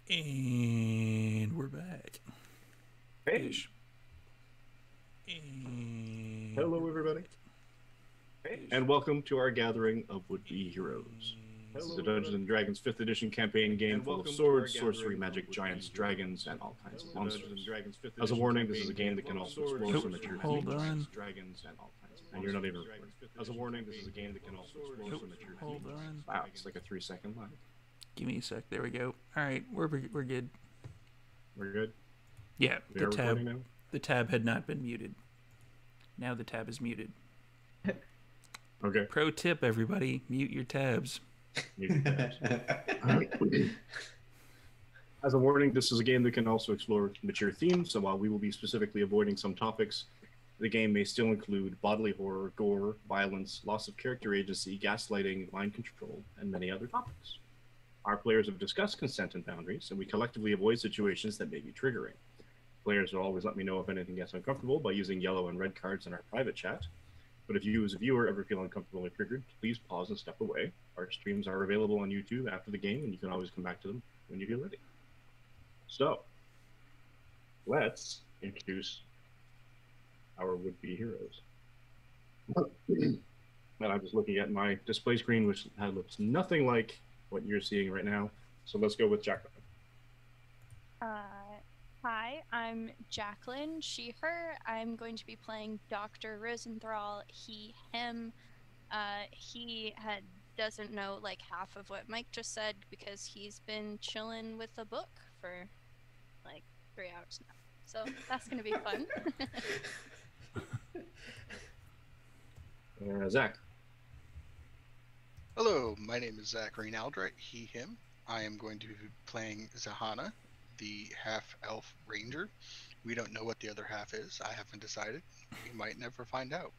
And we're back. Hey, Ish. And hello we're everybody, back. Ish. and welcome to our gathering of would-be heroes. This is a Dungeons and Dragons 5th edition campaign game full of swords, sorcery, magic, giants, dragons, and all kinds of monsters. As a warning, this is a game that can also explore some mature Hold themes, on. dragons, and all kinds of. And you're not even recording. As a warning, this is a game that can also explore some mature Hold themes. on. Wow, it's like a 3-second lag. Give me a sec. There we go. All right, we're good. We're good. Yeah, We are recording now. the tab had not been muted. Now the tab is muted. Okay. Pro tip, everybody: mute your tabs. As a warning, this is a game that can also explore mature themes, so while we will be specifically avoiding some topics, the game may still include bodily horror, gore, violence, loss of character agency, gaslighting, mind control, and many other topics. Our players have discussed consent and boundaries, and we collectively avoid situations that may be triggering. Players will always let me know if anything gets uncomfortable by using yellow and red cards in our private chat. But if you as a viewer ever feel uncomfortable or triggered, please pause and step away. Our streams are available on YouTube after the game, and you can always come back to them when you feel ready. So, let's introduce our would-be heroes. And I'm just looking at my display screen, which looks nothing like what you're seeing right now. So let's go with Jacqueline. Hi, I'm Jacqueline, she, her. I'm going to be playing Dr. Rosenthal, he, him. He doesn't know like half of what Mike just said because he's been chilling with a book for like 3 hours now. So that's going to be fun. Zach. Hello, my name is Zach Reinaldra, he, him. I am going to be playing Zahana, the half-elf ranger. We don't know what the other half is. I haven't decided. We might never find out.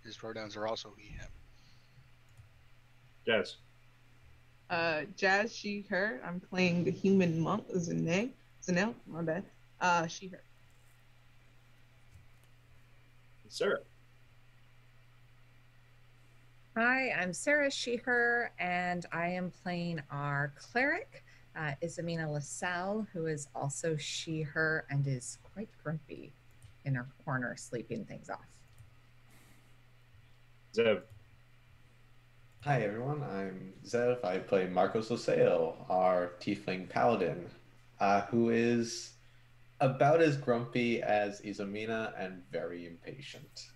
His pronouns are also he, him. Jazz. Jazz, she, her. I'm playing the human monk, Zanel, my bad. She, her. Sarah. Hi, I'm Sarah, she, her, and I am playing our cleric, Isamina LaSalle, who is also she, her, and is quite grumpy in her corner, sleeping things off. Zev. Hi everyone, I'm Zev. I play Marcos Osail, our tiefling paladin, who is about as grumpy as Isamina and very impatient.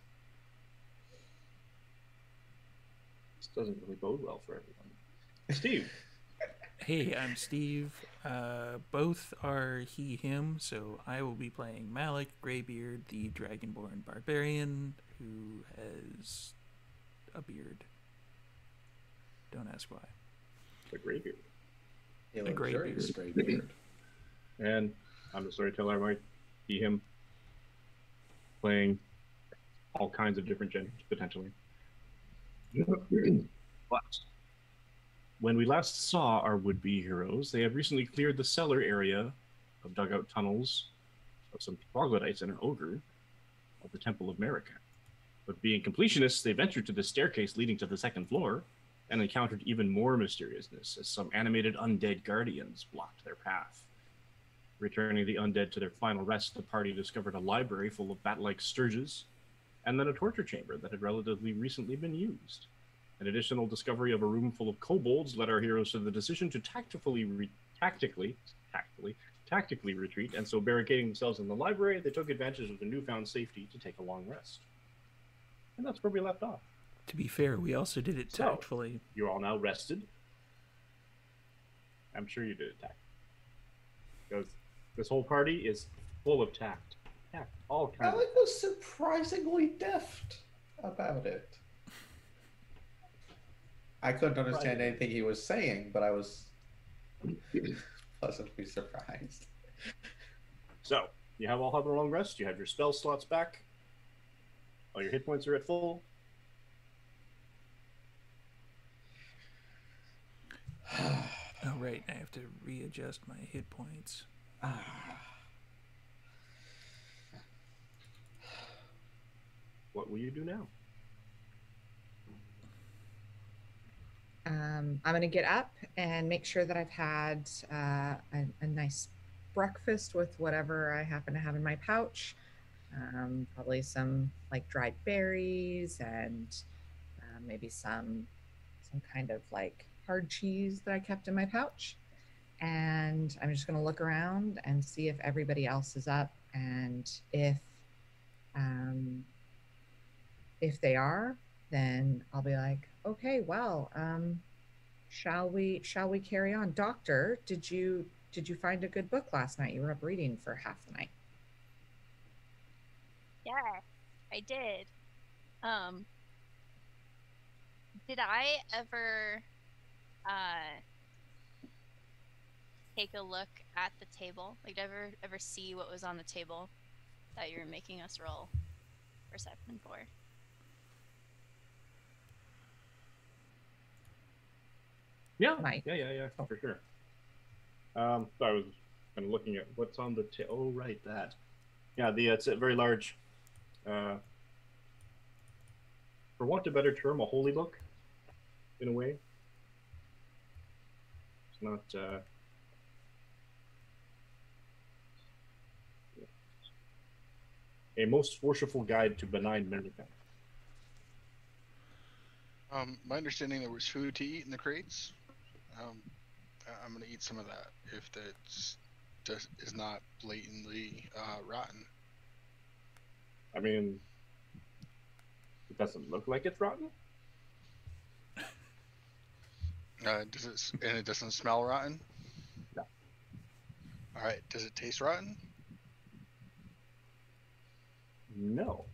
This doesn't really bode well for everyone. Steve. Hey, I'm Steve. Both are he, him, so I will be playing Malik Greybeard, the Dragonborn Barbarian, who has a beard. Don't ask why. A graybeard. A luxurious gray beard. And I'm the storyteller, Mike. He, him. Playing all kinds of different genders, potentially. But when we last saw our would-be heroes, they have recently cleared the cellar area of dugout tunnels of some troglodytes and an ogre of the Temple of Marika. But being completionists, they ventured to the staircase leading to the second floor and encountered even more mysteriousness as some animated undead guardians blocked their path. Returning the undead to their final rest, the party discovered a library full of bat-like stirges, and then a torture chamber that had relatively recently been used. An additional discovery of a room full of kobolds led our heroes to the decision to tactically retreat, and so barricading themselves in the library, they took advantage of the newfound safety to take a long rest. And that's where we left off. To be fair, we also did it tactfully. So, you're all now rested. I'm sure you did it tactfully. Because this whole party is full of tact. All kinds. Alec was surprisingly deft about it. I couldn't understand anything he was saying, but I was pleasantly surprised. So, you have all had a long rest. You have your spell slots back. All your hit points are at full. Oh, right. I have to readjust my hit points. What will you do now? I'm going to get up and make sure that I've had a nice breakfast with whatever I happen to have in my pouch. Probably some like dried berries and maybe some kind of like hard cheese that I kept in my pouch. And I'm just going to look around and see if everybody else is up, and if they are, then I'll be like, okay, well, shall we carry on? Doctor, did you find a good book last night? You were up reading for half the night. Yeah, I did. Did I ever take a look at the table? Like, ever see what was on the table that you were making us roll perception for? Yeah, Mike. yeah, for sure. So I was kind of looking at what's on the oh, right, that. Yeah, it's a very large, for want of a better term, a holy book, in a way. It's not, a most worshipful guide to benign mankind. My understanding there was food to eat in the crates. I'm gonna eat some of that if that is not blatantly rotten. I mean, it doesn't look like it's rotten. Does it? And it doesn't smell rotten. No. All right. Does it taste rotten? No.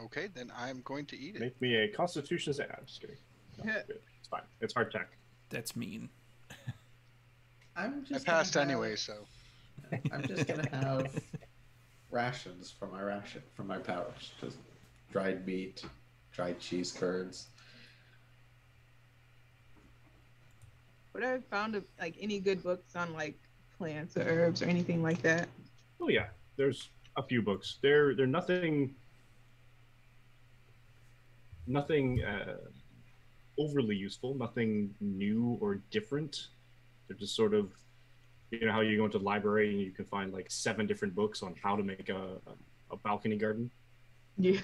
Okay, then I'm going to eat it. Make me a Constitution save. I'm just kidding. No, it's fine. It's hardtack. That's mean. I passed anyway, so I'm just gonna have rations from my pouch. Just dried meat, dried cheese curds. Would I have found like any good books on like plants or herbs or anything like that? Oh yeah, there's a few books. They're nothing overly useful, nothing new or different. They're just sort of, you know how you go into the library and you can find like 7 different books on how to make a balcony garden. Yeah.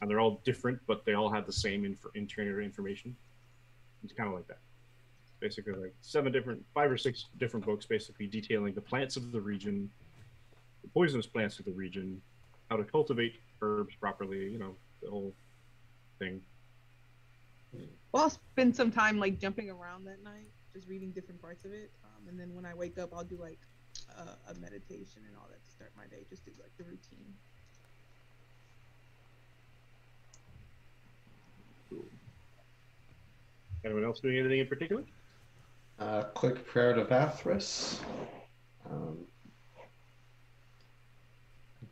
And they're all different, but they all have the same interior information. It's kind of like that. Basically, like 5 or 6 different books, basically detailing the plants of the region, the poisonous plants of the region, how to cultivate herbs properly. You know, the whole thing. Well, I'll spend some time like jumping around that night, just reading different parts of it, and then when I wake up, I'll do like a meditation and all that to start my day. Just do like the routine. Cool. Anyone else doing anything in particular? Quick prayer to Vathras.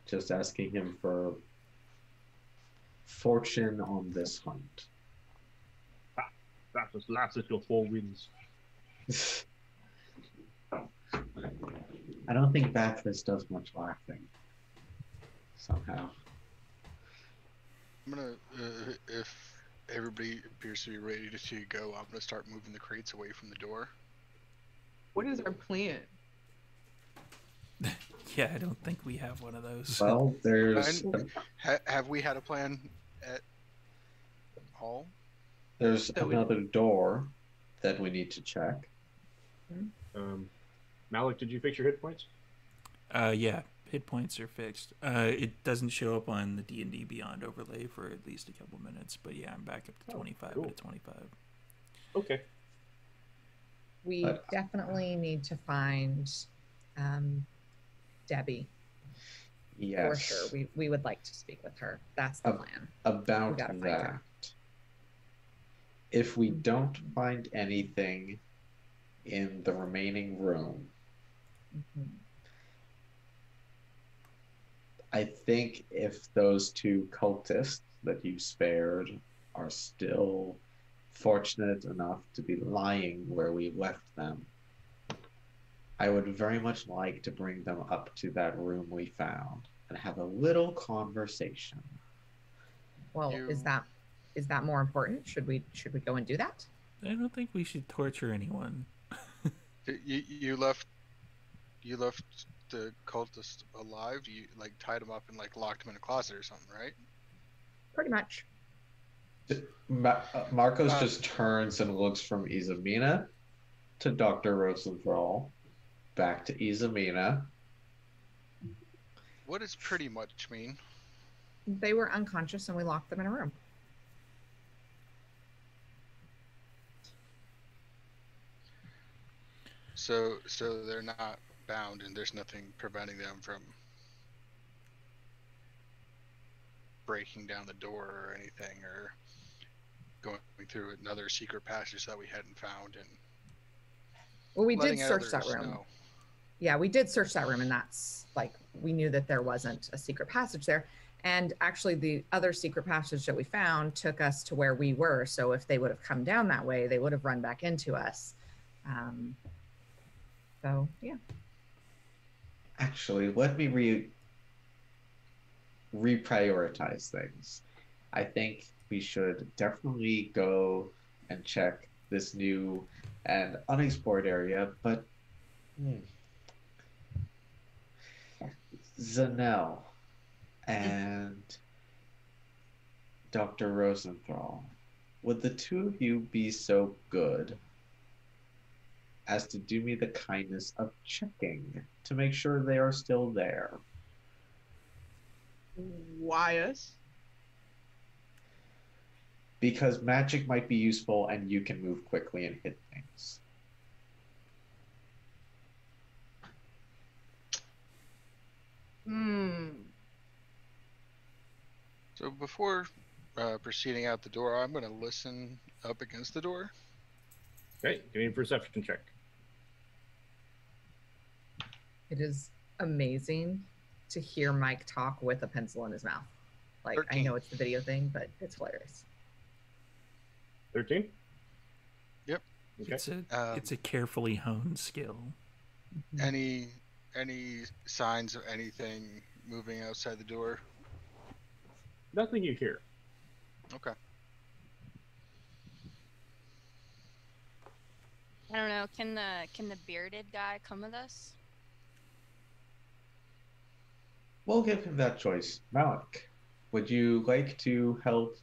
Just asking him for fortune on this hunt. That was last at your 4 wins. I don't think Vathras does much laughing. Somehow. I'm gonna, if everybody appears to be ready to go, I'm gonna start moving the crates away from the door. What is our plan? Yeah, I don't think we have one of those. Well, there's Have we had a plan at all? there's another door that we need to check. Malik, did you fix your hit points? Yeah, hit points are fixed. It doesn't show up on the D&D Beyond overlay for at least a couple minutes, but yeah, I'm back up to 25 cool. out of 25. Okay. We definitely need to find Debbie. Yes. For sure. We would like to speak with her. That's the plan. About We gotta find that. her. If we don't find anything in the remaining room, Mhm. I think if those 2 cultists that you spared are still fortunate enough to be lying where we left them, I would very much like to bring them up to that room we found and have a little conversation. Well, is that more important? Should we go and do that? I don't think we should torture anyone. You left the cultist alive. You like tied him up and like locked him in a closet or something, right? Pretty much. Marcos just turns and looks from Izamina to Dr. Rosenthal, back to Izamina. What does pretty much mean? They were unconscious and we locked them in a room. So they're not bound and there's nothing preventing them from breaking down the door or anything, or going through another secret passage that we hadn't found and Well, we did letting search that others room. know. Yeah, we did search that room, and that's like we knew that there wasn't a secret passage there. And actually, the other secret passage that we found took us to where we were. So if they would have come down that way, they would have run back into us. So yeah. Actually, let me reprioritize things. I think we should definitely go and check this new and unexplored area, but Zanel and Dr. Rosenthal, would the two of you be so good as to do me the kindness of checking to make sure they are still there? Why us? Because magic might be useful and you can move quickly and hit things. So before proceeding out the door, I'm going to listen up against the door. Okay, give me a perception check. It is amazing to hear Mike talk with a pencil in his mouth. Like, 13. I know it's the video thing, but it's hilarious. 13? Yep. Okay. It's a carefully honed skill. Any signs of anything moving outside the door? Nothing you hear. Okay. I don't know. Can the bearded guy come with us? We'll give him that choice. Malik, would you like to help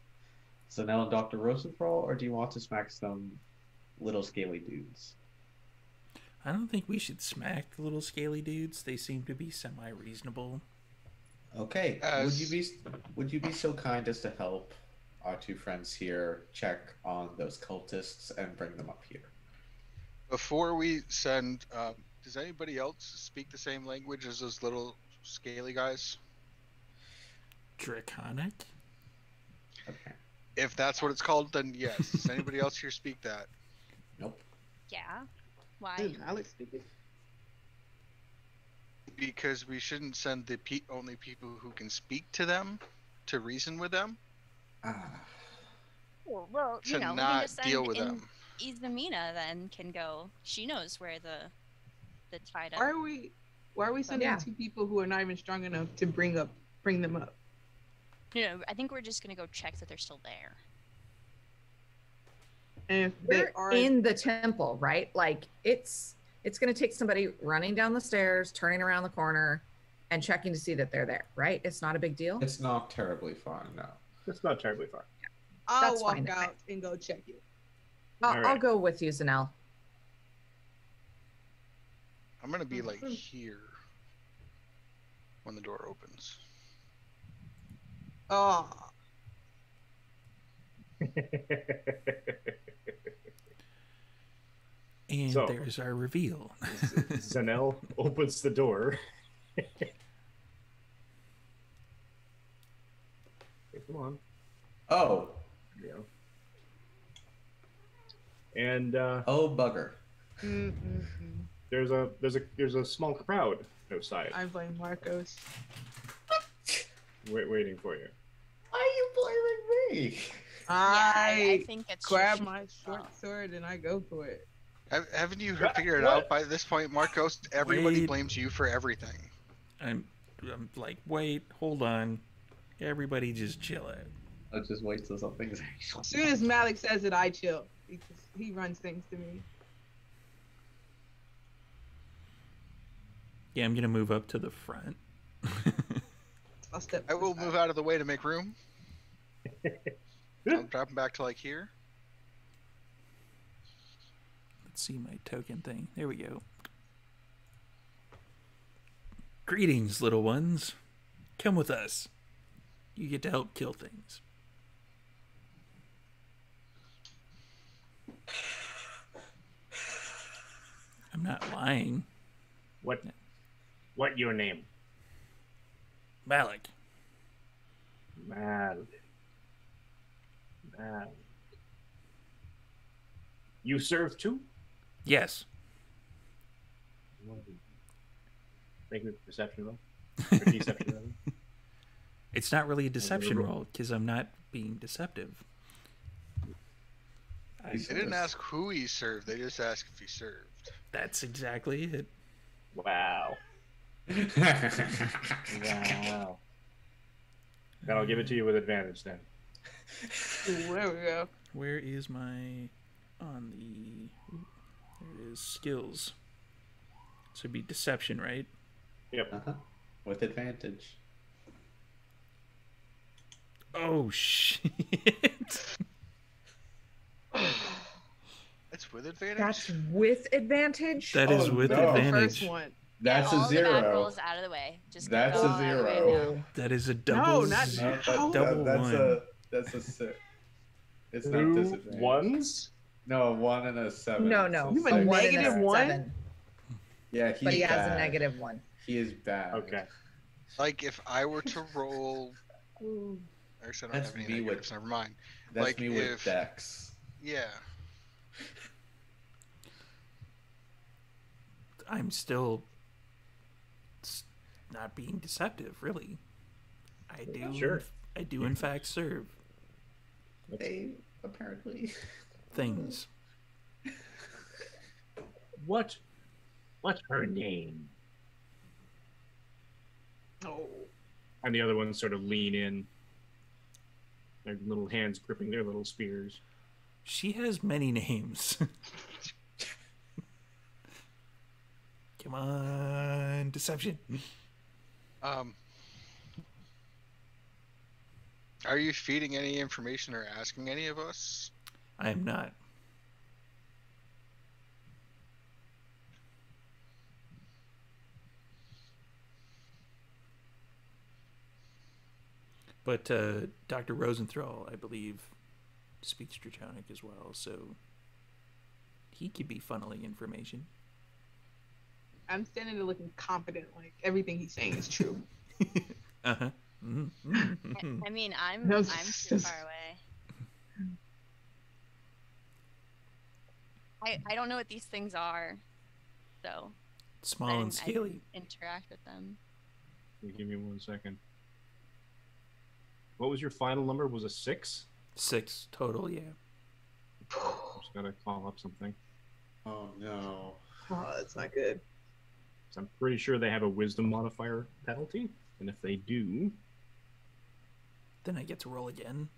Zanel and Dr. Rosenthal, or do you want to smack some little scaly dudes? I don't think we should smack the little scaly dudes. They seem to be semi-reasonable. Okay. Would you be so kind as to help our two friends here check on those cultists and bring them up here? Before we send, does anybody else speak the same language as those little scaly guys? Draconic? Okay. If that's what it's called, then yes. Does anybody else here speak that? Nope. Yeah. Why? Dude, Alex speaking. Because we shouldn't send the only people who can speak to them to reason with them. Well, To you know, we can not just deal send with in them. Izamina then can go. She knows where the tied up. Why are we sending two people who are not even strong enough to bring them up? You know, I think we're just gonna go check that they're still there. And if they We're are in the temple, right? Like it's going to take somebody running down the stairs, turning around the corner, and checking to see that they're there, right? It's not a big deal. It's not terribly far, no. It's not terribly far. I'll that's walk fine. out and go check it. I'll Alright. go with you, Zanel. I'm gonna be like here when the door opens. Oh, And So- there's our reveal. Zanel opens the door. Okay, come on. Oh. There we go. And Oh, bugger. there's a small crowd outside I blame Marcos. waiting for you. Why are you blaming me? I I think it's grab just- my short sword and I go for it. Haven't you What? figured it What? out by this point, Marcos? Everybody Wait. blames you for everything. I'm like, wait, hold on. Everybody just chill out. I'll just wait till something's As soon as Malik says it, I chill. He runs things to me. Yeah, I'm gonna move up to the front. I'll step. I will move out of the way to make room. I'm dropping back to like here. Let's see my token thing. There we go. Greetings, little ones. Come with us. You get to help kill things. I'm not lying. What your name? Malik. Mal. You serve too? Yes. Make me a perception roll. Or deception roll. It's not really a deception roll because I'm not being deceptive. They didn't ask who he served. They just asked if he served. That's exactly it. Wow. Wow. Then I'll give it to you with advantage then. Ooh, there we go. Where is my on the? There it is. Skills. So it'd be deception, right? Yep. Uh-huh. With advantage. Oh shit! That's with advantage. That's with advantage. That is Oh, with no. advantage. First one. That's Get a all the bad zero. rolls out of the way. Just That's get a them all out of the way zero. now. That is a No, double. not z- No, that- double that's one. That's a six. It's not Two disadvantage. ones? No, a 1 and a 7. No, no. So You have a a six. one and a negative one? 7, Yeah, he's but he has bad. a negative 1. He is bad. Okay. Like if I were to roll. Ooh. Actually, I don't That's have any me with- negatives. Never mind. That's Like me with if- Dex. Yeah. I'm still not being deceptive, really. I do. Sure. I do in fact serve They apparently. things. What's her name? Oh. And the other ones sort of lean in. Their little hands gripping their little spears. She has many names. Come on, deception. Are you feeding any information or asking any of us? I am not. But Dr. Rosenthal, I believe, speaks Draconic as well, so he could be funneling information. I'm standing there looking confident, like everything he's saying is true. Uh-huh. Mm-hmm. I mean, I'm No, too far away. I don't know what these things are, so Small I and didn't scaly. interact with them. Give me 1 second. What was your final number? Was it 6? 6 total, yeah. Just gotta call up something. Oh no. Oh, that's not good. So I'm pretty sure they have a wisdom modifier penalty. And if they do, Then I get to roll again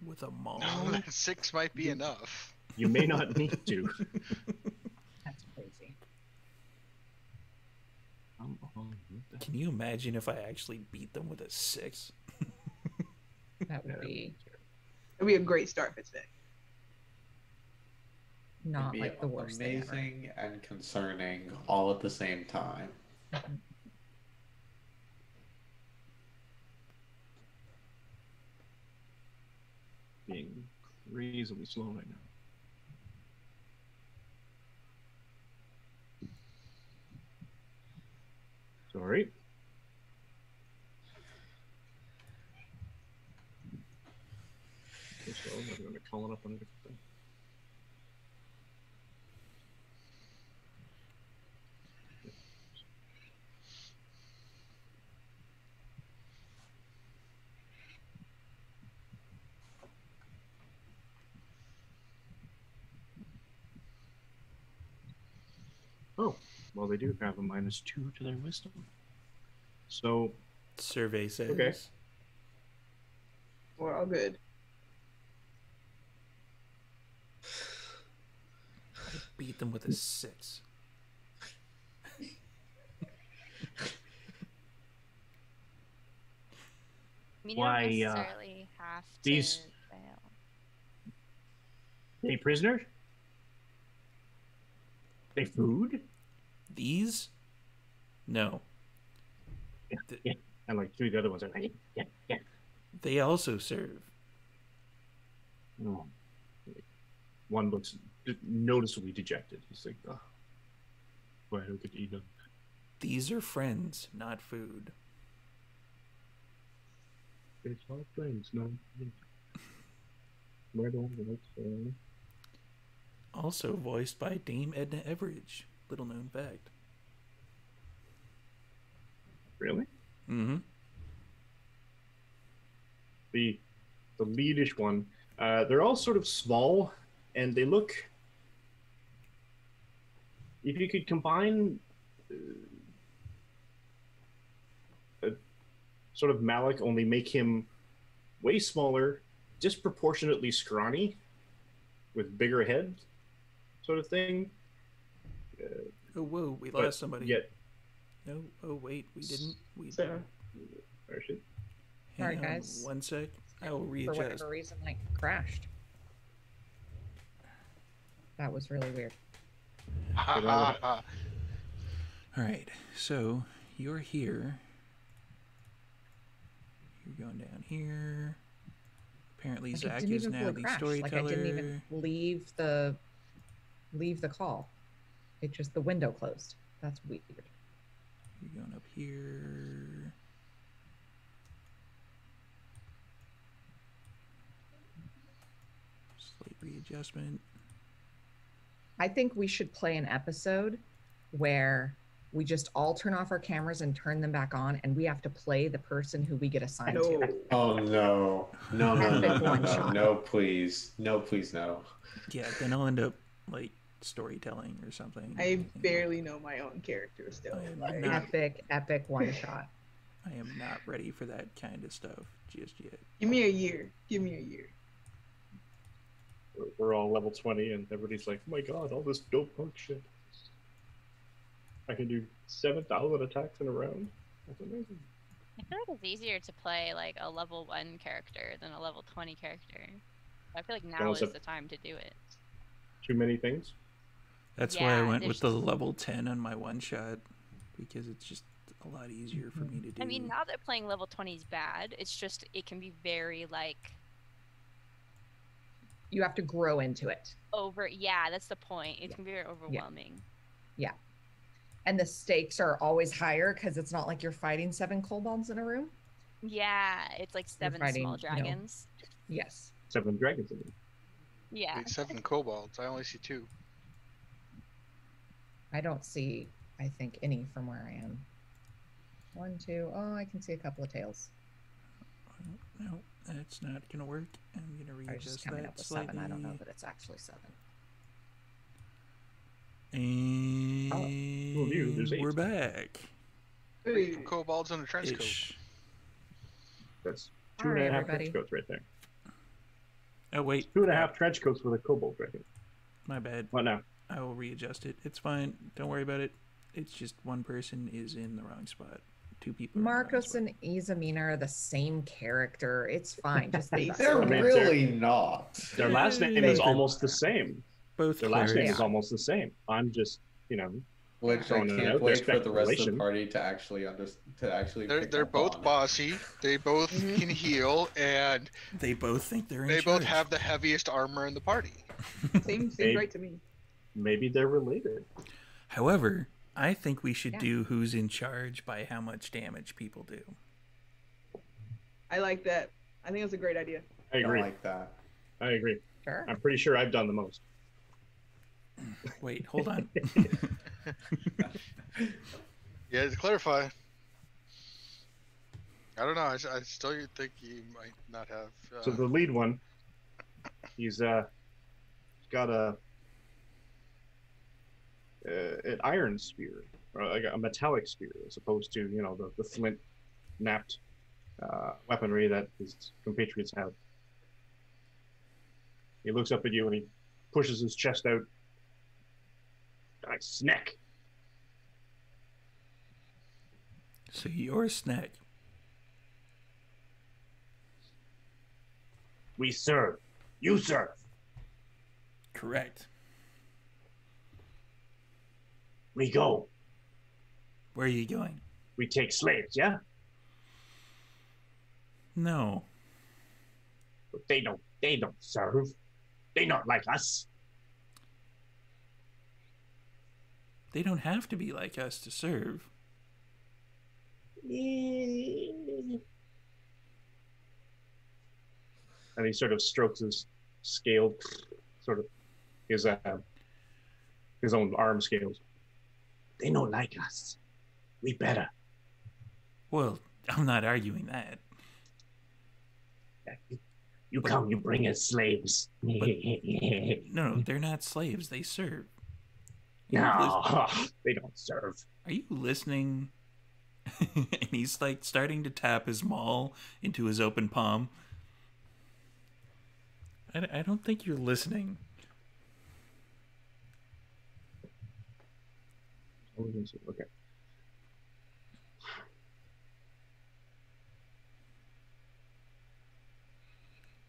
with a maul. No, 6 might be enough. you may not need to. That's crazy. Can you imagine if I actually beat them with a 6? That would be It'd be a great start for today. not It'd be like the worst thing ever. amazing and concerning all at the same time. Mhm. Being reasonably slow right now. Sorry. So I'm going to call it up on a different thing. Oh, well, they do have a -2 to their wisdom. So, Survey says. Okay. We're all good. beat them with a 6. You Why, don't necessarily have to these- fail. They prisoner? They food? These? No. Yeah. And like 3 of the other ones are like, yeah. They also serve. Oh. One looks noticeably dejected. He's like, oh, why don't get to eat them? These are friends, not food. It's all friends, no. Right on the next one. Also voiced by Dame Edna Everage. Little known fact. Really? Mm-hmm. The leadish one. They're all sort of small, and they look. If you could combine sort of Malik, only make him way smaller, disproportionately scrawny, with bigger head, sort of thing. Oh, whoa, we But lost somebody. Yet, No, oh, wait, we didn't. We Sarah. or shit. Sorry, Hang on guys. 1 sec. I will For readjust. whatever reason, like crashed. That was really weird. Ha ha ha. All right, so you're here. You're going down here. Apparently, Like, it Zach didn't is even now fully the crash. storyteller. Like I didn't even leave the call. It just the window closed. That's weird. You're going up here. Slight readjustment. I think we should play an episode where we just all turn off our cameras and turn them back on, and we have to play the person who we get assigned No. to. Oh no. No, no, no, Epic no, one no, shot. no, please. No, please, no. Yeah, then I'll end up like storytelling or something. I barely know my own character still. I am Like, not- Epic one shot. I am not ready for that kind of stuff just yet. give me a year. Give me a year. We're all level 20, and everybody's like, oh my god, all this dope punk shit. I can do 7,000 attacks in a round. That's amazing. I feel like it's easier to play like a level 1 character than a level 20 character. I feel like now Unless is it- the time to do it. Too many things. That's why I Yeah, went with there's- the level 10 on my one shot because it's just a lot easier for me to do. I mean, not that playing level 20 is bad. It's just it can be very like You have to grow into it. over. Yeah, that's the point. It can be very overwhelming. And the stakes are always higher because it's not like you're fighting 7 kobolds in a room. Yeah, it's like 7 fighting, small you know, dragons. Yes. 7 dragons in it. Yeah. Wait, 7 kobolds. I only see 2. I don't see, I think, any from where I am. 1, 2. Oh, I can see a couple of tails. No, that's not gonna work. I'm gonna I was readjust just coming that up with slightly. 7. I don't know that it's actually 7. And Well, you, there's 8. we're back. Hey, Kobolds in a trench coat. Ish. That's All two and a right, half everybody. trench coats right there. Oh wait, 2.5 trench coats with a kobold dragon. my bad. What now? I will readjust it. It's fine. Don't worry about it. It's just one person is in the wrong spot. 2 people. are in the wrong Marcos spot. and Izamina are the same character. It's fine. Just They- They're I mean, really not. Their last name They- is almost the same. both Their last name clerics. is almost the same. I'm just, you know, Which I Throwing it out can't there, wait for the rest of the speculation. party to actually They're pick they're up both on. bossy. They both Mhm. can heal, and They both think they're in they both charge. have the heaviest armor in the party. seems Hey. right to me. maybe they're related. However, I think we should Yeah. do who's in charge by how much damage people do. I like that. I think that's a great idea. I Don't agree. like that. I agree. Sure. I'm pretty sure I've done the most. Wait, hold on. Yeah, to clarify. I don't know. I still think you might not have. So the lead one, he's got an iron spear, or like a metallic spear, as opposed to the flint napped weaponry that his compatriots have. He looks up at you and he pushes his chest out, I snack. So you're a snack. We serve. You serve. Correct. We go. Where are you going? We take slaves, yeah? No. But they don't serve. They not like us. They don't have to be like us to serve. And he sort of strokes his scaled, sort of his own arm scales. They don't like us. We better. Well, I'm not arguing that. You come, you bring us slaves. No, they're not slaves. They serve. No, they don't serve. Are you listening? And he's like starting to tap his maul into his open palm. I don't think you're listening. Okay.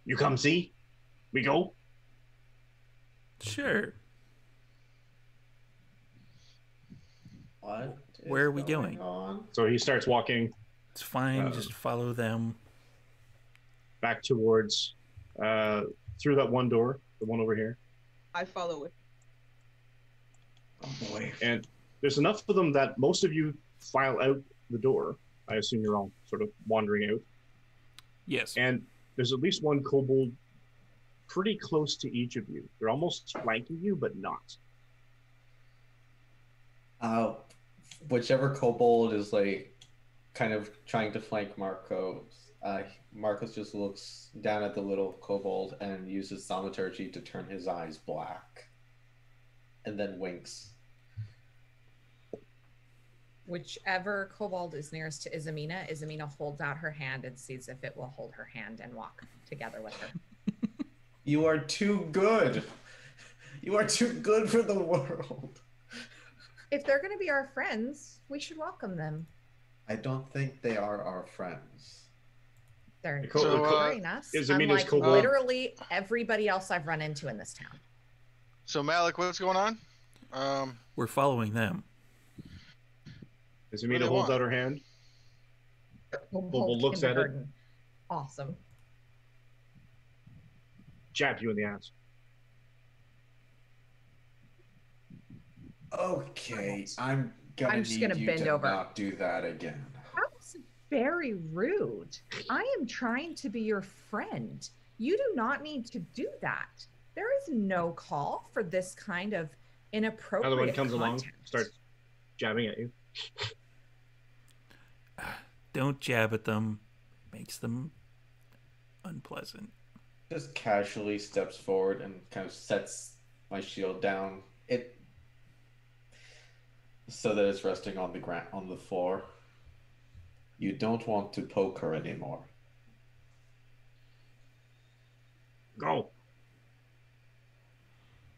You come see? We go? Sure. What? Where are we going? On? So he starts walking It's fine. Just follow them. back towards through that one door, the one over here. I follow with. Oh boy. And there's enough of them that most of you file out the door. I assume you're all sort of wandering out. Yes. And there's at least one kobold pretty close to each of you. They're almost flanking you, but not. Whichever kobold is like kind of trying to flank Marcos, Marcos just looks down at the little kobold and uses thaumaturgy to turn his eyes black, and then winks. Whichever kobold is nearest to Izamina, Izamina holds out her hand and sees if it will hold her hand and walk together with her. You are too good. You are too good for the world. If they're going to be our friends, we should welcome them. I don't think they are our friends. They're So, ignoring us, Izamina's unlike kobold- literally everybody else I've run into in this town. So Malik, what's going on? We're following them. Izamina they holds want? out her hand. Kobold looks at it. kindergarten. Awesome. Jab you in the ass. Okay, I'm gonna I'm just need gonna you bend to over. not do that again. That was very rude. I am trying to be your friend. You do not need to do that. There is no call for this kind of inappropriate Another one comes along, content. starts jabbing at you. Don't jab at them. Makes them unpleasant. Just casually steps forward and kind of sets my shield down. It so that it's resting on the ground on the floor. You don't want to poke her anymore. Go.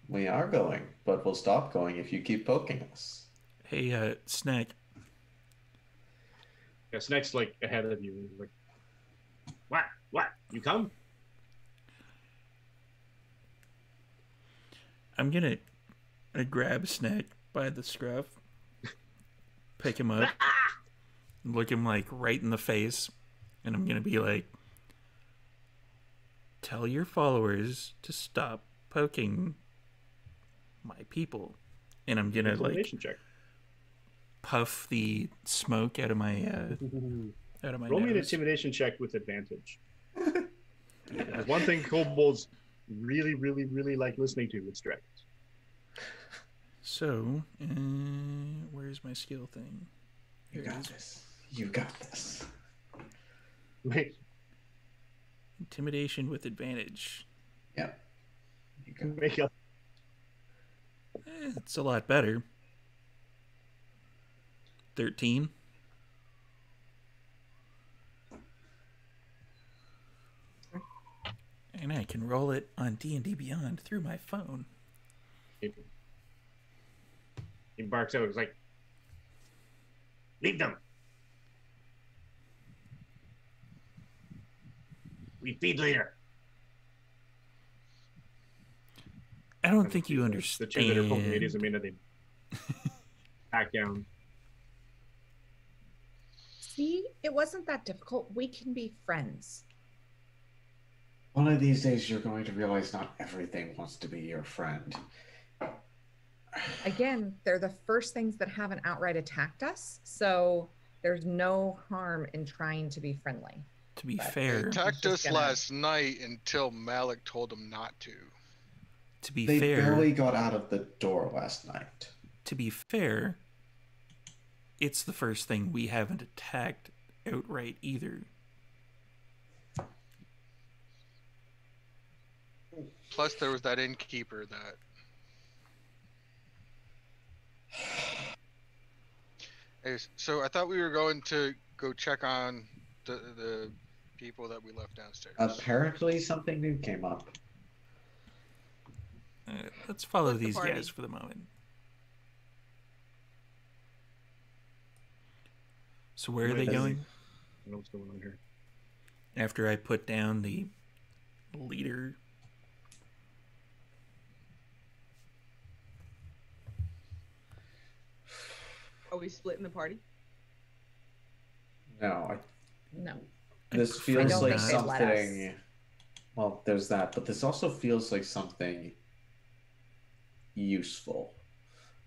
We are going, but we'll stop going if you keep poking us. Hey, Snack. Yes, next, like ahead of you. He's like, what? You come? I'm gonna grab Snack by the scruff, pick him up, look him like right in the face, and I'm gonna be like, tell your followers to stop poking my people. And I'm gonna like Intimidation check. puff the smoke out of my Roll me an nose. intimidation check with advantage. There's one thing kobolds really, really, really like listening to with dragons. So, where's my skill thing? You Here it got is. this. You got this. Intimidation with advantage. Yep. You got Make up. It's a lot better. 13. And I can roll it on D&D Beyond through my phone. He barks out. He's like, "Leave them. We feed later." I don't think you The understand. two that are poking at Izamina, they back down. See, it wasn't that difficult. We can be friends. One of these days, you're going to realize not everything wants to be your friend. Again, they're the first things that haven't outright attacked us, so there's no harm in trying to be friendly. To be But- They fair, attacked Just us gonna- last night until Malik told them not to. to be They fair, barely got out of the door last night. to be fair, it's the first thing we haven't attacked outright either. Plus, there was that innkeeper that. So I thought we were going to go check on the people that we left downstairs. Apparently, something new came up. Let's follow Split the these party. guys for the moment. So where are they Wait, going? I don't know what's going on here. After I put down the leader. Are we splitting the party? No, No. this I feels don't like think they'd let us. something. Well, there's that, but this also feels like something useful.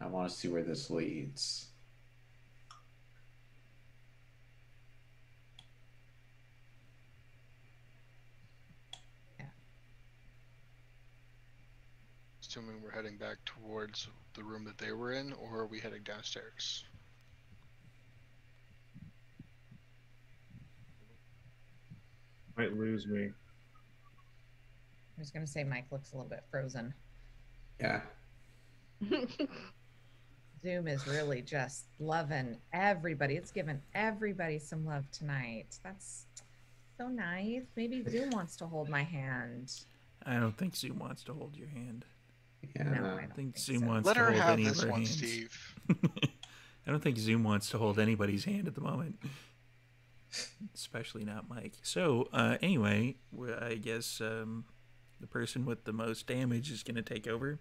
I want to see where this leads. Assuming we're heading back towards the room that they were in, or are we heading downstairs? Might lose me. I was going to say Mike looks a little bit frozen. Yeah. Zoom is really just loving everybody. It's given everybody some love tonight. That's so nice. Maybe Zoom wants to hold my hand. I don't think Zoom wants to hold your hand. Yeah. No, no. I I don't think think Zoom so. wants Let to her hold have any this of our one, hands. Steve. I don't think Zoom wants to hold anybody's hand at the moment. Especially not Mike. So, anyway, I guess the person with the most damage is going to take over.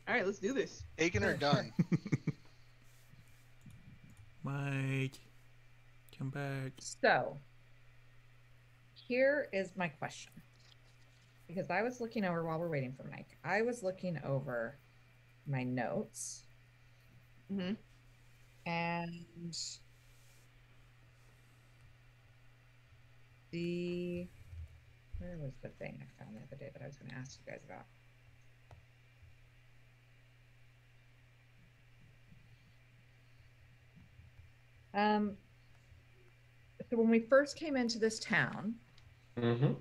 All right, let's do this. Taken or Sure, done? Mike, come back. So, here is my question. Because I was looking over while we're waiting for Mike, I was looking over my notes Mm-hmm. and where was the thing I found the other day that I was going to ask you guys about? So when we first came into this town, Mm-hmm.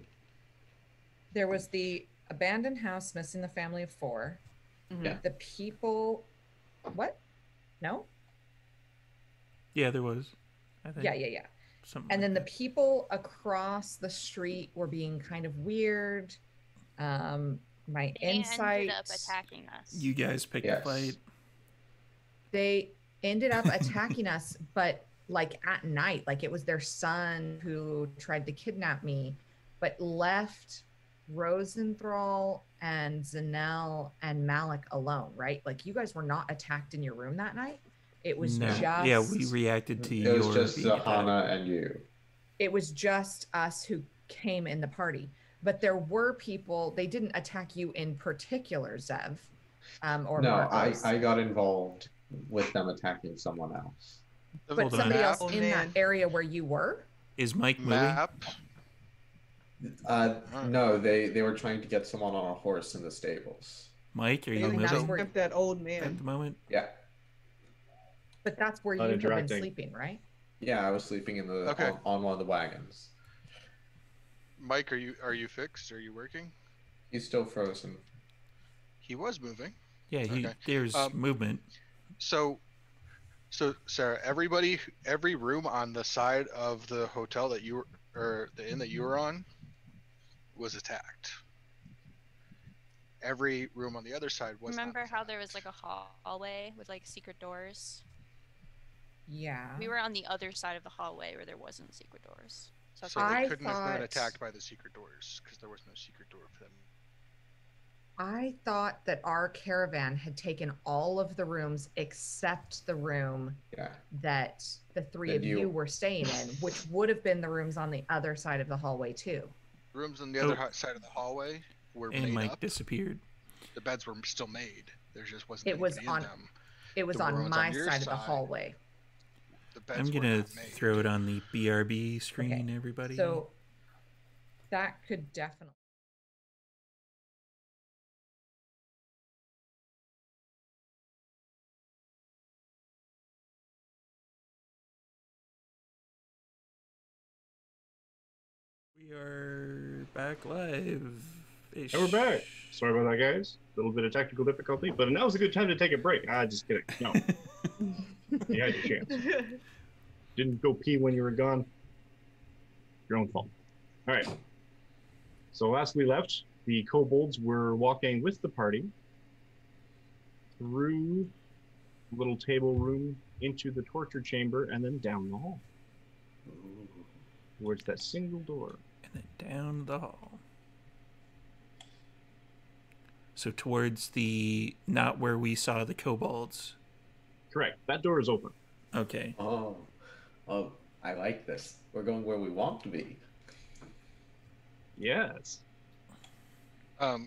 there was the abandoned house missing the family of 4. Mm-hmm. Yeah. The people, what? No? Yeah, there was. I think. Yeah. Something And like then the that. people across the street were being kind of weird. My They insight. ended up attacking us. You guys picked Yes. the fight. They ended up attacking us, but like at night, like it was their son who tried to kidnap me, but left Rosenthal and Zanel and Malik alone, right? Like you guys were not attacked in your room that night. It was No. just Yeah, we reacted to It was your just being attacked. Zahana and you. it was just us who came in the party. But there were people, they didn't attack you in particular, Zev. Or No, Marcos. I got involved with them attacking someone else. The But Hold on. somebody else Oh, in man. that area where you were? Is Mike moving? map. No, they were trying to get someone on a horse in the stables. Mike, are They you think that's moving where- kidnapped that old at man. the moment? Yeah. But that's where you have been Interacting. sleeping, right? Yeah, I was sleeping in the Okay. on one of the wagons. Mike, are you fixed? Are you working? He's still frozen. He was moving. Yeah, Okay. there's Um, movement. So Sarah, every room on the side of the hotel that you were, or the inn that you were on, was attacked. every room on the other side was. Remember how there was like a hallway with like secret doors? Yeah. We were on the other side of the hallway where there wasn't secret doors. So, So I they couldn't have been thought- attacked by the secret doors because there was no secret door for them. I thought that our caravan had taken all of the rooms except the room Yeah. that the three That of you- you were staying in, which would have been the rooms on the other side of the hallway too. Rooms on the other Oh. side of the hallway were And made Mike up. disappeared. The beds were still made. There just wasn't It was anybody in on- them. It was The on ones on my your side of the side. hallway. The beds I'm were gonna not made. throw it on the BRB screen, everybody. So that could definitely. We are back live. And we're back. Sorry about that, guys. A little bit of technical difficulty, but now's a good time to take a break. Just kidding. No, you had your chance. Didn't go pee when you were gone. Your own fault. All right. So last we left, the kobolds were walking with the party through the little table room into the torture chamber and then down the hall towards that single door. And then down the hall. So towards the not where we saw the kobolds. Correct. That door is open. Okay. Oh, I like this. We're going where we want to be. Yes.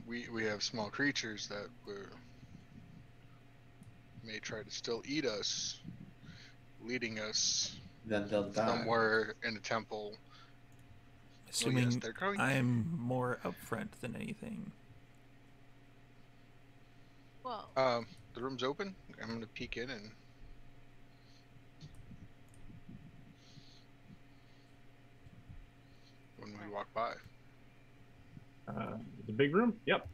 We have small creatures that may try to still eat us, leading us Then they'll die. somewhere in a temple. Assuming yes, they're going- I'm more upfront than anything. whoa. The room's open. I'm gonna peek in and when we walk by. The big room? Yep.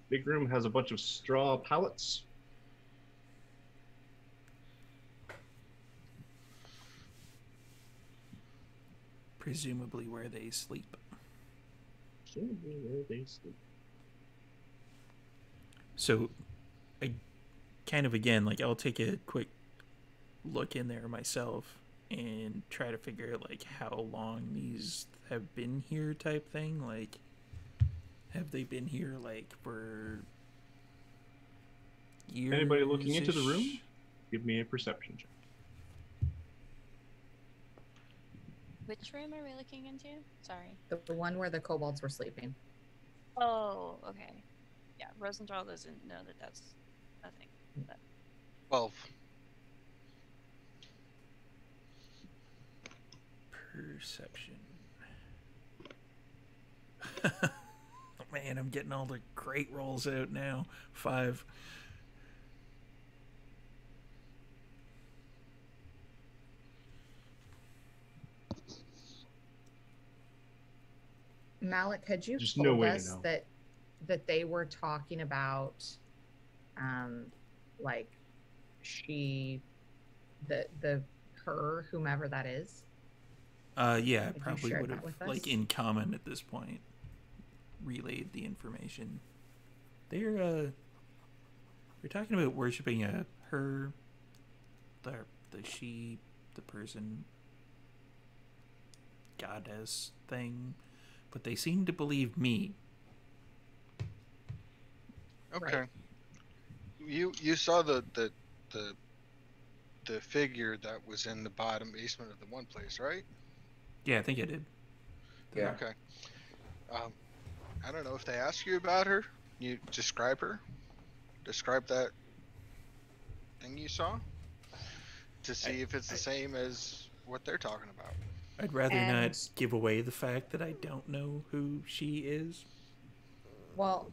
Big room has a bunch of straw pallets. Presumably where they sleep. Presumably where they sleep. So I kind of again like I'll take a quick look in there myself and try to figure out like how long these have been here type thing. Like have they been here like for years? Anybody looking into the room? Give me a perception check. Which room are we looking into? Sorry. The one where the kobolds were sleeping. Oh, okay. Yeah, Rosenthal doesn't know that that's a thing. But 12. Perception. Man, I'm getting all the great rolls out now. 5. Malik, had you Just told no way to us know. that they were talking about, like, she, the her, whomever that is? Yeah, I Have you probably shared would that have, with us? like, in common at this point, relayed the information. They're talking about worshiping her, the she, the person, goddess thing, but they seem to believe me. Okay. You saw the figure that was in the bottom basement of the one place, right? Yeah, I think I did. Yeah. Okay. I don't know if they ask you about her. You describe her. Describe that thing you saw to see if it's the same as what they're talking about. I'd rather And- not give away the fact that I don't know who she is. Well,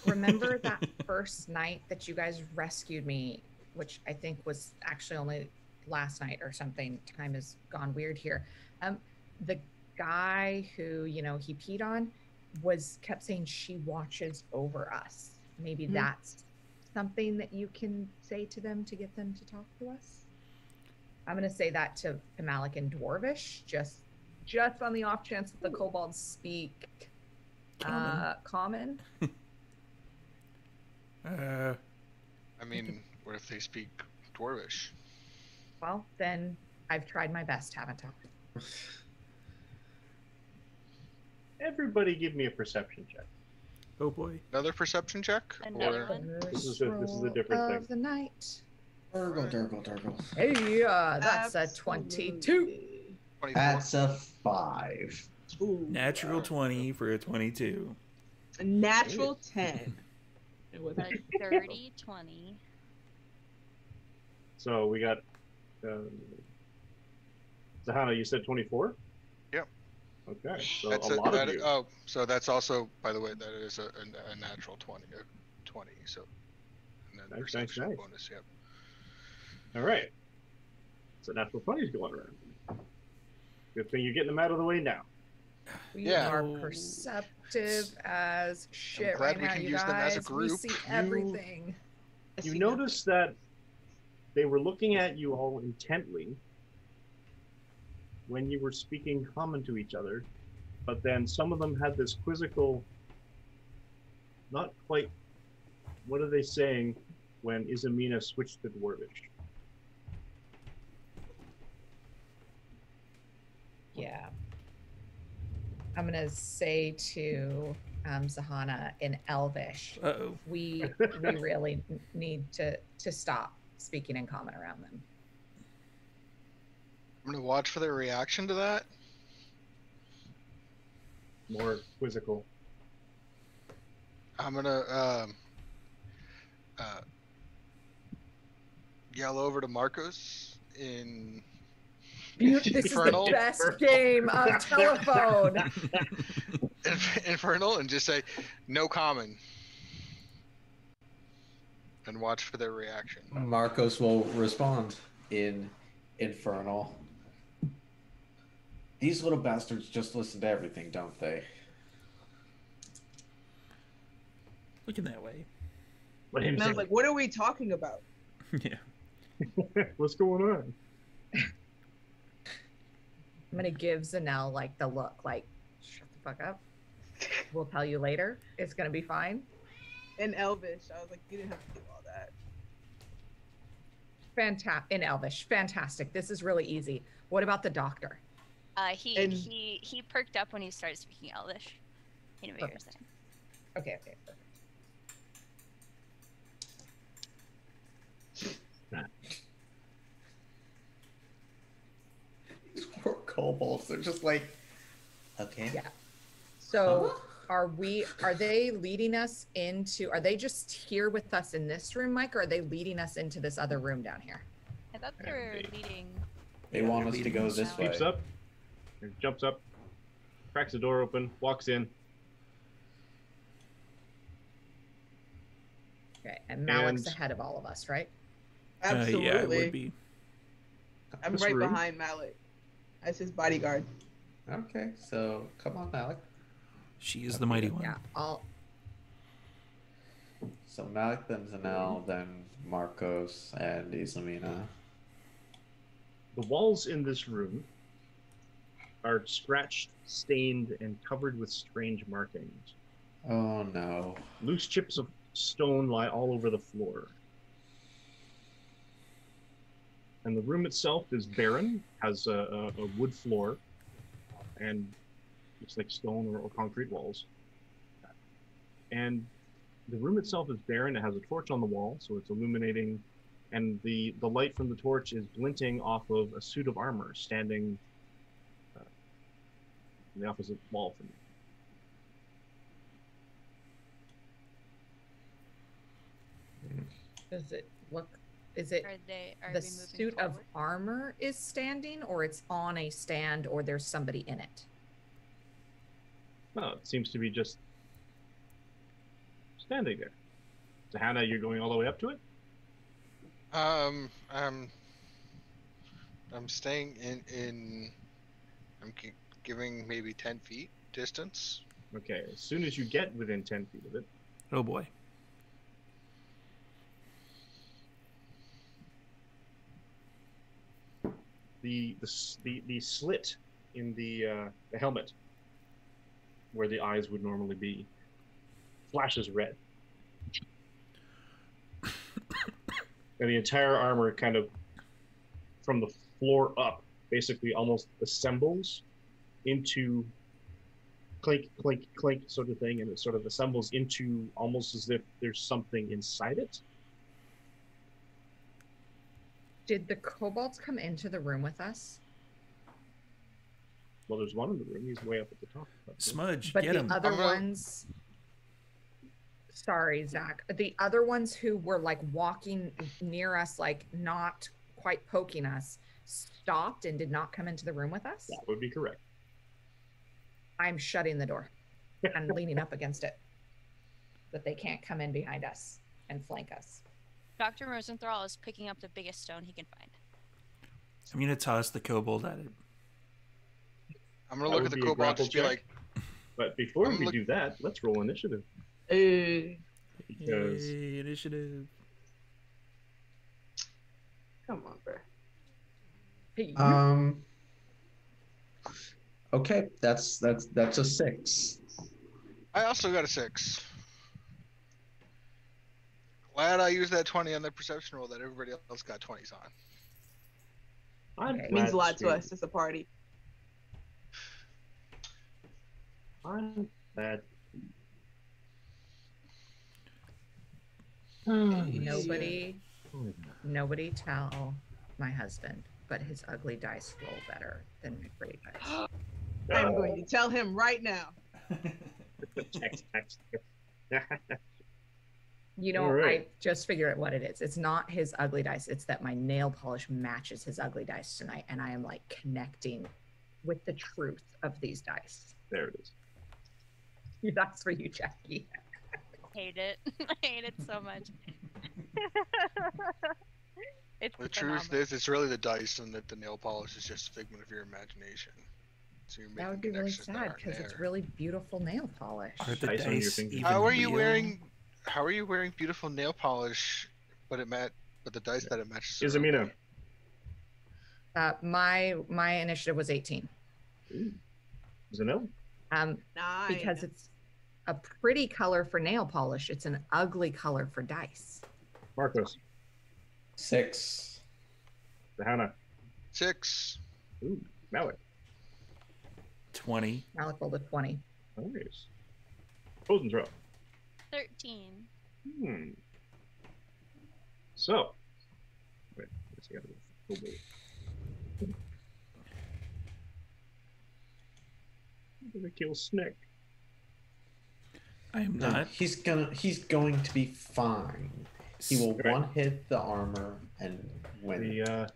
remember that first night that you guys rescued me, which I think was actually only last night or something. Time has gone weird here. The guy who, he peed on kept saying she watches over us. Maybe Mhm. that's something that you can say to them to get them to talk to us. I'm going to say that to Malik in Dwarvish, just on the off chance that the kobolds speak Common. common. Uh, I mean, what if they speak Dwarvish? Well, then I've tried my best, haven't I? Everybody give me a perception check. oh boy. Another perception check? Another Or one? This is a different of thing. the night. Durgle. Hey, that's a 22. Absolutely. 24. That's a 5. Ooh, Natural 20 for a 22. a natural 10. It was A dirty 20. So we got Zahana, you said 24? Yep. Okay, so That's a lot of you. Oh, so that's also, by the way, that is a natural 20. 20, so. And then Nice, perception nice. bonus, yep. All right. So natural 20s going around. Good thing you're getting them out of the way now. We Yeah. are perceptive as shit glad right we now, can you use them as a guys. We group. see everything. You notice that they were looking at you all intently when you were speaking common to each other, but then some of them had this quizzical, not quite, what are they saying when Izamina switched to Dwarvish? Yeah. I'm gonna say to Zahana in Elvish, Uh-oh. we really need to stop speaking in common around them. I'm going to watch for their reaction to that. More quizzical. I'm going to yell over to Marcos in This is Infernal. the best game of telephone. Infernal and just say, no common. And watch for their reaction. Marcos will respond in Infernal. These little bastards just listen to everything, don't they? Looking that way. Let him And I say, was like, what are we talking about? Yeah. what's going on? I'm gonna give Zanel like the look, like, shut the fuck up. We'll tell you later. It's gonna be fine. In Elvish, I was like, you didn't have to do all that. In Elvish, fantastic. This is really easy. What about the doctor? He perked up when he started speaking Elvish. He knew what you were Perfect. saying. Okay, perfect. These poor kobolds, they're just like, okay. Yeah. So are they leading us into, are they just here with us in this room, Mike, or are they leading us into this other room down here? I thought they were leading. They want us to go this way. Leaps up, jumps up, cracks the door open, walks in. Okay, and Malik's And- ahead of all of us, right? Absolutely. Yeah, it would be. I'm This right room? behind Malik as his bodyguard. Okay, so come on, Malik. She is the mighty one. Yeah, So Malik, then Zanel, then Marcos, and Izamina. The walls in this room are scratched, stained, and covered with strange markings. Oh no. Loose chips of stone lie all over the floor. And the room itself is barren, has a wood floor, and looks like stone or concrete walls. And the room itself is barren. It has a torch on the wall, so it's illuminating, and the light from the torch is glinting off of a suit of armor standing on the opposite wall from you. does it look, is it Are the we moving suit forward? of armor is standing, or it's on a stand, or there's somebody in it? No, it seems to be just standing there. So Hannah, you're going all the way up to it? I'm staying I'm giving maybe 10 feet distance. Okay, as soon as you get within 10 feet of it, Oh boy. the slit in the helmet where the eyes would normally be flashes red. and the entire armor kind of from the floor up basically almost assembles into clink, clink, clink sort of thing, and it sort of assembles into almost as if there's something inside it. Did the kobolds come into the room with us? Well, there's one in the room. He's way up at the top. Smudge, But get the him. other ones. Sorry, Zach. The other ones who were like walking near us, like not quite poking us, stopped and did not come into the room with us? That would be correct. I'm shutting the door and leaning up against it. That they can't come in behind us and flank us. Dr. Rosenthal is picking up the biggest stone he can find. I'm going to toss the kobold at it. I'm gonna That look would at the be a kobold grapple and just be check. like, But before I'm we look- do that, let's roll initiative. Because Yay, initiative. Come on, bro. Hey, Okay, that's a 6. I also got a 6. Glad I used that 20 on the perception roll that everybody else got 20s on. I'm Okay. It means a lot glad to us. It's a party. I'm glad. Nobody tell my husband, but his ugly dice roll better than my great dice. I'm going to tell him right now. Text. You know, All right. I just figure out what it is. It's not his ugly dice. It's that my nail polish matches his ugly dice tonight, and I am like connecting with the truth of these dice. There it is. That's for you, Jackie. Hate it. I hate it so much. It's The truth phenomenal. is, it's really the dice, and that the nail polish is just a figment of your imagination. So you're making That would be really connections that sad aren't because it's there. really beautiful nail polish. Are the Dice on your dice fingers. even How are you real? wearing? How are you wearing beautiful nail polish, but the dice that it matches? are Izamina. ugly? My initiative was 18. Zanil? Nine. Because it's a pretty color for nail polish. It's an ugly color for dice. Marcos. 6. Zahana. 6. Ooh, Malik. 20. Malik rolled a 20. Nice. Rosenthal. 13. So. Wait, I guess I gotta go. I'm gonna kill Snick. I am No, not. he's going to be fine. He will Okay. one hit the armor and win.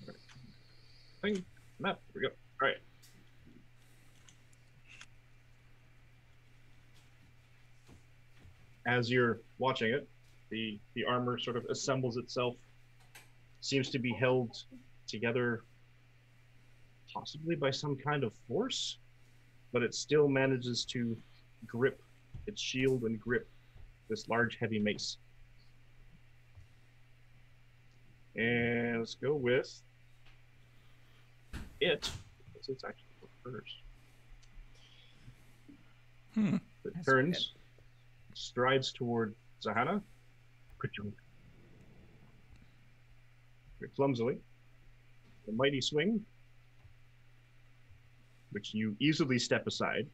The thing map. Here we go. All right. As you're watching it, the armor sort of assembles itself. Seems to be held together, possibly by some kind of force, but it still manages to grip its shield and grip this large, heavy mace. And let's go with it. It's actually first. It That's turns, strides toward Zahana. Very clumsily. The mighty swing, which you easily step aside.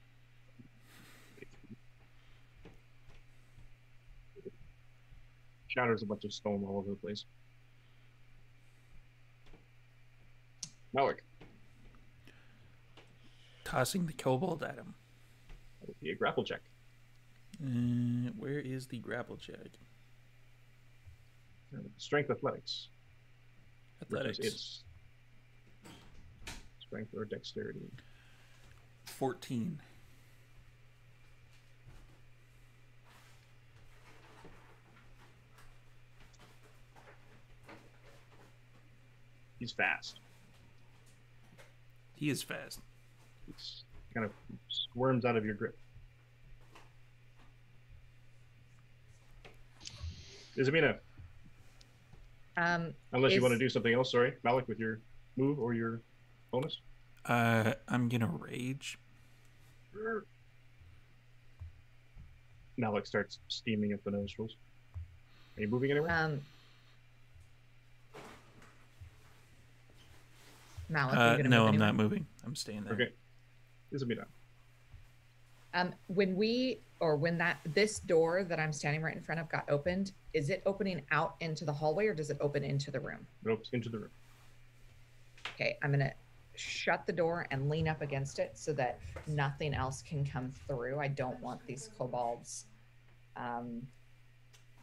Shatters a bunch of stone all over the place. Malik, Tossing the kobold at him. that would be a grapple check. Where is the grapple check? Strength athletics. Athletics. Which is its strength or dexterity. 14. He's fast. He is fast. He's kind of squirms out of your grip. Izamina, unless you want to Is- do something else, sorry. Malik with your move or your bonus? I'm gonna rage. Malik starts steaming up the nostrils. Are you moving anywhere? Malik, are you gonna No, move I'm anywhere? not moving. I'm staying there. Okay. This will be done. When this door that I'm standing right in front of got opened, is it opening out into the hallway or does it open into the room? It opens into the room. Okay, I'm gonna shut the door and lean up against it so that nothing else can come through. I don't want these kobolds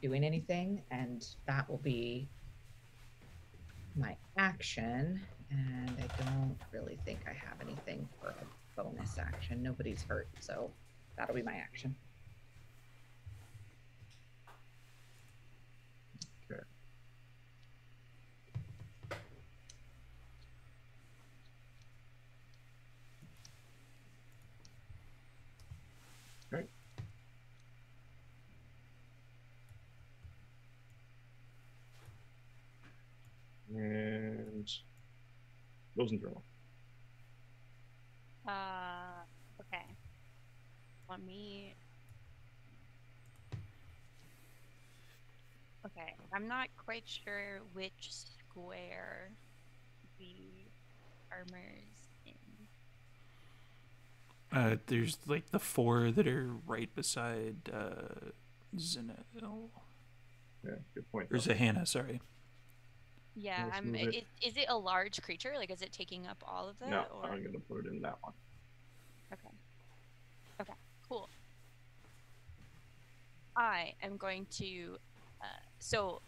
doing anything, and that will be my action. And I don't really think I have anything for a bonus action. Nobody's hurt, so that'll be my action. Okay. Right. And Rosenthal. Okay. Let me. Okay, I'm not quite sure which square the armor's in. There's like the 4 that are right beside Zenel. Yeah, good point. Or Zahana, sorry. Yeah, Let's move it. is it a large creature? Like, is it taking up all of that? No, or... I'm gonna put it in that one. Okay. Okay, cool. I am going to, so,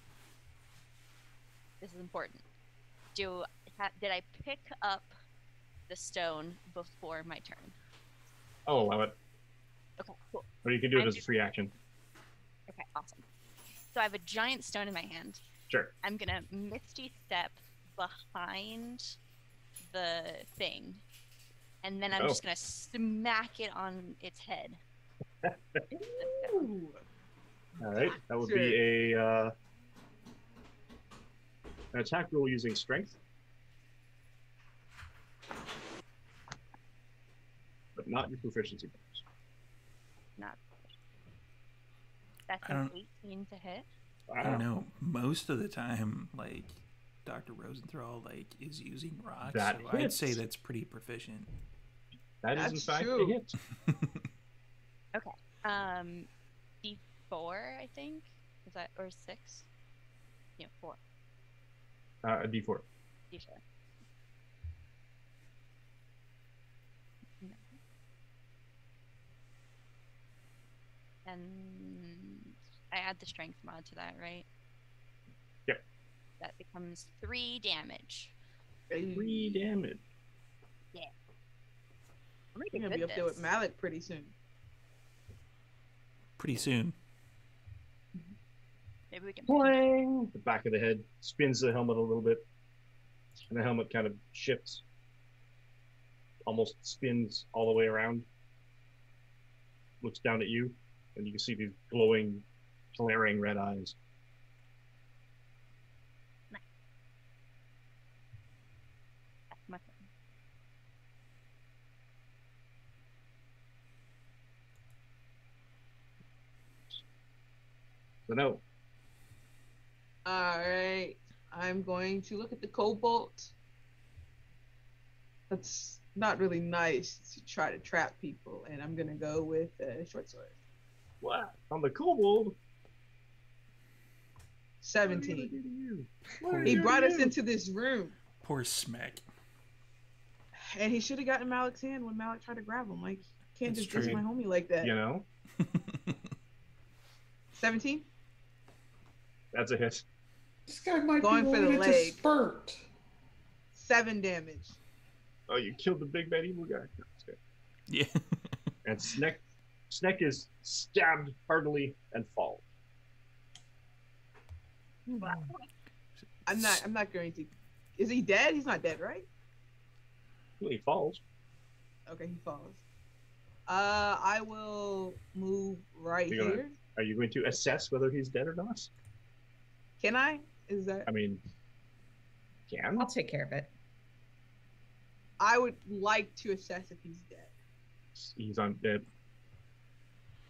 this is important. Did I pick up the stone before my turn? I'll allow it. Okay, cool. Or you can do it as a free action. Okay, awesome. So I have a giant stone in my hand. Sure. I'm gonna Misty Step behind the thing, and then I'm just gonna smack it on its head. Ooh. All right, that would be an attack roll using strength, but not your proficiency bonus. Not. That's I an don't- 18 to hit. I don't know. Most of the time, like Dr. Rosenthal, like is using rocks, That so I'd hits. say that's pretty proficient. That is in That's fact true. a hit. Okay. D4, I think. Is that or 6? Yeah, 4. A D4. D4. No. And I add the strength mod to that, right? Yep. That becomes 3 damage. 3 damage. I'm You're gonna be up there with Malik pretty soon. Pretty soon. Maybe we can. Clang! The back of the head spins the helmet a little bit, and the helmet kind of shifts, almost spins all the way around, looks down at you, and you can see these glowing, glaring red eyes. That's my turn. So no, All right, I'm going to look at the cobalt. That's not really nice to try to trap people, and I'm gonna go with a short sword. what? On the kobold? 17. What He did brought you us do? into this room, Poor Smack. and he should have gotten Malik's hand when Malik tried to grab him. Like, can't That's just diss true. my homie like that. You know, 17. that's a hit. This guy might Going be for the ready to leg. spurt. 7 damage. Oh, you killed the big bad evil guy. No, it's good. Yeah. And Sneck is stabbed heartily and falls. I'm not going to. Is he dead? He's not dead, right? Well, he falls. Okay, he falls. I will move right You're gonna- here. Are you going to assess whether he's dead or not? Can I? Is that I mean, can? I'll take care of it. I would like to assess if he's dead. He's undead.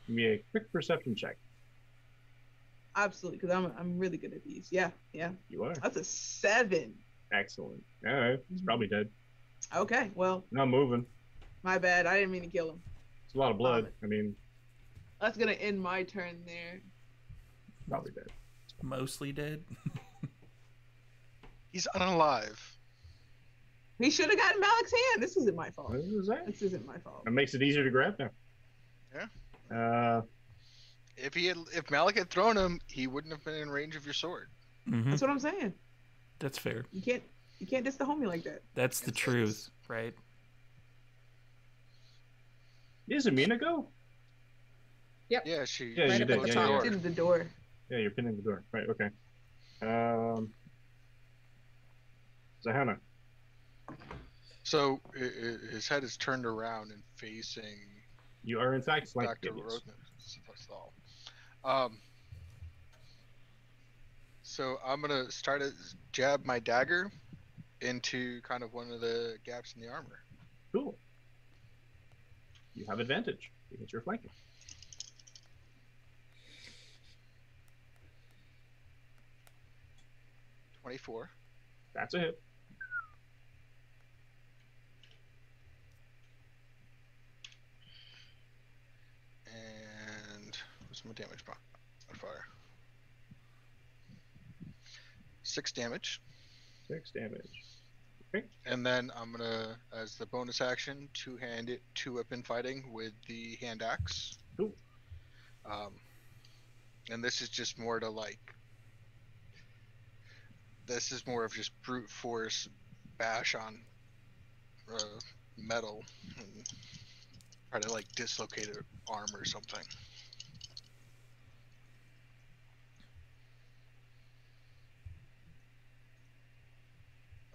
Give me a quick perception check. Absolutely, because I'm really good at these. Yeah. You are. That's a 7. Excellent. All right. He's probably dead. Okay, well, Not moving. my bad. I didn't mean to kill him. It's a lot of blood. I mean, That's gonna end my turn there. probably dead. Mostly dead. He's unalive. He should have gotten Malik's hand. This isn't my fault. What is that? This isn't my fault. It makes it easier to grab now. Yeah. If Malik had thrown him, he wouldn't have been in range of your sword. Mm-hmm. That's what I'm saying. That's fair. You can't diss the homie like that. That's the truth, right? Is Amina go? Yeah, she. Yeah, Right you up did. at the Yeah, top. you It's are. in the door. Yeah, you're pinning the door. Right. Okay. Zahana. So his head is turned around and facing You are in fact flanked. Dr. Yes. Rosenthal. So I'm gonna start to jab my dagger into kind of one of the gaps in the armor. Cool. You have advantage because you're flanking. $24. That's a hit. And what's my damage modifier? 6 damage. 6 damage. And then I'm gonna, as the bonus action, two-hand it, two-weapon fighting with the hand axe. Cool. And this is just more to like. This is more of just brute force bash on metal and try to like dislocate an arm or something.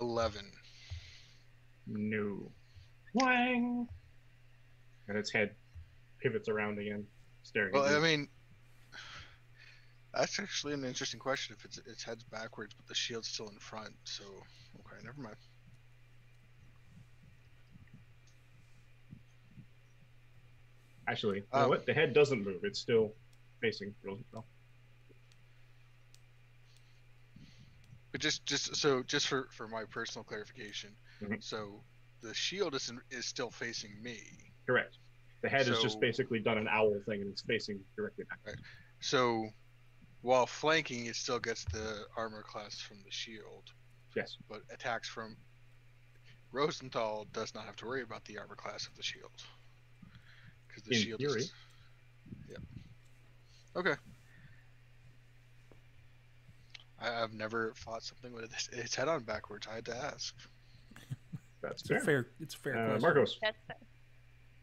$11. No. Wang! And its head pivots around again, staring Well, at you. I mean, that's actually an interesting question. If its head's backwards, but the shield's still in front, so okay, never mind. Actually, you know what? The head doesn't move. It's still facing Rosenthal. But just for my personal clarification, Mhm. so the shield is still facing me. Correct. The head has just So- basically done an owl thing and it's facing directly back. So while flanking, it still gets the armor class from the shield, Yes. but attacks from Rosenthal does not have to worry about the armor class of the shield. Because the In shield theory. is. Yep. Okay. I've never fought something with its head on backwards. I had to ask. That's It's a fair. fair question. Marcos. That's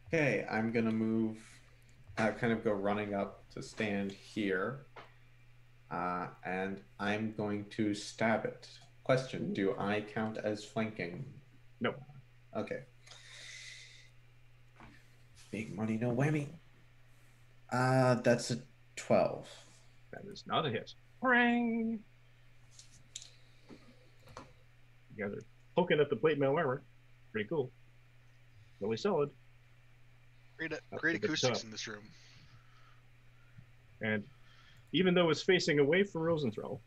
Okay, I'm gonna move, kind of go running up to stand here, and I'm going to stab it. Question: do I count as flanking? No. Okay. Big money, no whammy. That's a 12. That is not a hit. Ring. You guys are poking at the plate mail armor. Pretty cool. Really solid. Great a bit acoustics tough. in this room. And even though it's facing away from Rosenthal,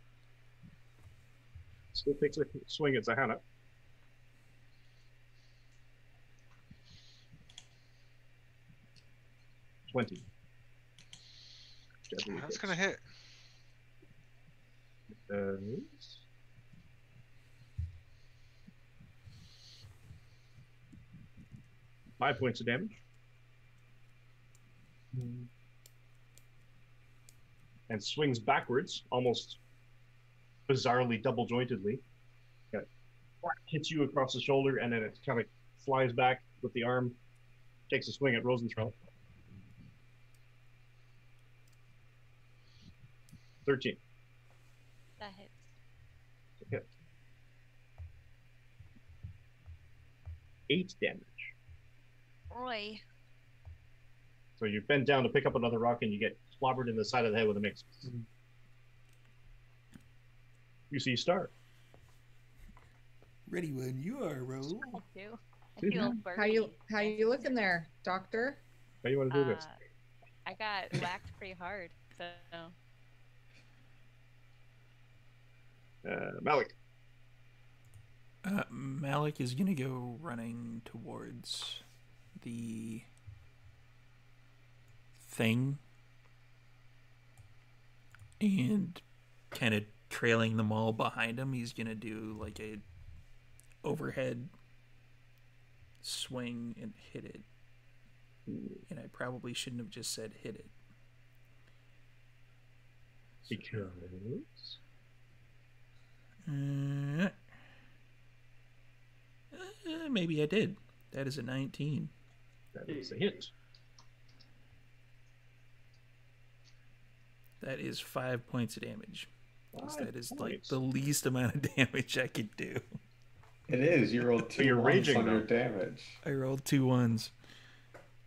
still takes a swing at Zahana. $20. Deadly That's hits. gonna hit. Does 5 points of damage. And swings backwards, almost bizarrely double jointedly. Hits you across the shoulder, and then it kind of flies back with the arm, takes a swing at Rosenthal. 13. that hits. Hit. 8 damage. Roy. So you bend down to pick up another rock, and you get clobbered in the side of the head with a mix. You see Star. Ready when you are, Ro. I do. I feel How you birdie. looking there, Doctor? How you want to do this? I got whacked pretty hard, so Malik. Malik is gonna go running towards the thing and kind of trailing them all behind him. He's gonna do like a overhead swing and hit it. And I probably shouldn't have just said hit it. Because maybe I did. That is a 19. that is a hit. That is 5 points of damage. 'Cause 5 that is like points. the least amount of damage I could do. It is. You rolled 2 you're ones raging, on your though. damage. I rolled 2 ones,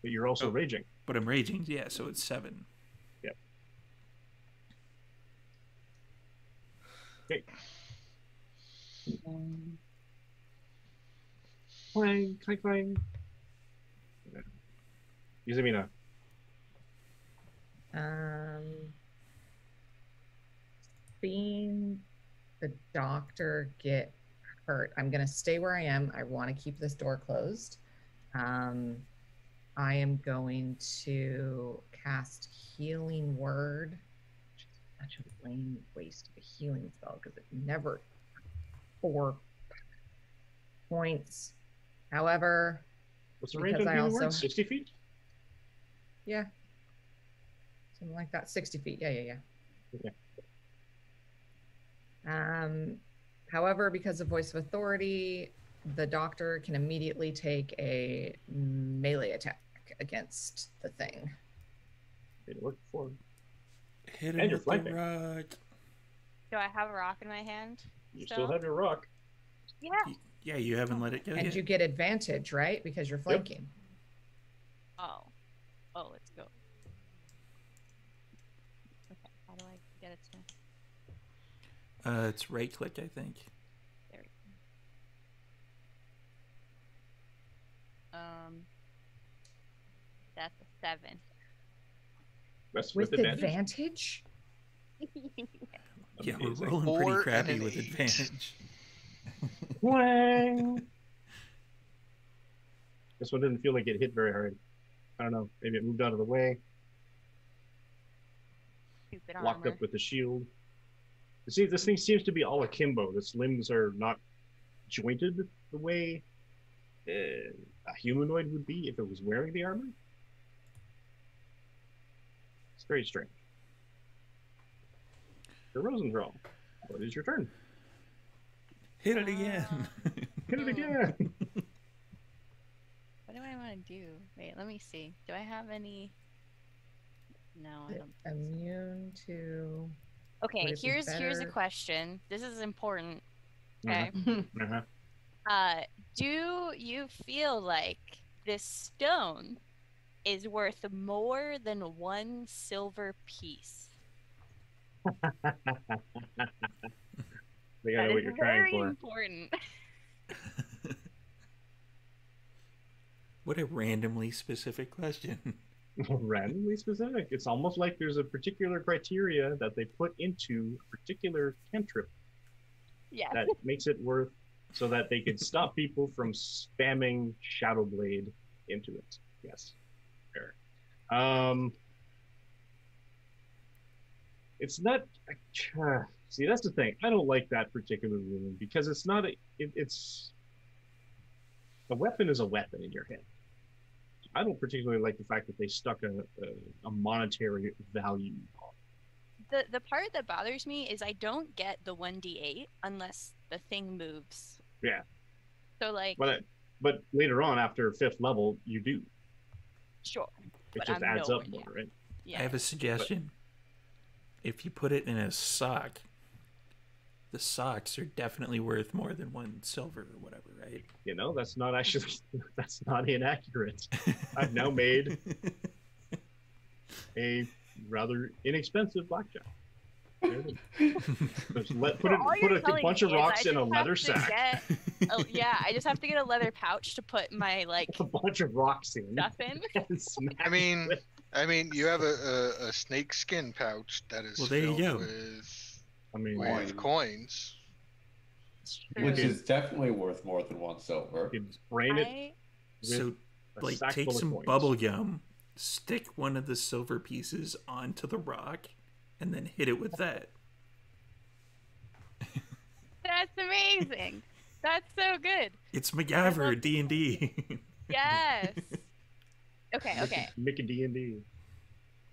But you're also raging. but I'm raging. Yeah, so it's 7. Yep. Okay. Clang, clang, clang. Yuzumina. Seeing the doctor get hurt, I'm gonna stay where I am. I want to keep this door closed. I am going to cast Healing Word, which is such a lame waste of a healing spell because it never 4 points. However, What's the range Because on I healing also- word? 60 feet? yeah, something like that. 60 feet. Yeah. Okay. However, because of Voice of Authority, the doctor can immediately take a melee attack against the thing. It worked before. Hit And him you're with the flanking. rock. do I have a rock in my hand? You still have your rock. Yeah. Yeah, you haven't let it go And yet. you get advantage, right? Because you're flanking. Oh, let's go. Okay, how do I get it to? It's right click, I think. There we go. That's a 7. Rest With with advantage. advantage? Yeah, we're Amazing. rolling 4 pretty and crappy an with 8. advantage. Wang! This one didn't feel like it hit very hard. I don't know. Maybe it moved out of the way, Stupid locked armor. up with the shield. You see, this thing seems to be all akimbo. Its limbs are not jointed the way a humanoid would be if it was wearing the armor. It's very strange. The Rosenthal, what is your turn? Hit it again. Hit it again! What do I want to do? Wait, let me see. Do I have any? No, I don't. think so. Immune to. Okay, Would it be here's a better- question. This is important. Okay. Uh-huh. Do you feel like this stone is worth more than 1 silver piece? They gotta That know what is you're very trying important. What a randomly specific question. for. Randomly specific. It's almost like there's a particular criteria that they put into a particular cantrip Yeah. that makes it worth so that they could stop people from spamming Shadowblade into it. Yes. Fair. It's not. See, that's the thing. I don't like that particular rule because it's not a. It's a weapon is a weapon in your head. I don't particularly like the fact that they stuck a monetary value on it. The part that bothers me is I don't get the 1d8 unless the thing moves. Yeah. So like, But later on, after 5th level, you do. sure. It But just I'm adds nowhere up more, near. right? Yeah. I have a suggestion. If you put it in a sock, the socks are definitely worth more than 1 silver or whatever, right? You know, that's not actually that's not inaccurate. I've now made a rather inexpensive blackjack. Just put So all put you're a telling bunch me of is rocks I in a just leather have to sack. yeah, I just have to get a leather pouch to put my like A bunch of rocks in. stuff in. And smash I mean, you have a snake skin pouch that is Well, there you filled go. with coins. Which is definitely worth more than 1 silver. You can brain it. So, a like, sack take full of some coins. bubble gum, stick one of the silver pieces onto the rock, and then hit it with that. That's amazing. That's so good. It's MacGyver D&D. Yes. Okay. Mickey D&D.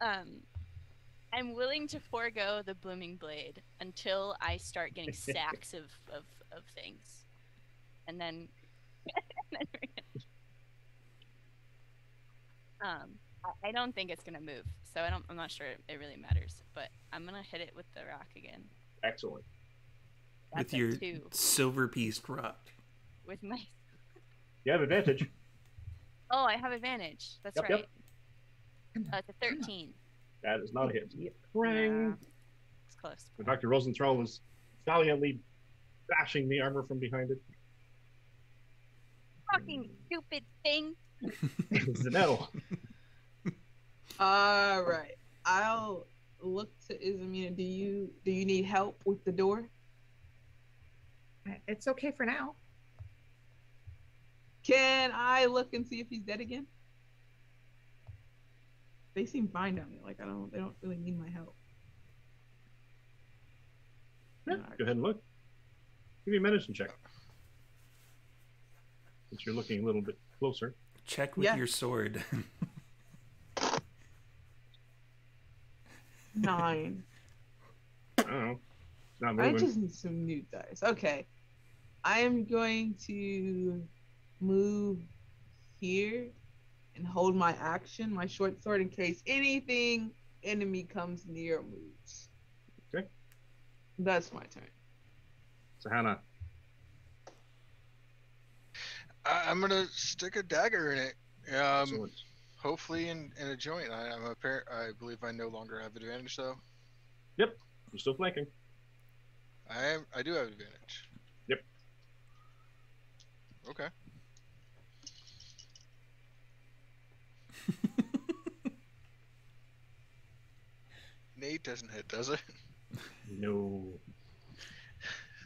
I'm willing to forego the blooming blade until I start getting sacks of things, and then I don't think it's gonna move, so I'm not sure it really matters, but I'm gonna hit it with the rock again. Excellent. That's With your a 2. silver-pieced rock. With my You have advantage. oh, I have advantage. That's Yep, right. It's a 13. That is not a hit. Nah, Ring. it's close. Dr. Rosenthal is valiantly bashing the armor from behind it. Fucking stupid thing. Zanetto. All right. I'll look to Izamina. Do you need help with the door? It's okay for now. Can I look and see if he's dead again? They seem fine down there. Like they don't really need my help. Yeah, go ahead and look. Give me a medicine check. Since you're looking a little bit closer. Check with your sword. 9. I don't know. It's not I moving. just need some new dice. Okay. I am going to move here and hold my action, my short sword, in case anything enemy comes near or moves. Okay. That's my turn. So Hannah. I'm gonna stick a dagger in it. Excellent. Hopefully in a joint. I believe I no longer have advantage though. Yep. You're still flanking. I do have advantage. Yep. Okay. Nate doesn't hit, does it? No.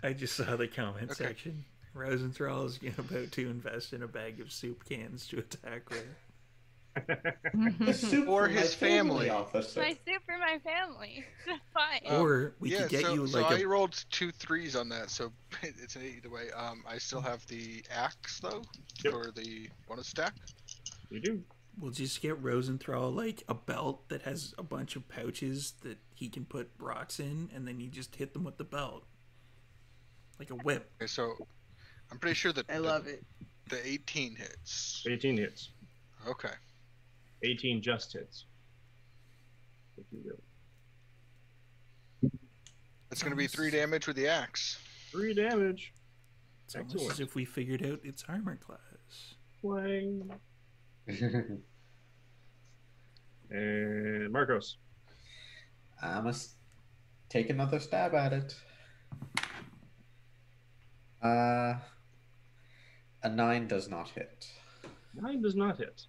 I just saw the comment Okay. section. Rosenthal is about to invest in a bag of soup cans to attack with. The soup Or for my his family. officer. My soup for my family. Fine. Or we could get so, you so like I a... rolled 2 3s on that, so it's an 8 either way. I still have the axe though Yep. for the bonus stack. You do. We'll just get Rosenthal like a belt that has a bunch of pouches that he can put rocks in, and then you just hit them with the belt. Like a whip. Okay, so I'm pretty sure that I love it. the 18 hits. 18 hits. Okay. 18 just hits. If you will. It's going to be 3 damage with the axe. 3 damage. It's almost Excellent. as if we figured out its armor class. Wang. And Marcos. I must take another stab at it. A 9 does not hit. 9 does not hit.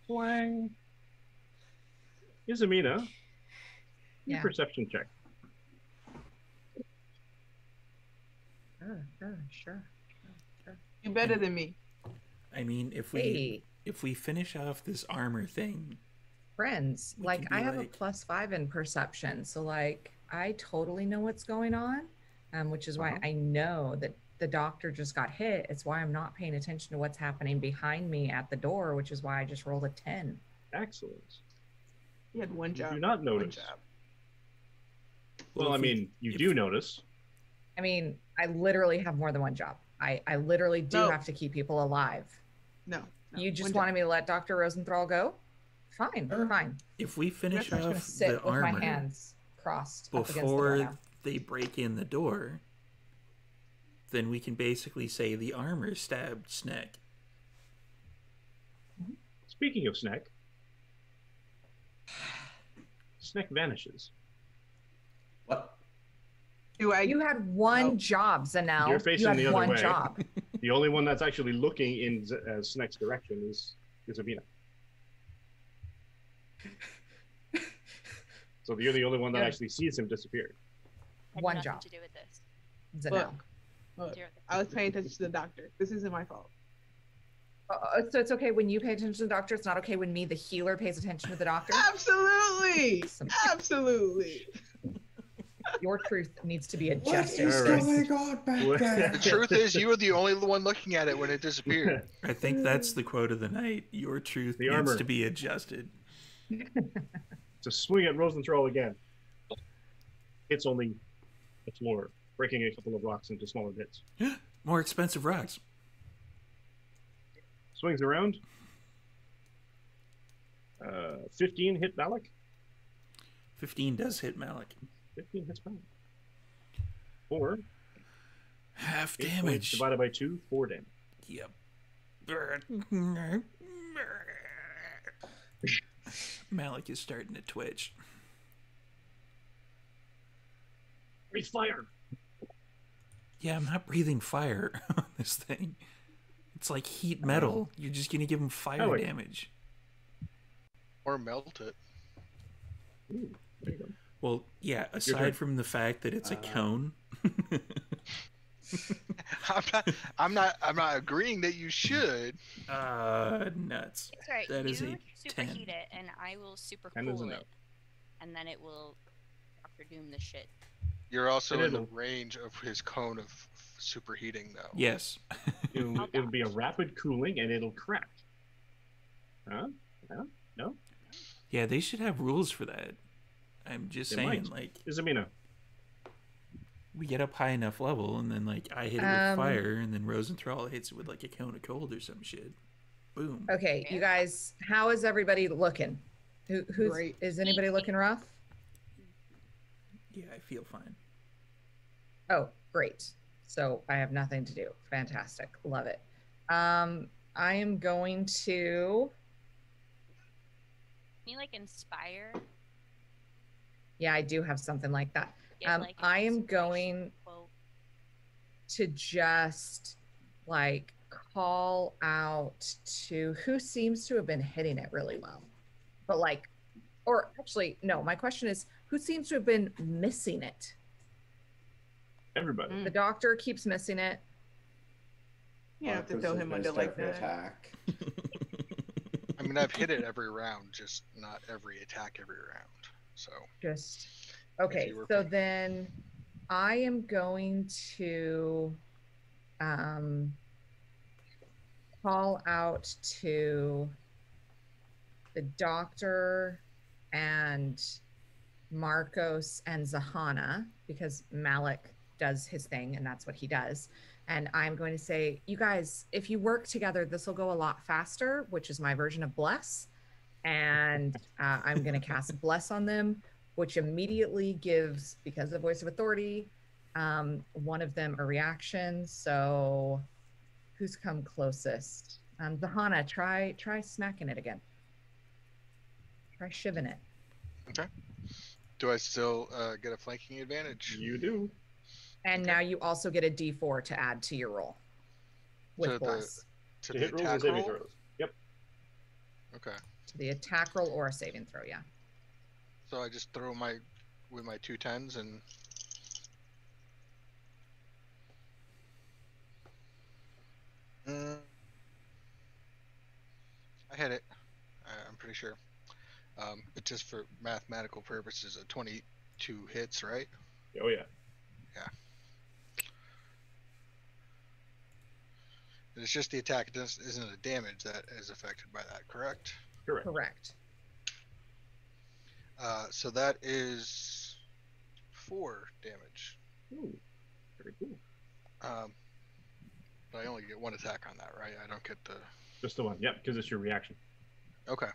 Wang. Izamina. Yeah. Perception check. Sure. You're better than me. I mean, if Hey, we finish off this armor thing, friends, We like can I be have like- a +5 in perception, so like I totally know what's going on, which is why Uh-huh. I know that the doctor just got hit. It's why I'm not paying attention to what's happening behind me at the door, which is why I just rolled a 10. Excellent. You had one You job. do not One notice. job. Well, I if we- mean, you if- do notice. I mean, I literally have more than one job. I literally do No. have to keep people alive. No. You just one wanted job. me to let Dr. Rosenthal go? Fine, Sure. fine. If we finish I'm just gonna off sit the with my armor hands crossed up against the door before now. they break in the door, then we can basically say the armor stabbed Snack. Speaking of Snack, Snack vanishes. What? Do I? You had one Oh. job, Zanel. You're facing you had the other one way. job. The only one that's actually looking in Snek's direction is Amina. So you're the only one that Yeah. actually sees him disappear. Had One nothing job. to do with this. Zanel. Look, Zero. I was paying attention to the doctor. This isn't my fault. So it's okay when you pay attention to the doctor. It's not okay when me, the healer, pays attention to the doctor. Absolutely. Awesome. Absolutely. Your truth needs to be What adjusted. is Alright. going on back there? The truth is, you were the only one looking at it when it disappeared. I think that's the quote of the night. Your truth The needs armor. to be adjusted. To swing at Rosenthal again. It's only the floor, breaking a couple of rocks into smaller bits. More expensive rocks. Swings around. 15 hit Malik. 15 does hit Malik. 15 hits Malik. 4. Half 8 points damage. divided by 2, 4 damage. Yep. Malik is starting to twitch. Breathe fire. Yeah, I'm not breathing fire on this thing. It's like heat metal. You're just gonna give him fire Malik. damage. Or melt it. Ooh, there you go. Well, yeah, turn. aside from the fact that it's a cone. I'm not agreeing that you should. Nuts. It's alright. That is you a superheat 10. it, and I will super 10 is cool enough. it, and then it will Doctor Doom the shit. You're also And in the it'll- range of his cone of superheating, though. Yes. It'll be a rapid cooling and it'll crack. Huh? No? Yeah, they should have rules for that. I'm just They saying, might. like, Izamina. we get up high enough level, and then, like, I hit it with fire, and then Rosenthal hits it with, like, a cone of cold or some shit. Boom. Okay, you guys, how is everybody looking? Who's Great. is anybody looking rough? Yeah, I feel fine. Oh, great. So I have nothing to do. Fantastic. Love it. I am going to, Can you like inspire? yeah, I do have something like that. Get, like, an I am inspiration going quote? to just like call out to who seems to have been hitting it really well. But like, or actually, no, my question is who seems to have been missing it? Everybody. The doctor keeps missing it. You have to Marcus throw has him missed under like every that. attack. I mean, I've hit it every round, just not every attack every round. So Just okay. you were So paying- then I am going to call out to the doctor and Marcos and Zahana because Malik does his thing and that's what he does. And I'm going to say, you guys, if you work together, this will go a lot faster, which is my version of bless. And I'm going to cast bless on them, which immediately gives, because of voice of authority, one of them a reaction. So who's come closest? Zahana, try smacking it again. Try shiving it. okay. Do I still get a flanking advantage? You do. And Okay. now you also get a D4 to add to your roll with To the- bless. To To the hit rolls and attack saving roll? throws. Yep. Okay. To the attack roll or a saving throw, yeah. So I just throw with my 2 10s and I hit it. I'm pretty sure. But just for mathematical purposes, a 22 hits, right? Oh yeah. And it's just the attack. It isn't a damage that is affected by that, correct? Correct. Correct. So that is 4 damage. Ooh, very cool. But I only get 1 attack on that, right? I don't get the. Just the one. Yep, because it's your reaction. Okay.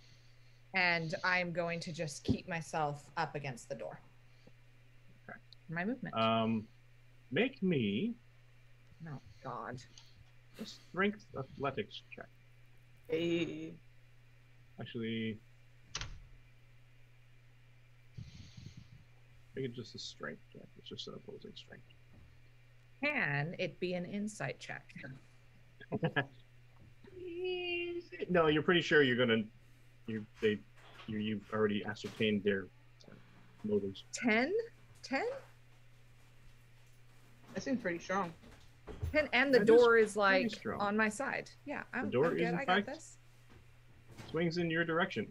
And I'm going to just keep myself up against the door. Okay. My movement. Make me Oh, God. a strength athletics check. Hey. Actually, Make it just a strength check. It's just an opposing strength. Can it be an insight check? No, you're pretty sure you're gonna. You've already ascertained their motives. 10? 10? That seems pretty strong. 10, and the That is door is pretty like strong. on my side. Yeah, I'm door I'm is, good. in I got fact, this. Swings in your direction.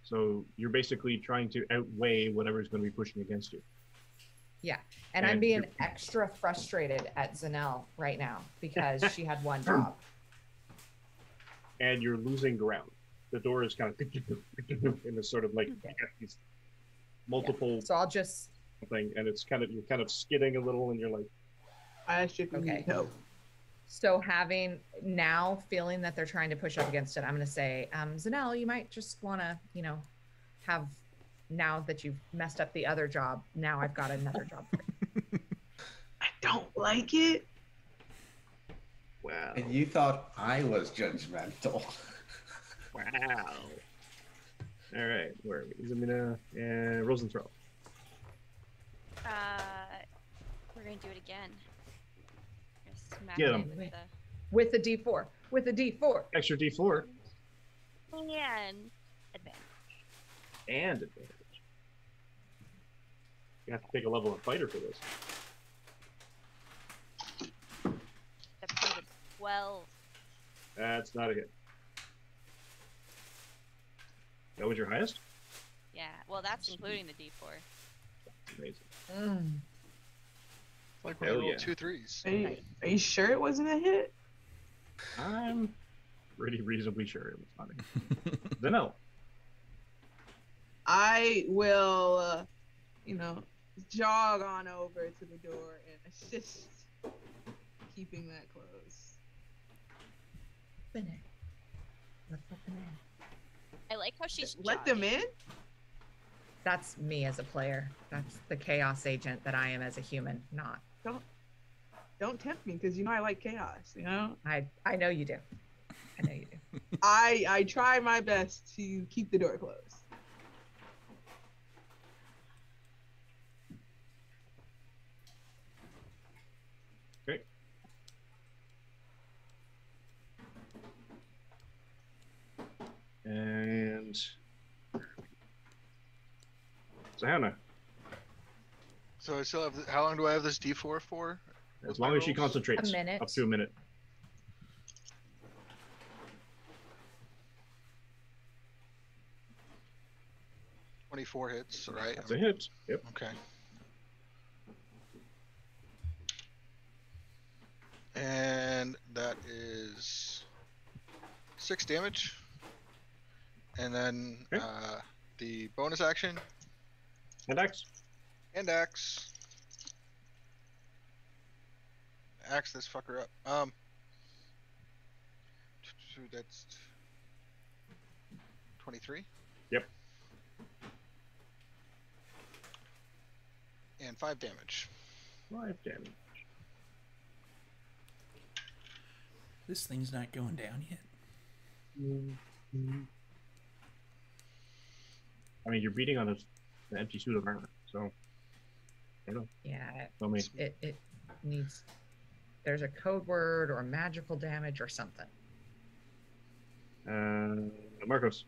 So you're basically trying to outweigh whatever's going to be pushing against you. Yeah. And I'm And being you're- extra frustrated at Zanelle right now because she had one job. And you're losing ground. The door is kind of and it's sort of like you got these multiple So I'll just thing, and it's kind of you're kind of skidding a little, and you're like, I asked you if you Okay. need help. So having now feeling that they're trying to push up against it, I'm going to say, Zanelle, you might just want to, have, now that you've messed up the other job, now I've got another job for you. I don't like it. wow, And you thought I was judgmental. wow. All right, where are we? Izamina and Rosenthal. We're gonna do it again. We're gonna smack Get it 'em. with With a D4. With a D4. Extra D4 the and advantage. and advantage. You have to take a level of fighter for this. That becomes a 12. That's not a hit. That was your highest? Yeah. Well, that's including the D4. Amazing. Mm. It's like when I Hell rolled yeah. 2 3s. Are you sure it wasn't a hit? I'm pretty reasonably sure it was funny. Zanelle. I will, jog on over to the door and assist keeping that closed. Open it. Let's open it. I like how she's Let them jogging. in? That's me as a player. That's the chaos agent that I am as a human, not. Don't tempt me because I like chaos, I know you do. I know you do. I try my best to keep the door closed. Okay. And Zahana, So I still have. How long do I have this D4 for? as With my long as she rolls? concentrates, A minute. up to a minute. $24 hits, right? That's a hit. Yep. Okay. And that is 6 damage. And then Okay. the bonus action And X. and axe. Axe this fucker up. So that's 23. Yep. And 5 damage. 5 damage. This thing's not going down yet. I mean, you're beating on an empty suit of armor, so. Yeah, I mean, it needs. There's a code word or magical damage or something. Marcos.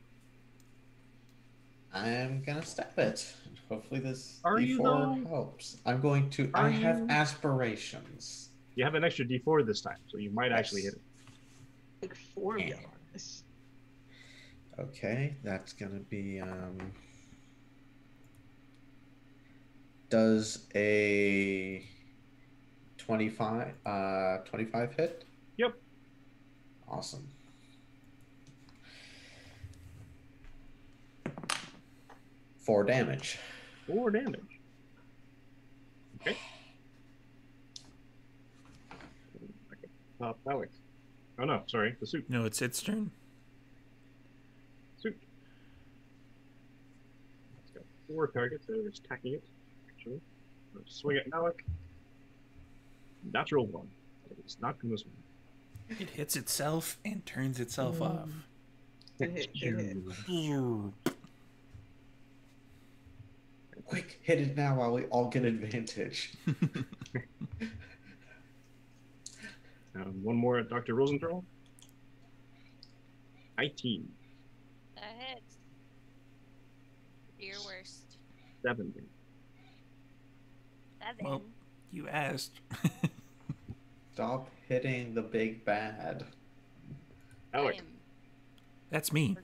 I'm gonna stab it. Hopefully this Are you, D4 though? helps. I'm going to. Are I have you? aspirations. You have an extra D4 this time, so you might actually Yes. hit it. Like 4 of Yeah. y'all on this. Okay, that's gonna be does a 25 hit? Yep. Awesome. Four damage. 4 damage. Okay. Alex. Oh no, sorry, the suit. No, it's its turn. Suit. It's got 4 targets that are attacking it. Actually, let's swing at Malik. Natural 1. It's not going to swing. It hits itself and turns itself off. Good hit, good hit. Quick, hit it now while we all get advantage. One more at Dr. Rosenthal. 19. That hits. Your worst. 7. 7. Well, you asked. Stop hitting the big bad. Alec. I am- That's me.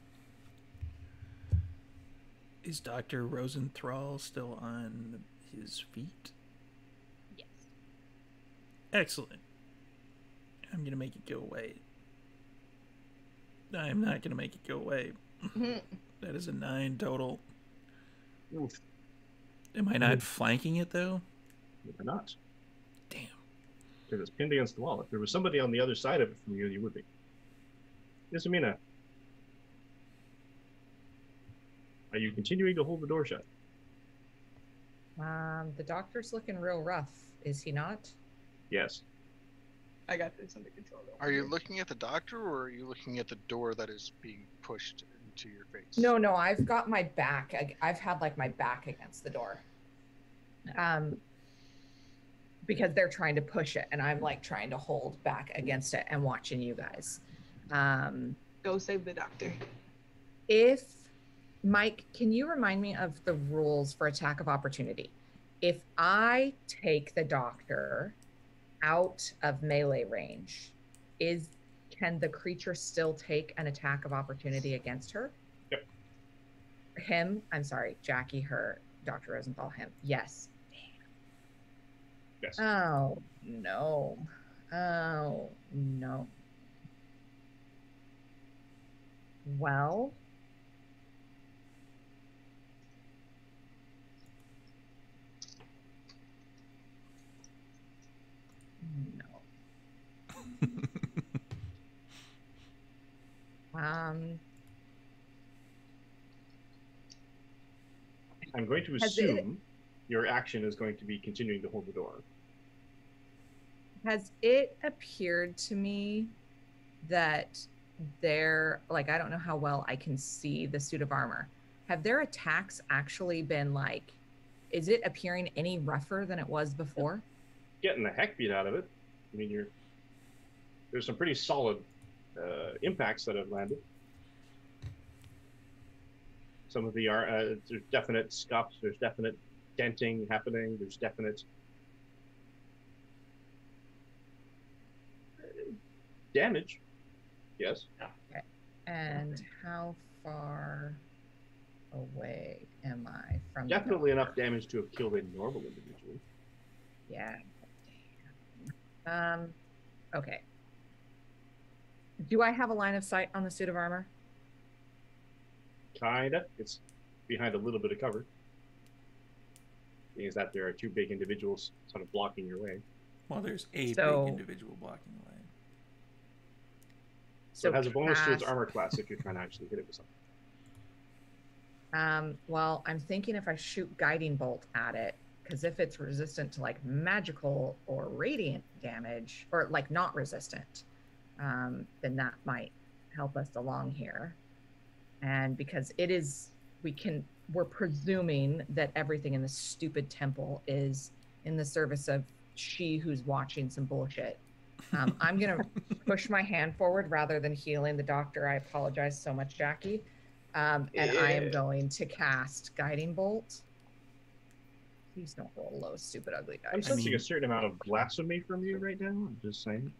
Is Dr. Rosenthal still on his feet? Yes. Excellent. I'm going to make it go away. I'm not going to make it go away. That is a 9 total. Oof. Am I not flanking it, though? You're not. Damn. Because it's pinned against the wall. If there was somebody on the other side of it from you, you would be. Isamina. Are you continuing to hold the door shut? The doctor's looking real rough, is he not? Yes. I got this under control. Though. Are you looking at the doctor, or are you looking at the door that is being pushed into your face? No, I've got my back. I've had like my back against the door. Because they're trying to push it, and I'm like trying to hold back against it and watching you guys. Go save the doctor. If Mike, can you remind me of the rules for attack of opportunity? If I take the doctor out of melee range, can the creature still take an attack of opportunity against her? Yep. Him? I'm sorry, Jackie, her, Dr. Rosenthal, him. Yes. Yes. Oh, no. Oh, no. Well, no. I'm going to assume your action is going to be continuing to hold the door. Has it appeared to me that they're like, I don't know how well I can see the suit of armor. Have their attacks actually been like, is it appearing any rougher than it was before? Getting the heck beat out of it. I mean, there's some pretty solid impacts that have landed. Some of the there's definite scuffs, there's definite denting happening, there's definite damage. Yes. Okay. And how far away am I from Definitely enough damage to have killed a normal individual. Yeah. Okay. Do I have a line of sight on the suit of armor? Kinda. It's behind a little bit of cover. Being that there are two big individuals sort of blocking your way. Well, there's a So- big individual blocking the way. So it has a bonus to its cast- armor class if you're trying to actually hit it with something. Well, I'm thinking if I shoot guiding bolt at it, because if it's resistant to like magical or radiant damage, or like not resistant, then that might help us along here. And because it is, we're presuming that everything in this stupid temple is in the service of she who's watching some bullshit. I'm going to push my hand forward rather than healing the doctor. I apologize so much, Jackie. And I am going to cast Guiding Bolt. Please don't roll low, stupid, ugly I'm dice. sensing a certain amount of blasphemy from you right now. I'm just saying.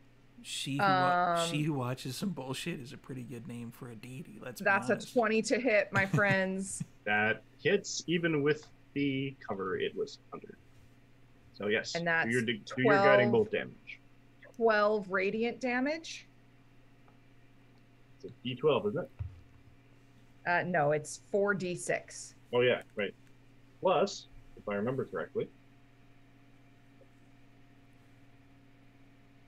She who watches some bullshit is a pretty good name for a deity. Let's be That's a honest. 20 to hit, my friends. That hits even with the cover it was under. So yes, And that's do your guiding 12. bolt damage. 12 radiant damage. It's a D12, isn't it? No, it's 4d6. Oh yeah, right. Plus, if I remember correctly,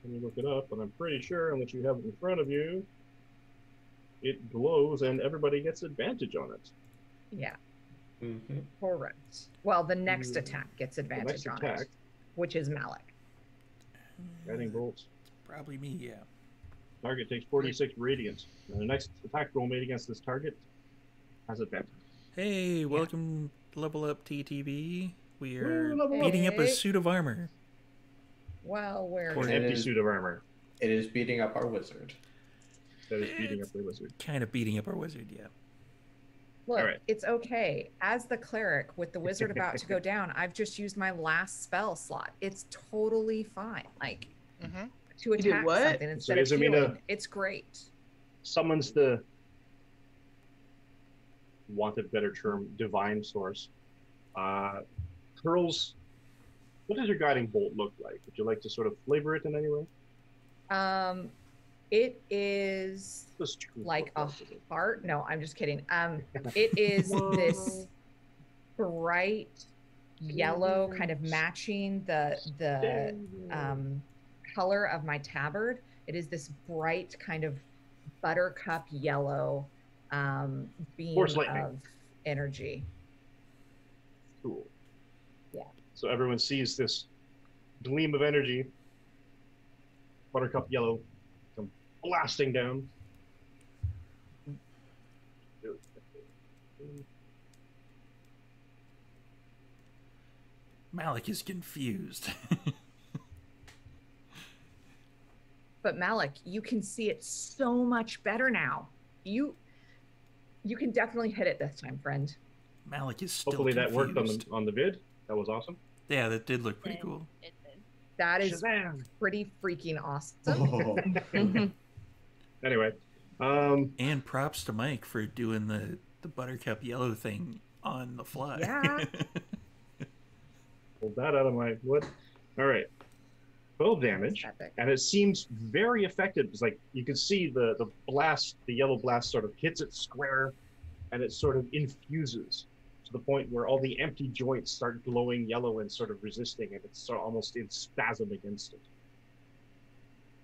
let me look it up, but I'm pretty sure, unless you have it in front of you, it glows and everybody gets advantage on it. Yeah, Mm-hmm. correct. Well, the next attack gets The advantage next on attack, it, which is Malik. guiding bolts. Probably me, yeah. Target takes 46 radiant. And the next attack roll made against this target has advantage. Hey, welcome level up TTB. We are level up. beating up a Okay. suit of armor. Well, where Or is An it? empty is- suit of armor It is beating up our wizard. that is beating up the wizard. Kind of beating up our wizard, yeah. Look, Alright. it's okay. As the cleric with the wizard about to go down, I've just used my last spell slot. It's totally fine. Like Mm-hmm. to You did attack what? something instead of Izumina- healing. It's great. Summons the wanted better term, divine source. Curls. What does your guiding bolt look like? Would you like to sort of flavor it in any way? It is Just true like a for it. heart. No, I'm just kidding. It is this bright yellow, kind of matching the color of my tabard. It is this bright kind of buttercup yellow beam Force lightning. of energy. Cool. Yeah. So everyone sees this gleam of energy, buttercup yellow, come blasting down. Malik is confused. But Malik, you can see it so much better now. You can definitely hit it this time, friend. Malik is still Hopefully that worked confused. on the vid. That was awesome. Yeah, that did look pretty cool. It did. That is Shazam! pretty freaking awesome. Oh, Anyway, And props to Mike for doing the buttercup yellow thing on the fly. Yeah. pulled that out of my what? All right, 12 damage. Epic. And it seems very effective. It's like you can see the blast, the yellow blast sort of hits it square, and it sort of infuses to the point where all the empty joints start glowing yellow and sort of resisting, and it's sort of almost in spasm against it.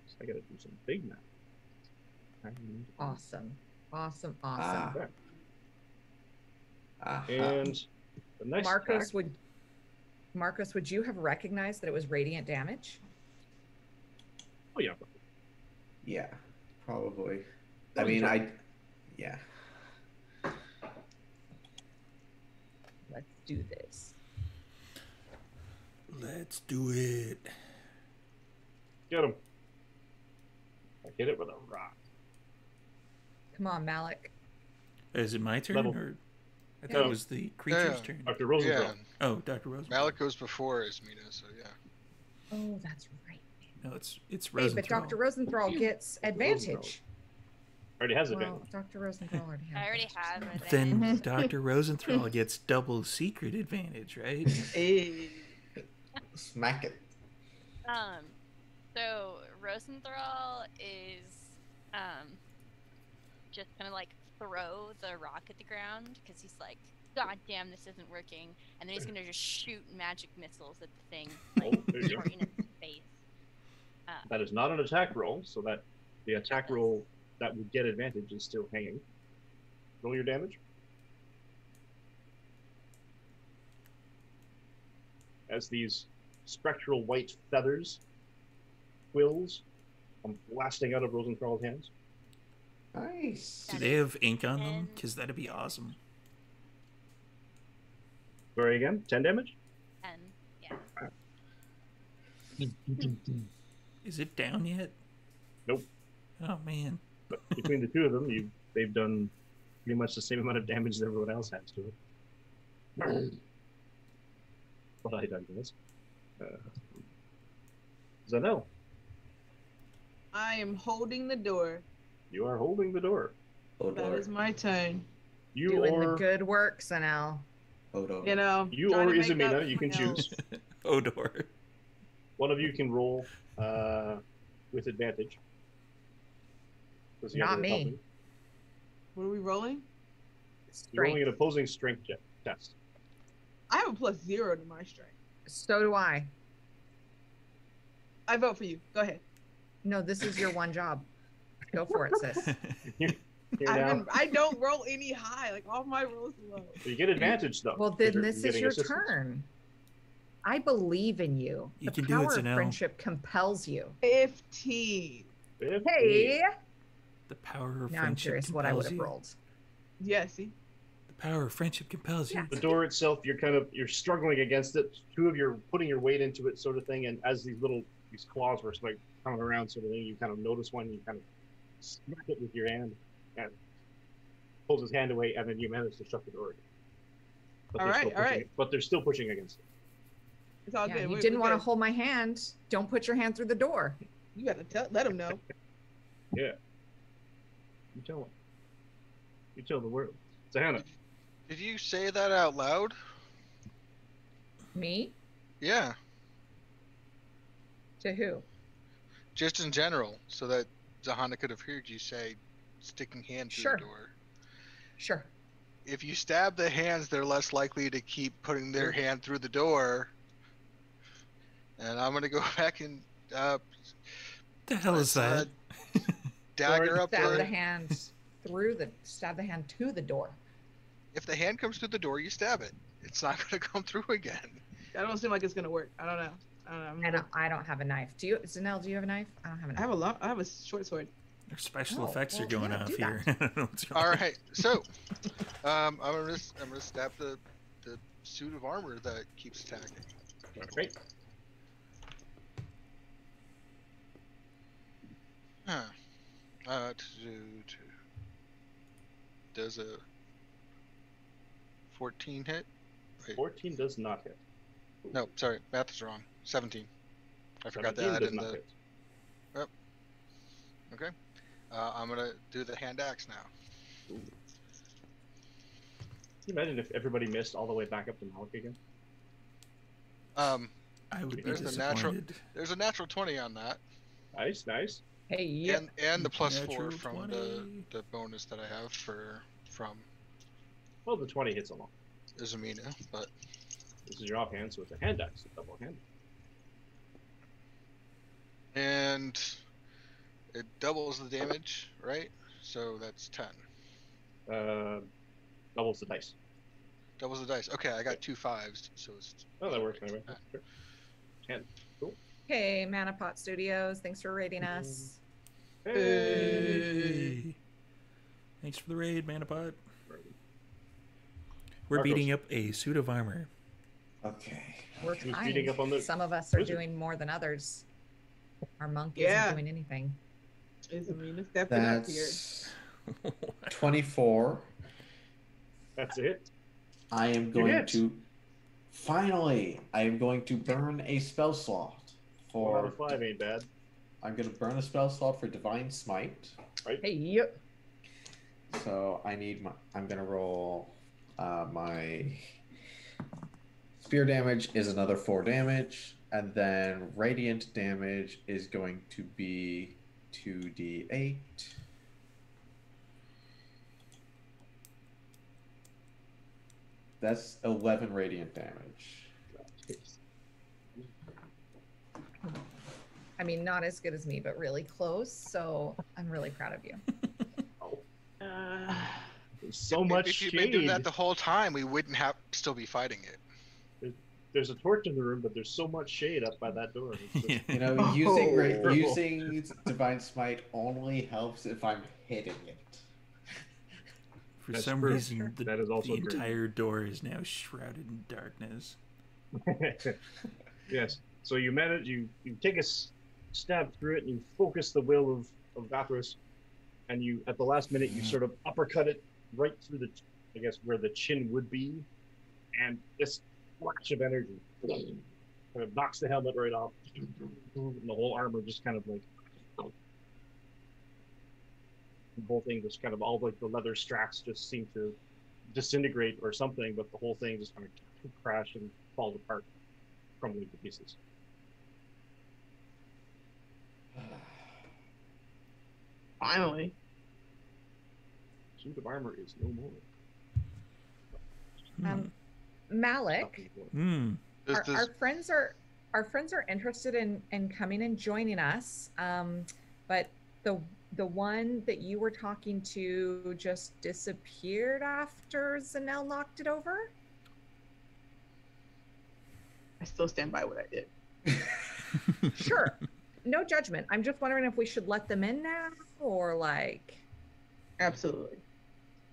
So I gotta do some big math. Awesome. Awesome. Ah. Awesome. Okay. aha. And the next Marcos, attack, would you have recognized that it was radiant damage? oh yeah, Yeah, probably. I mean, yeah. Let's do this. Let's do it. get him. I hit it with a rock. Come on, Malik. Is it my turn, Level. or I thought Yeah. it was the creature's Yeah. turn? Dr. Rosenthal. Yeah, Oh, Dr. Rosenthal. Malik goes before Ismina, so yeah. Oh, that's right. No, it's Hey, Rosenthal. but Dr. Rosenthal gets advantage. Already has Well, advantage. Dr. Rosenthal already has I already advantage. have it. Then Dr. Rosenthal gets double secret advantage, right? Hey. Smack it. So Rosenthal is just gonna like throw the rock at the ground because he's like, God damn, this isn't working, and then he's gonna just shoot magic missiles at the thing, like there you go. right in its face. That is not an attack roll, so that the attack roll that would get advantage is still hanging. Roll your damage. As these spectral white feathers, quills, come blasting out of Rosenthal's hands. Nice. Do they have ink on them? And- Because that'd be awesome. Sorry again, 10 damage? And yeah, Is it down yet? Nope. Oh man. But between the two of them, they've done pretty much the same amount of damage that everyone else has to it. What I done this. Zanel, I am holding the door. you are holding the door. That Odor. is my turn. You Doing the or good work, Sanel. Odor. You know. you trying or to make up Izumina, you for can myself. choose. Odor. One of you can roll with advantage. 'Cause you have Not the me. company. What are we rolling? You're rolling an Strength. opposing strength test. I have a +0 to my strength. So do I. I vote for you. Go ahead. No, this is your one job. Go for it, sis. Here now. I don't roll any high. Like all my rolls are low. You get advantage though. Well, 'cause then you're this is getting your assistance. turn. I believe in you. You The can do it, power of Zanel. friendship compels you. 15. 15. Hey! The power of Now I'm friendship curious what I would compels have you. rolled. Yeah, see? The power of friendship compels you. Yeah. The door itself, you're struggling against it. Two of you are putting your weight into it, sort of thing. And as these claws were like coming around, sort of thing, you kind of notice one. You kind of smack it with your hand, and pulls his hand away, and then you manage to shut the door again. But All they're right, still all pushing- right. But they're still pushing against it. It's all Yeah, good. you We're didn't want to good. hold my hand. Don't put your hand through the door. You gotta let him know. Yeah. You tell them. You tell the world. Zahana. Did you say that out loud? Me? Yeah, To who? just in general, so that Zahana could have heard you say sticking hand through Sure. the door. Sure. If you stab the hands, they're less likely to keep putting their hand through the door. And I'm gonna go back and The hell is that? dagger up Stab the. the hand stab the hand to the door. If the hand comes through the door, you stab it. It's not gonna come through again. That don't seem like it's gonna work. I don't know. And I don't have a knife. Do you, Zanelle, do you have a knife? I don't have a knife. I have a short sword. Their special Oh, effects are well, going yeah, off do here. I don't know what's going All on. right, so I'm gonna stab the suit of armor that keeps attacking. Great. Huh. Does a 14 hit? Wait, 14 does not hit. no, sorry, math is wrong. 17. I forgot 17 that does in not the. hit. Okay. I'm gonna do the hand axe now. Can you imagine if everybody missed all the way back up to Malik again? I would be There's the natural- disappointed. There's a natural 20 on that, Nice, nice. Hey, yep. and the +4 Natural from 20. the bonus that I have from Well, the 20 hits along. Izumina, but This is your offhand, so it's a hand axe, a double hand. and it doubles the damage, right? So that's 10. Doubles the dice. Doubles the dice. Okay, I got 2 5s, so it's Oh, that works anyway. Sure. 10. Cool. Hey, Manapot Studios, thanks for rating us. Hey. Thanks for the raid, Manapod. We're Marcos. beating up a suit of armor. Okay. We're Who's beating trying. up on the Some of us are wizard? doing more than others. Our monk Yeah. isn't doing anything. Is Amina stepping up here? That's 24. That's it. I am You going hit. to. Finally, I am going to burn a spell slot 4 out for. of 5 ain't bad. I'm going to burn a spell slot for Divine Smite. Hey, yep. So I need my. I'm going to roll my. Spear damage is another 4 damage. And then radiant damage is going to be 2d8. That's 11 radiant damage. I mean, not as good as me, but really close. So I'm really proud of you. There's so much if you've shade. been doing that the whole time, we wouldn't have still be fighting it. There's a torch in the room, but there's so much shade up by that door. It's just- You know, Oh. using Divine Smite only helps if I'm hitting it. For That's some true. reason, That is also the true. entire door is now shrouded in darkness. Yes. So you manage. You take a stab through it, and you focus the will of Vathros, and you at the last minute you sort of uppercut it right through the, I guess where the chin would be, and this flash of energy kind of knocks the helmet right off, and the whole armor just kind of like. The whole thing just kind of all like the leather straps just seem to disintegrate or something, but the whole thing just kind of crash and falls apart, crumbling to pieces. Finally. Suit of armor is no more. Malik, Does our, this- our friends are interested in coming and joining us. But the one that you were talking to just disappeared after Zanelle knocked it over. I still stand by what I did. Sure. No judgment. I'm just wondering if we should let them in now or like. Absolutely.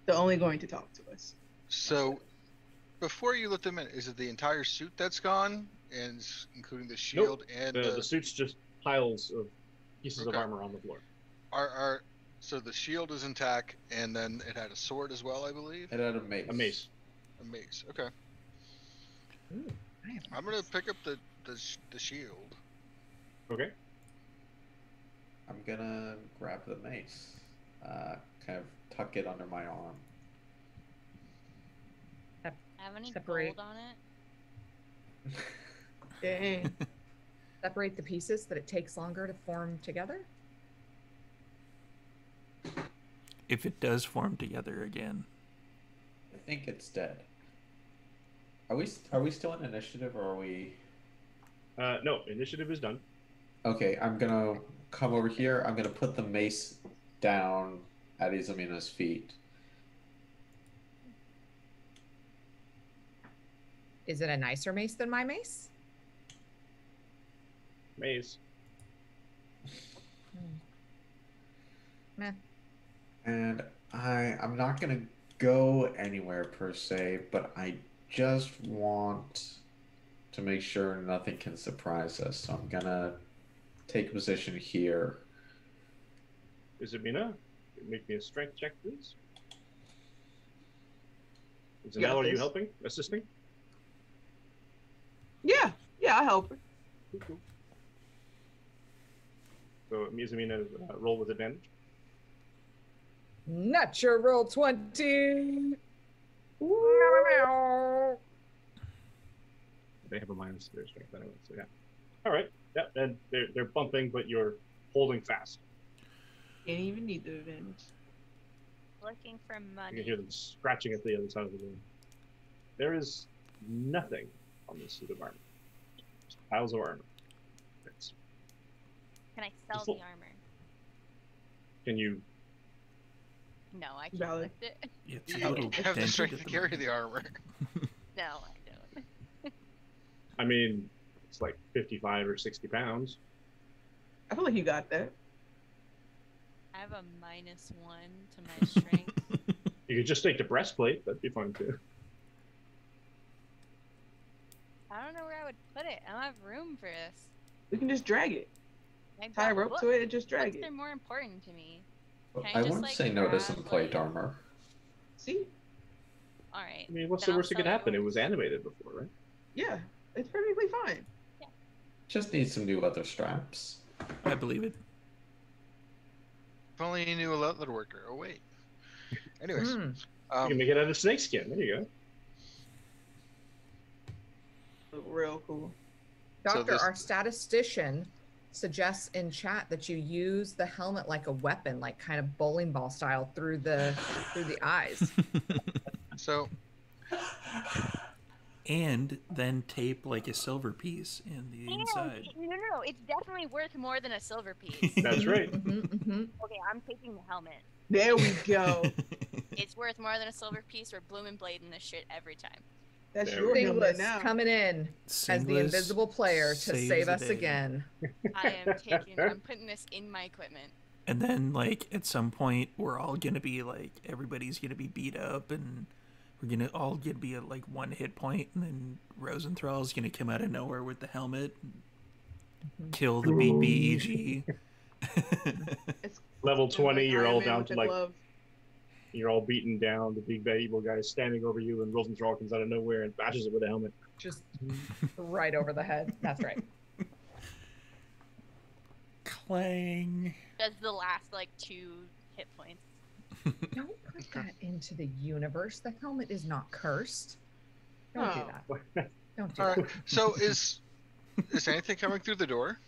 They're only going to talk to us. So, before you let them in, is it the entire suit that's gone, and including the shield and The suit's just piles of pieces of Okay. armor on the floor. So the shield is intact, and then it had a sword as well, I believe. It had a mace. A mace. A mace. Okay. Ooh, I have I'm gonna pick up the shield. Okay. I'm gonna grab the mace. Kind of tuck it under my arm. Have any Separate. gold on it? Dang. separate the pieces that it takes longer to form together. If it does form together again. I think it's dead. Are we still in initiative, or are we? No, initiative is done. Okay, I'm gonna come over here. I'm gonna put the mace down at Izamina's feet. Is it a nicer mace than my mace? Maze. Meh. And I'm not gonna go anywhere per se, but I just want to make sure nothing can surprise us. So I'm gonna take a position here. Izabina, make me a strength check, please. got Zanelle, are you this. helping? Assisting? Yeah, I help her. Cool. So Izabina, roll with advantage. Natural 20. They have a minus to their strength anyway, so yeah. All right. Yeah, and they're bumping, but you're holding fast. Can't even need the advantage. Looking for You money. can hear them scratching at the other side of the room. There is nothing on this suit of armor. Just piles of armor. It's- Can I sell full. the armor? Can you? No, I can't Valid. lift it. It's a You little have the dented strength at to the carry moment. the armor. No, I don't. I mean, it's like 55 or 60 pounds. I feel like you got that. I have a -1 to my strength. You could just take the breastplate. That'd be fun too. I don't know where I would put it. I don't have room for this. We can just drag it. I Tie a got rope to it and just drag books are it. more important to me. Can I I just, wouldn't like, say no to grab, some plate like- armor. See? All right. I mean, what's Then the I'll worst that could sell the happen? It books. was animated before, right? Yeah, it's perfectly fine. Just need some new leather straps. I believe it. If only you knew a leather worker. Oh wait. Anyways, Hmm. You can make it out of snakeskin. There you go. Look real cool. So Doctor, this- our statistician suggests in chat that you use the helmet like a weapon, like kind of bowling ball style through the eyes. so And then tape like a silver piece in the And inside. no, it's definitely worth more than a silver piece. That's right. Mhm. Okay, I'm taking the helmet. There we go. It's worth more than a silver piece. We're blooming blading this shit every time. That's There your we helmet Singlis now. coming in as the Singles invisible player to saves save the us day. again. I'm putting this in my equipment. And then, like, at some point, we're all gonna be like, everybody's gonna be beat up, and we're gonna all get be at like 1 hit point, and then Rosenthral's gonna come out of nowhere with the helmet, and kill the BBEG. It's Level 20, you're Iron all Man down with to the like, glove. you're all beaten down. The big bad evil guy is standing over you, and Rosenthal comes out of nowhere and bashes it with a helmet. Just right over the head. That's right. Clang. Does the last like 2 hit points. Don't put that into the universe. The helmet is not cursed. Don't do Oh. that. Don't do all that. right. So is anything coming through the door?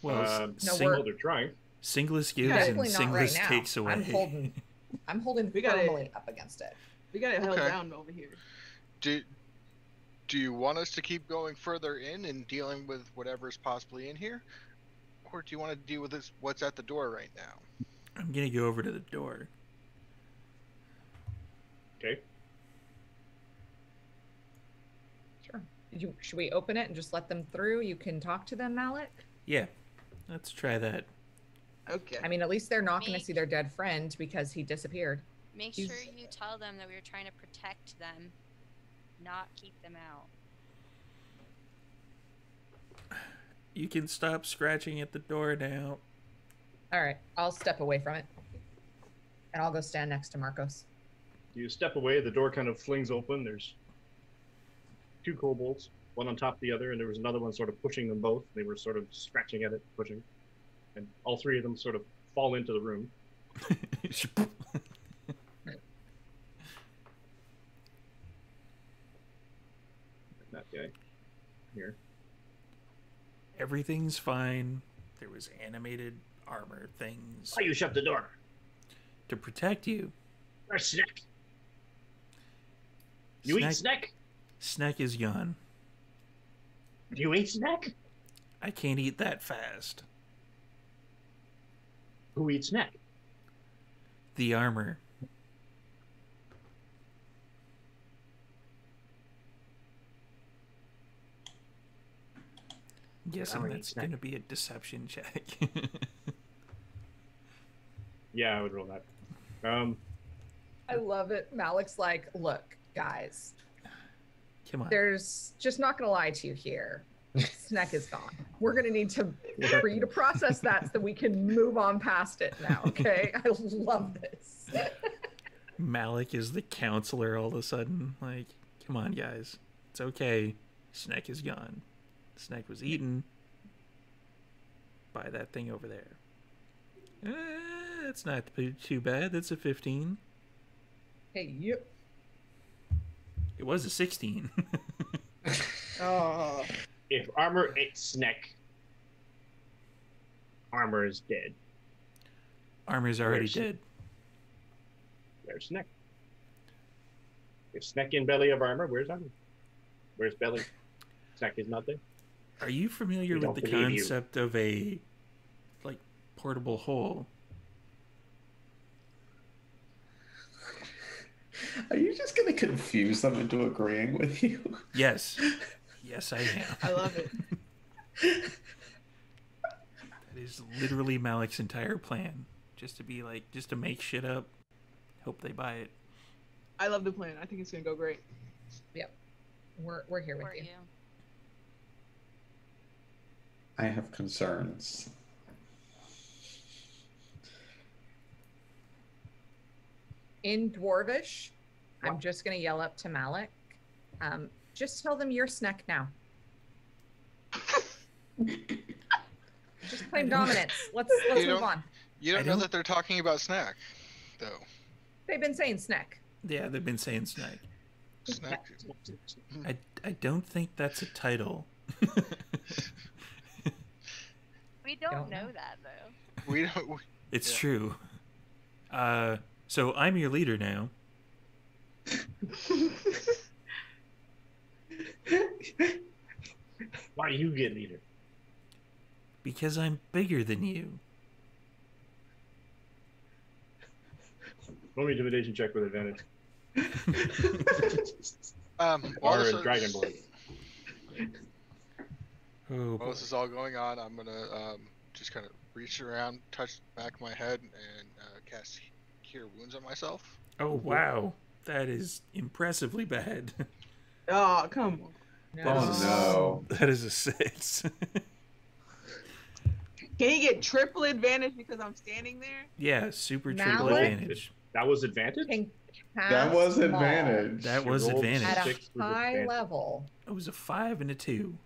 Well, No, Singles we're- They're trying. gives and Definitely not right Singles now. takes away. I'm holding We got it. firmly up against it. We got it held Okay. down over here. Do you want us to keep going further in and dealing with whatever's possibly in here, or do you want to deal with this what's at the door right now? I'm gonna go over to the door. Okay. Sure. Should we open it and just let them through? You can talk to them, Malik. Yeah, let's try that. Okay. I mean, at least they're not going to Make- see their dead friend because he disappeared. Make He's- sure you tell them that we were trying to protect them, not keep them out. You can stop scratching at the door now. All right, I'll step away from it, and I'll go stand next to Marcos. You step away, the door kind of flings open. There's two kobolds, one on top of the other, and there was another one sort of pushing them both. They were sort of scratching at it, pushing. And all three of them sort of fall into the room. That guy here. Everything's fine. There was animated armor things Why you shut the door? to protect you. Where's Snack? You eat Snack? Snack is gone. You eat Snack? I can't eat that fast. Who eats Snack? The armor. Guessing Armor that's eats going to Snack. be a deception check. Yeah, I would roll that. I love it. Malik's like, look, guys, Come on. there's just not gonna lie to you here. Snack is gone. We're gonna need to for you to process that so that we can move on past it now. Okay, I love this. Malik is the counselor all of a sudden. Like, come on, guys. It's okay. Snack is gone. Snack was eaten by that thing over there. That's not too bad. That's a 15. Hey, you. It was a 16. Oh, If Armor ate Snack, Armor is dead. Armor's already Where's- dead. Where's Snack? If Snack in belly of Armor, where's Armor? Where's belly? Snack is not there. Are you familiar We with don't the believe you. concept of a, like, portable hole? Are you just going to confuse them into agreeing with you? Yes. Yes, I am. I love it. That is literally Malik's entire plan. Just to be like, just to make shit up. Hope they buy it. I love the plan. I think it's gonna go great. we're here with For you. you. I have concerns. In Dwarvish, I'm just gonna yell up to Malik. Just tell them you're Snack now. Just claim dominance. Let's You move don't- on. You don't I know don't- that they're talking about Snack, though. They've been saying Snack. Yeah, they've been saying Snack. Snack. I don't think that's a title. We don't Don't know know. that though. We don't. It's Yeah. true. So I'm your leader now. Why do you get leader? Because I'm bigger than you. Roll me a divination check with advantage. While Or this a is- Dragonborn. Oh, While boy. this is all going on, I'm gonna just kind of reach around, touch the back of my head, and cast Cure Wounds on myself. Oh, wow. That is impressively bad. Oh, come on. Oh no. That is a 6. Can he get triple advantage because I'm standing there? Yeah, super triple Malik? advantage. That was advantage? Can That was cast Maul advantage. That You was rolled advantage. at a six with high advantage. level. It was a 5 and a 2.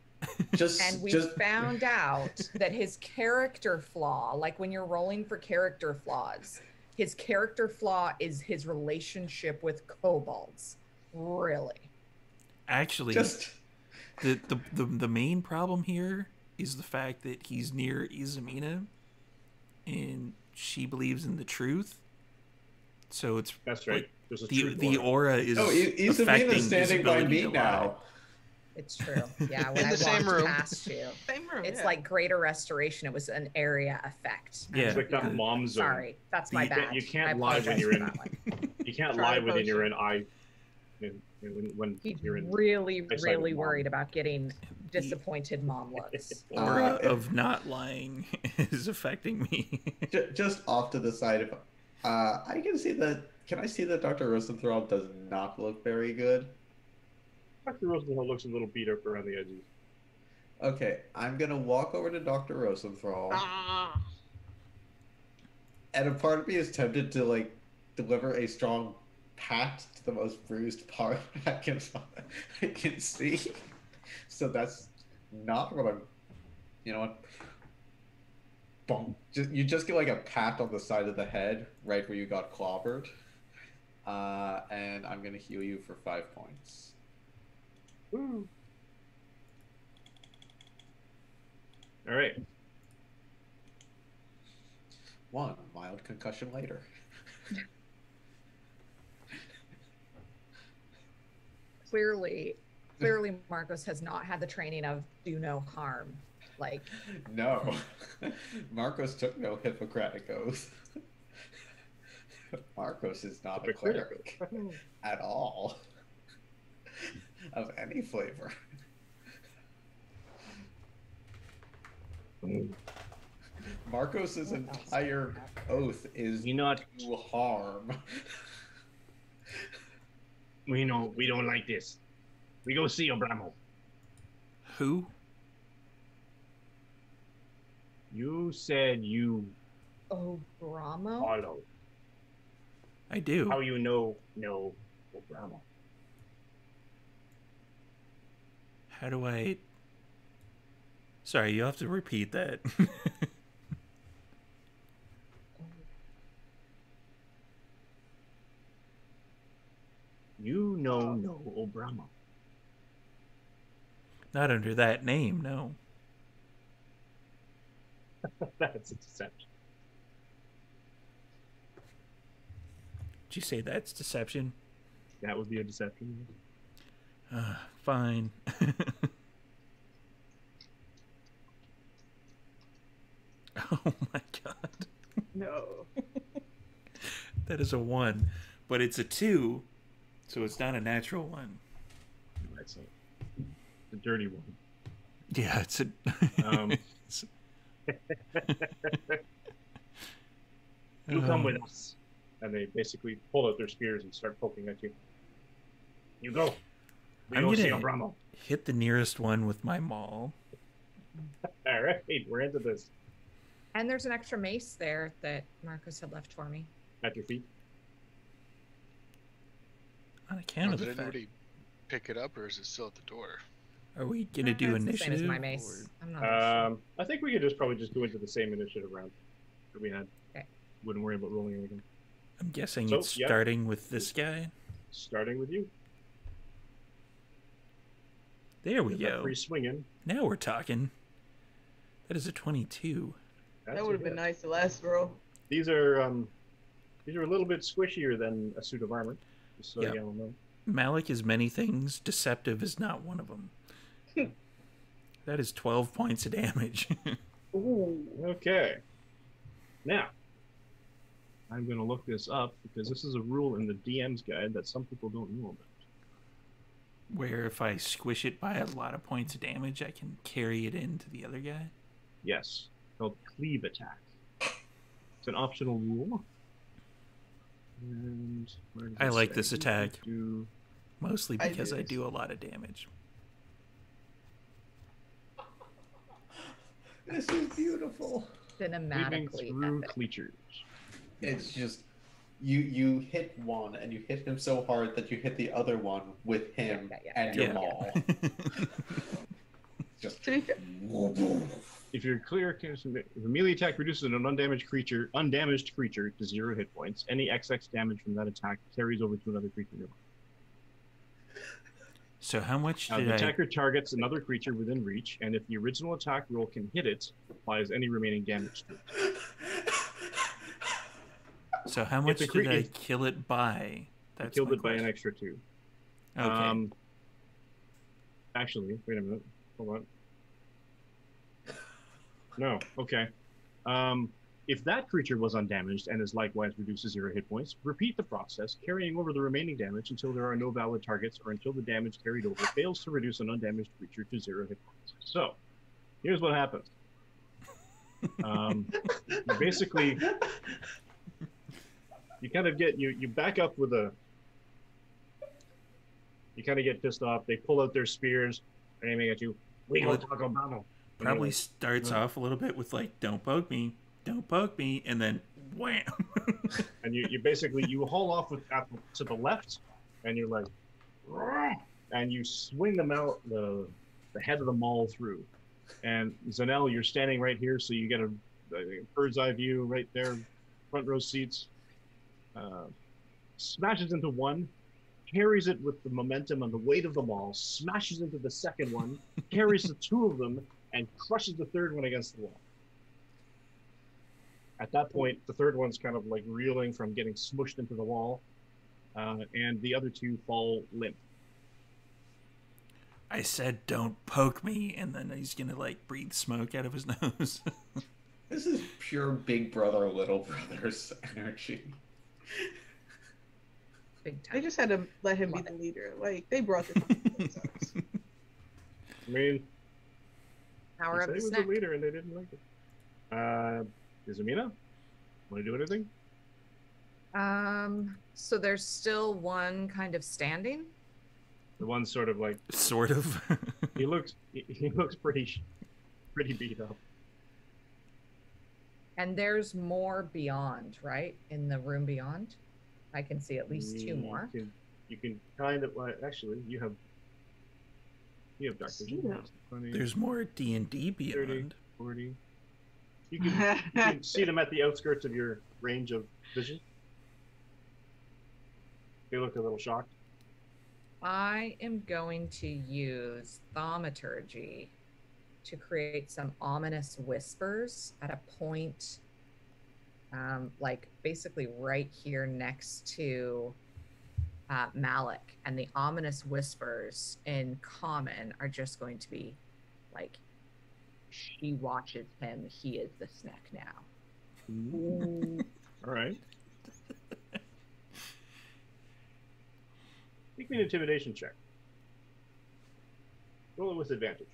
Just, And we just found out that his character flaw, like when you're rolling for character flaws, his character flaw is his relationship with kobolds. Really? Actually, just the main problem here is the fact that he's near Izamina, and she believes in the truth. So it's That's right. There's a the truth the order. aura is oh, affecting Isamina's his standing by ability me to lie. now. It's true. Yeah, when In I the same walked room. past you. Same room. It's yeah. like greater restoration. It was an area effect. Yeah. Clicked on mom zone. Sorry, that's my You bad. you can't I lie when apologize you're for in- that one. You can't Try lie to within poach your it. own eye. When He's you're in really, eyesight of really mom. worried about getting disappointed mom looks. Aura if- of not lying is affecting me. Just off to the side, I can see that. Can I see that Dr. Rosenthal does not look very good? Dr. Rosenthal looks a little beat up around the edges. Okay, I'm gonna walk over to Dr. Rosenthal, Ah. and a part of me is tempted to like deliver a strong pat to the most bruised part I can see. So that's not what I'm. You know what? Boom. You just get like a pat on the side of the head, right where you got clobbered. And I'm gonna heal you for 5 points. Woo. All right. 1 mild concussion later. Clearly, Marcos has not had the training of do no harm. Like, No, Marcos took no Hippocratic oath. Marcos is not a cleric at all, of any flavor. Marcos's entire oath is You not. to harm. We know we don't like this. We go see Obramo. Who? You said you oh, Bramo? follow. I do. How you know Obramo? How do I... Sorry, you have to repeat that. You know Obramo. Not under that name, no. That's a deception. Did you say that's deception? That would be a deception. Fine. Oh my god. No. That is a 1. But it's a 2, so it's not a natural 1. That's a dirty one. Yeah, it's a... You come with us. And they basically pull out their spears and start poking at you. You go. We I'm go see gonna Obramo. hit the nearest one with my maul. All right, we're into this. And there's an extra mace there that Marcos had left for me. At your feet. On account of Did the fact... anybody pick it up, or is it still at the door? Are we going to do It's the initiative? same as my mace. or- I'm not sure. I think we could probably just go into the same initiative round that we had. Okay. Wouldn't worry about rolling anything. I'm guessing So, it's yeah. starting with this guy. Starting with you. There we Get that go. free swinging. Now we're talking. That is a 22. That's That would have a been hit. nice the last roll. These are a little bit squishier than a suit of armor. Just so Yep. you all know. Malik is many things. Deceptive is not one of them. That is 12 points of damage. Ooh. Okay. Now, I'm going to look this up because this is a rule in the DM's guide that some people don't know about. Where if I squish it by a lot of points of damage, I can carry it into the other guy. Yes, called cleave attack. It's an optional rule. And where does I it like say? this You attack. can do- Mostly I because do. I do a lot of damage. This is beautiful. Cleaving Cinematically through epic. creatures. It's just you hit one and you hit him so hard that you hit the other one with him and your yeah. maul. Just To be fair, If your cleric if a melee attack reduces an undamaged creature to 0 hit points, any XX damage from that attack carries over to another creature nearby. So how much Now, did the I... attacker targets another creature within reach, and if the original attack roll can hit it, applies any remaining damage to it. So how much a did I if- kill it by? You That's killed my it by an question. extra 2. Okay. Actually, wait a minute. Hold on. No, okay. If that creature was undamaged and is likewise reduced to 0 hit points, repeat the process, carrying over the remaining damage until there are no valid targets or until the damage carried over fails to reduce an undamaged creature to 0 hit points. So, here's what happens. you kind of get you back up with a. You kind of get pissed off. They pull out their spears, aiming at you. We Well, don't talk about them. Probably starts off a little bit with like, "Don't poke me, don't poke me," and then wham. And you basically you haul off to the left, and you're like, "Rah!" And you swing them out the head of the maul through. And Zanel, you're standing right here, so you get a bird's eye view right there, front row seats. Smashes into one, carries it with the momentum and the weight of the maul, smashes into the second one, carries the two of them, and crushes the third one against the wall. At that point, the third one's kind of like reeling from getting smushed into the wall, and the other two fall limp. I said, "Don't poke me," and then he's gonna like breathe smoke out of his nose. This is pure Big Brother, Little Brothers energy. Big They time. just had to let him be the leader. Like they brought this on themselves. I mean, Power they of said the he was snack. the leader, and they didn't like it. Izumina, want to do anything? So there's still one kind of standing. The one's sort of like Sort of. he looks pretty beat up. And there's more beyond, right? In the room beyond. I can see at least two more. You can kind of actually you have dark vision. Yeah. 20, There's more D&D 30, beyond. 40. You can see them at the outskirts of your range of vision. They look a little shocked. I am going to use thaumaturgy to create some ominous whispers at a point, like basically right here next to Malik. And the ominous whispers in common are just going to be like, she watches him, he is the snack now. All right. Make me an intimidation check. Roll it with advantage.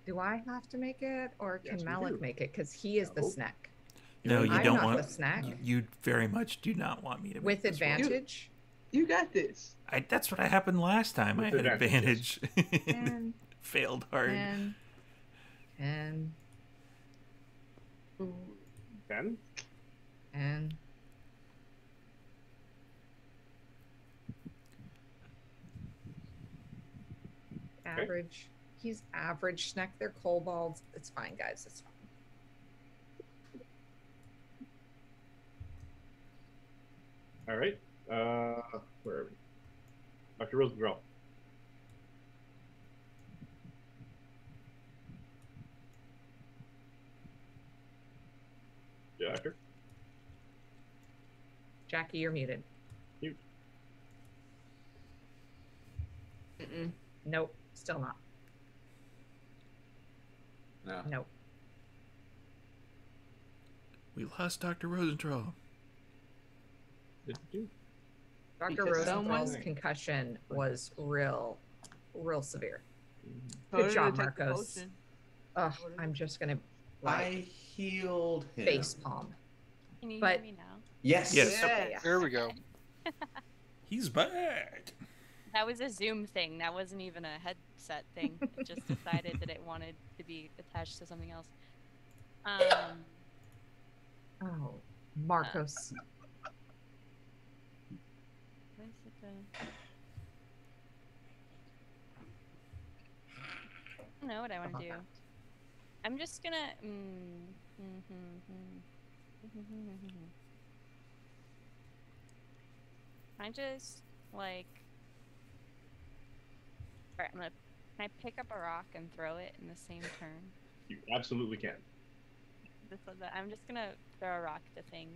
Do I have to make it, or can Yes, we Malik do. make it? Because he is the No. snack. No, you I'm don't not want. the snack. You very much do not want me to. With make this roll. advantage? You got this. That's what happened last time. With I had advantage, advantage. 10, Failed hard. 10, 10, 10. 10. Average. He's average snack. They're kobolds. It's fine, guys. It's fine. All right. Where are we? Dr. Rosenthal. Doctor. Jackie, you're muted. Mute. Nope. Still not. No. Nope. We lost Dr. Rosenthal. Did you? Dr. Because Rosenthal's someone- concussion was real severe. Told her Good to job, take the Marcos. potion. Ugh, I'm just gonna like I healed him. face palm. Can you But- hear me now? Yes. Yes. Okay, yeah. There we go. He's back. That was a Zoom thing. That wasn't even a headset thing. It just decided that it wanted to be attached to something else. Oh, Marcos. What is it? I don't know what I want to do. I'm just gonna. Can I just like? Alright, can I pick up a rock and throw it in the same turn? You absolutely can. I'm just gonna throw a rock at the thing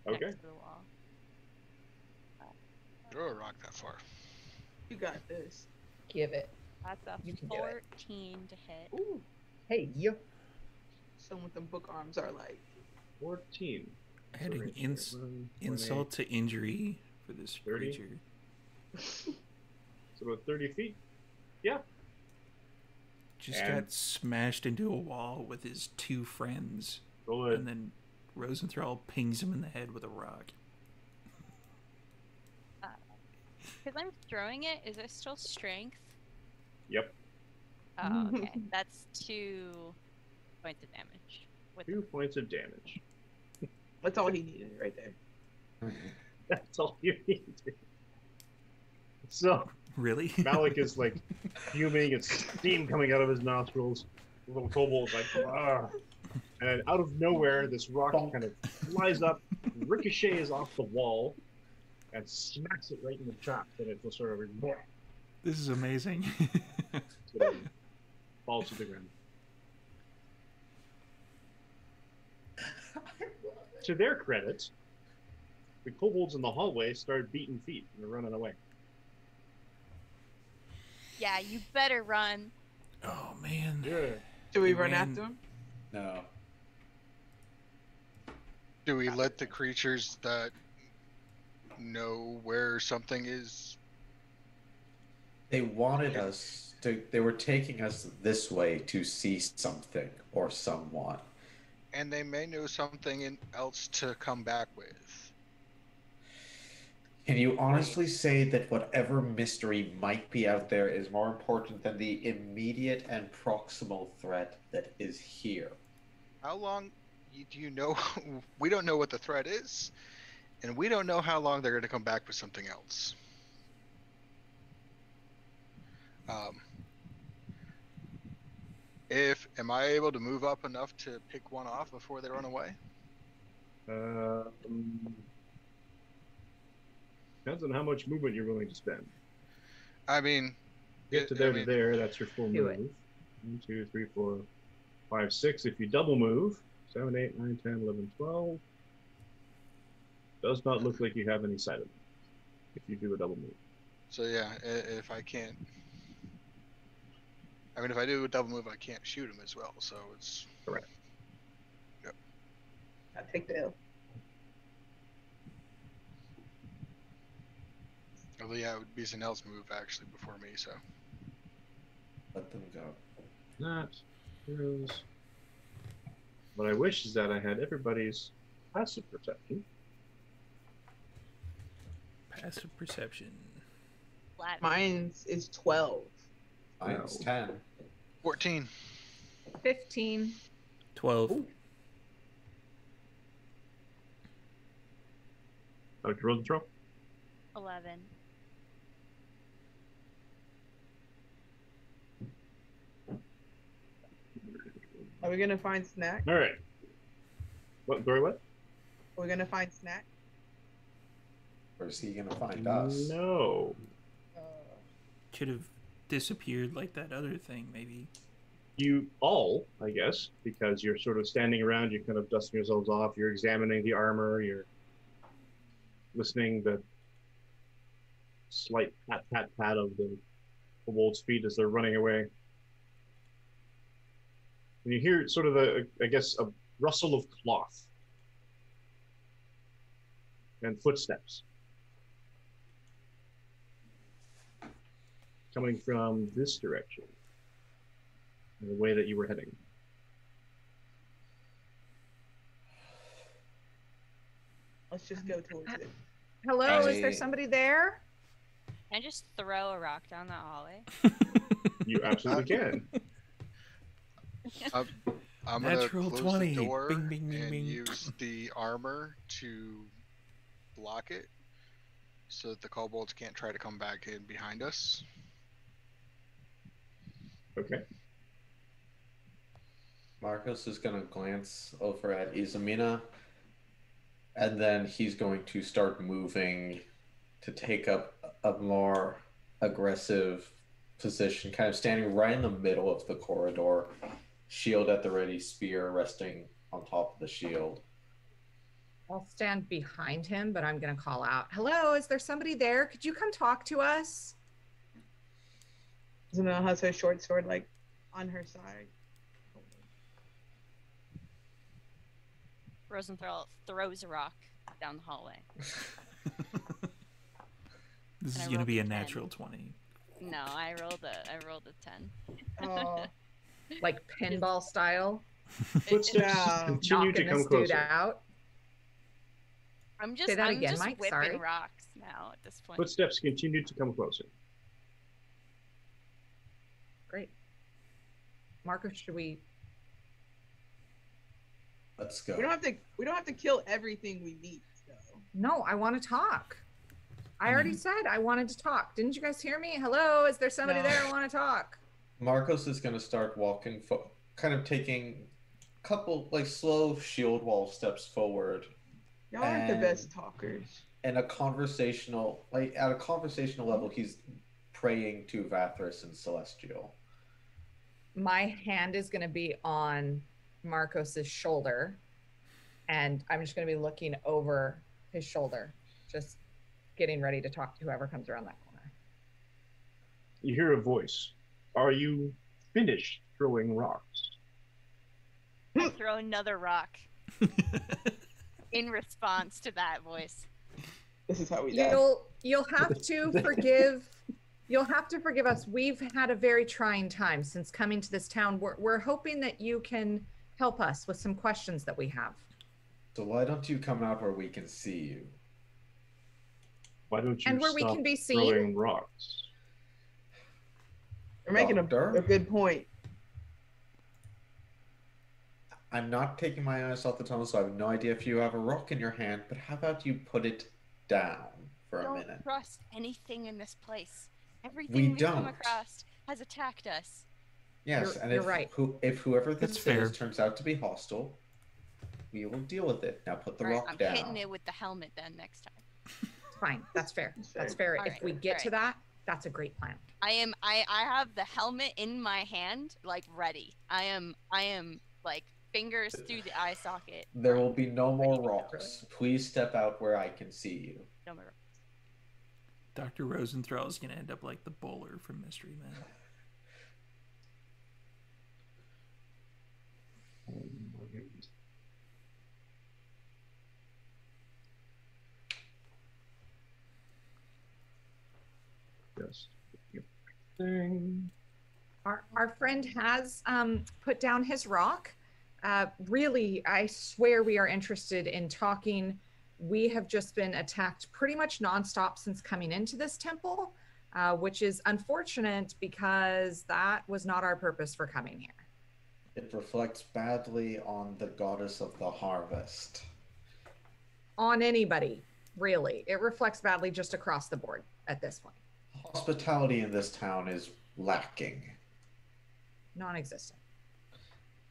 Okay. next to the wall. Throw a rock that far. You got this. Give it. That's a You can do it. 14 to hit. Ooh. Hey, you. Someone with them book arms are like. 14. Adding Sorry, ins- 11, insult to injury for this 30? creature. So about 30 feet. Yeah. Just And- got smashed into a wall with his two friends. Roll a And then Rosenthal pings him in the head with a rock. Because I'm throwing it, is it still strength? Yep. Oh, okay. That's 2 points of damage. With 2 points of damage. That's all he needed right there. That's all you need. So Really? Malik is like fuming, it's steam coming out of his nostrils. The little kobold's like, ah. And out of nowhere, this rock kind of flies up, ricochets off the wall, and smacks it right in the trap. And it will sort of This is amazing. sort of falls to the ground. To their credit, the kobolds in the hallway started beating feet and they're running away. Yeah, you better run. Oh man. Yeah. Should we He run ran- after him? No. Do we let the creatures that know where something is? They wanted us to. They were taking us this way to see something or someone. And they may know something else to come back with. Can you honestly say that whatever mystery might be out there is more important than the immediate and proximal threat that is here? How long do you know? We don't know what the threat is, and we don't know how long they're going to come back with something else. Am I able to move up enough to pick one off before they run away? Depends on how much movement you're willing to spend. I mean, Get to there to there, that's your full Do move. it. 1, 2, 3, 4, 5, 6. If you double move, 7, 8, 9, 10, 11, 12. Does not look like you have any sight of them if you do a double move. so yeah, if I can't, I mean, if I do a double move, I can't shoot him as well. So it's Correct. I take the L. although yeah, it would be Zanel's move actually before me. So Let them go. Not heroes. What I wish is that I had everybody's passive perception. Passive perception. Flat. Mine's is 12. Mine's No. 10. 14. 15. 12. Dr. Rosenthal? 11. Are we gonna find snack? All right. What, Dory, what? Are we gonna find snack? Or is he going to find us? No. Should have disappeared like that other thing, maybe. You all, I guess, because you're sort of standing around, you're kind of dusting yourselves off, you're examining the armor, you're listening the slight pat pat pat of the kobold's feet as they're running away. And you hear sort of a rustle of cloth and footsteps coming from this direction, the way that you were heading. Let's just go towards it. Hello, is there I- somebody there? Can I just throw a rock down the hallway? You absolutely can. I'm gonna Natural close 20. the door Bing, bing, bing, and bing. use the armor to block it, so that the kobolds can't try to come back in behind us. Okay. Marcos is going to glance over at Izamina, and then he's going to start moving to take up a more aggressive position, kind of standing right in the middle of the corridor, shield at the ready, spear resting on top of the shield. I'll stand behind him, but I'm going to call out. Hello, is there somebody there? Could you come talk to us? Zanelle has her short sword like on her side. Rosenthal throws a rock down the hallway. This And is I going to rolled be a a 10. natural 20. No, I rolled a 10. Oh, Like pinball style? Footsteps Yeah. continue to Knocking come this dude closer. out? I'm just Say that I'm again, just Mike, whipping sorry. rocks, now at this point. Footsteps continue to come closer. Great. Marco, should we? Let's go. We don't have to kill everything we meet. So. No, I want to talk. I already said I wanted to talk. Didn't you guys hear me? Hello, is there somebody there who want to talk? Marcos is going to start walking, kind of taking a couple like slow shield wall steps forward. Y'all aren't the best talkers. And at a conversational level, he's praying to Vathras and Celestial. My hand is going to be on Marcos's shoulder, and I'm just going to be looking over his shoulder, just getting ready to talk to whoever comes around that corner. You hear a voice. Are you finished throwing rocks? I throw another rock in response to that voice. This is how we die. You'll have to forgive. You'll have to forgive us. We've had a very trying time since coming to this town. We're hoping that you can help us with some questions that we have. So why don't you come out where we can see you? Why don't you And where we stop can be seen? throwing rocks? You're making a Doctor? good point. I'm not taking my eyes off the tunnel, so I have no idea if you have a rock in your hand, but how about you put it down for a Don't minute? trust anything in this place. Everything we've come don't. across has attacked us. Yes, and You're if, right. if whoever this That's fair. is turns out to be hostile, we will deal with it. Now put the All right, rock I'm down. hitting it with the helmet then next time. Fine, that's fair. That's Fair. fair. All If right, we get all to that, that's a great plan. I have the helmet in my hand, like ready. I am like fingers through the eye socket. There will be no more Really? rocks. Please step out where I can see you. No more. Dr. Rosenthal is going to end up like the bowler from Mystery Man. Just thing. Our friend has put down his rock. Really, I swear we are interested in talking. We have just been attacked pretty much nonstop since coming into this temple, which is unfortunate because that was not our purpose for coming here. It reflects badly on the goddess of the harvest. On anybody, really. It reflects badly just across the board at this point. Hospitality in this town is lacking. Non-existent.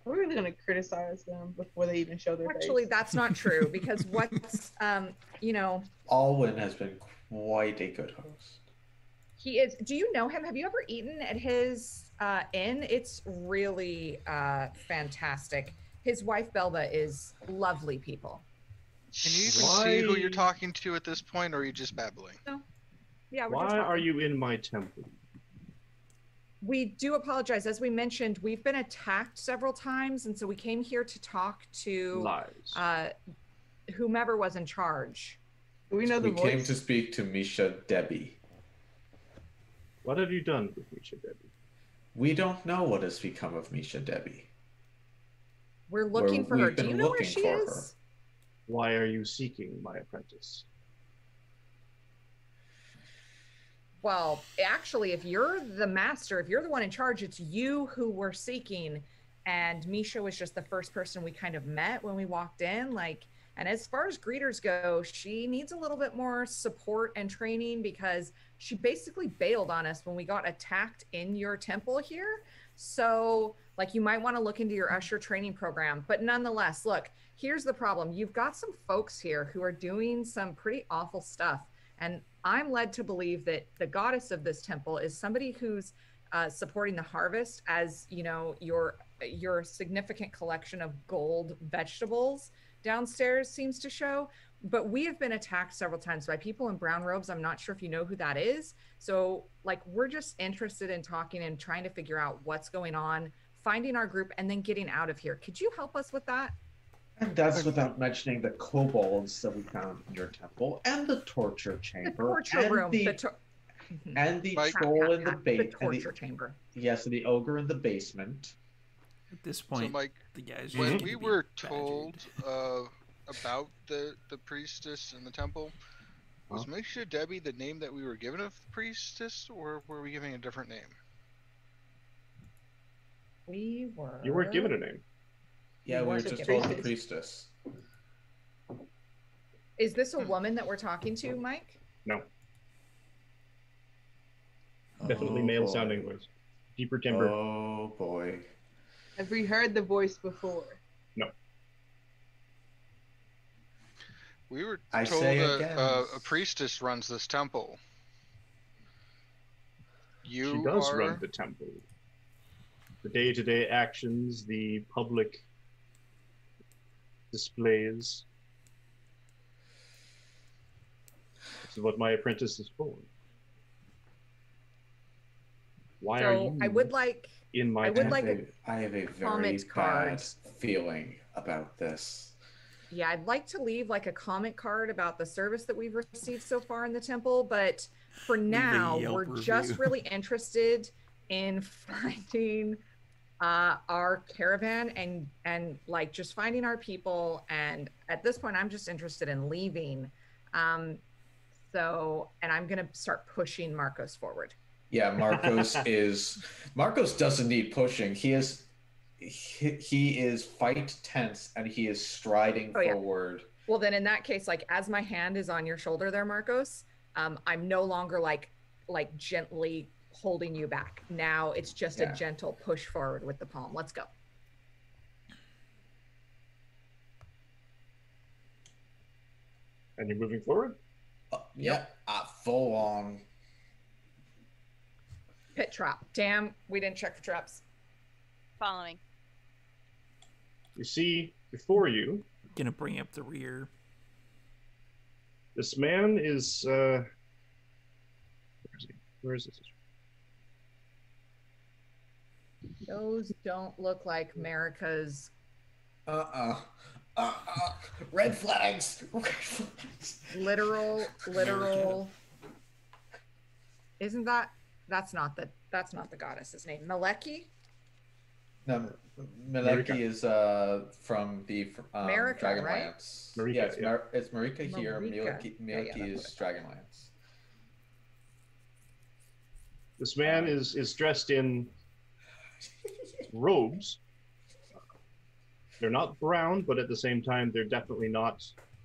We're really gonna criticize them before they even show their Actually, face. that's not true because what's, Alwyn has been quite a good host. he is. Do you know him? Have you ever eaten at his inn? It's really fantastic. His wife Belva is lovely people. Can you even Why- see who you're talking to at this point, or are you just babbling? Yeah, we're Why just are talking. you in my temple? We do apologize. As we mentioned, we've been attacked several times, and so we came here to talk to Lies. whomever was in charge. Do we know the We came voice? to speak to Misha Debbie. What have you done with Misha Debbie? We don't know what has become of Misha Debbie. We're looking for her. we've Do you been know where looking she for is? Why are you seeking my apprentice? Well, actually, if you're the master, if you're the one in charge, it's you who we're seeking. And Misha was just the first person we kind of met when we walked in. And as far as greeters go, she needs a little bit more support and training because she basically bailed on us when we got attacked in your temple here. So, you might want to look into your usher training program. But nonetheless, look, here's the problem. You've got some folks here who are doing some pretty awful stuff. And I'm led to believe that the goddess of this temple is somebody who's supporting the harvest, as your significant collection of gold vegetables downstairs seems to show. But we have been attacked several times by people in brown robes. I'm not sure if you know who that is. So we're just interested in talking and trying to figure out what's going on, finding our group, and then getting out of here. Could you help us with that? And that's without mentioning the kobolds that we found in your temple, and the torture The chamber, torture and room. the, Mhm. and the Mike- troll in the The basement. torture chamber. Yes, and the ogre in the basement. At this So, point, Mike, the guys when need we to be were badgered. told about the priestess in the temple, Was Misha Debbie the name that we were given of the priestess, or were we giving a different name? We were. You weren't given a name. Yeah, we were weren't just given told a the name. priestess. Is this a woman that we're talking to, Mike? No. Definitely male sounding voice. Deeper timbre. Oh boy. Have we heard the voice before? No. We were I told say a again. priestess runs this temple. You She does are... run the temple. The day-to-day actions, the public displays. This is what my apprentice is for. Why are you I would like. in my I would temple? like I have a very comment bad card. feeling about this. Yeah, I'd like to leave like a comment card about the service that we've received so far in the temple, but for now, Yelp we're just review. really interested in finding our caravan and like just finding our people. And at this point, I'm just interested in leaving. And I'm gonna start pushing Marcos forward. Yeah, Marcos doesn't need pushing. He is fight tense and he is striding forward. Well, then in that case, like as my hand is on your shoulder there, Marcos, I'm no longer like gently holding you back. Now it's just a gentle push forward with the palm. Let's go. And you're moving forward? Full on. Pit trap. Damn, we didn't check for traps. Following. You see before you, Gonna bring up the rear. this man is where is he? Where is this? Those don't look like America's. Red flags. Red flags. Literal. Isn't that's not the goddess's name? Maleki? No, Marika. Maleki is from the Marika, right? Dragonlance. Marika, yeah, yeah. It's Marika here. Marika. Maleki Yeah, is that's what Dragonlance. This man is dressed in robes. They're not brown, but at the same time, they're definitely not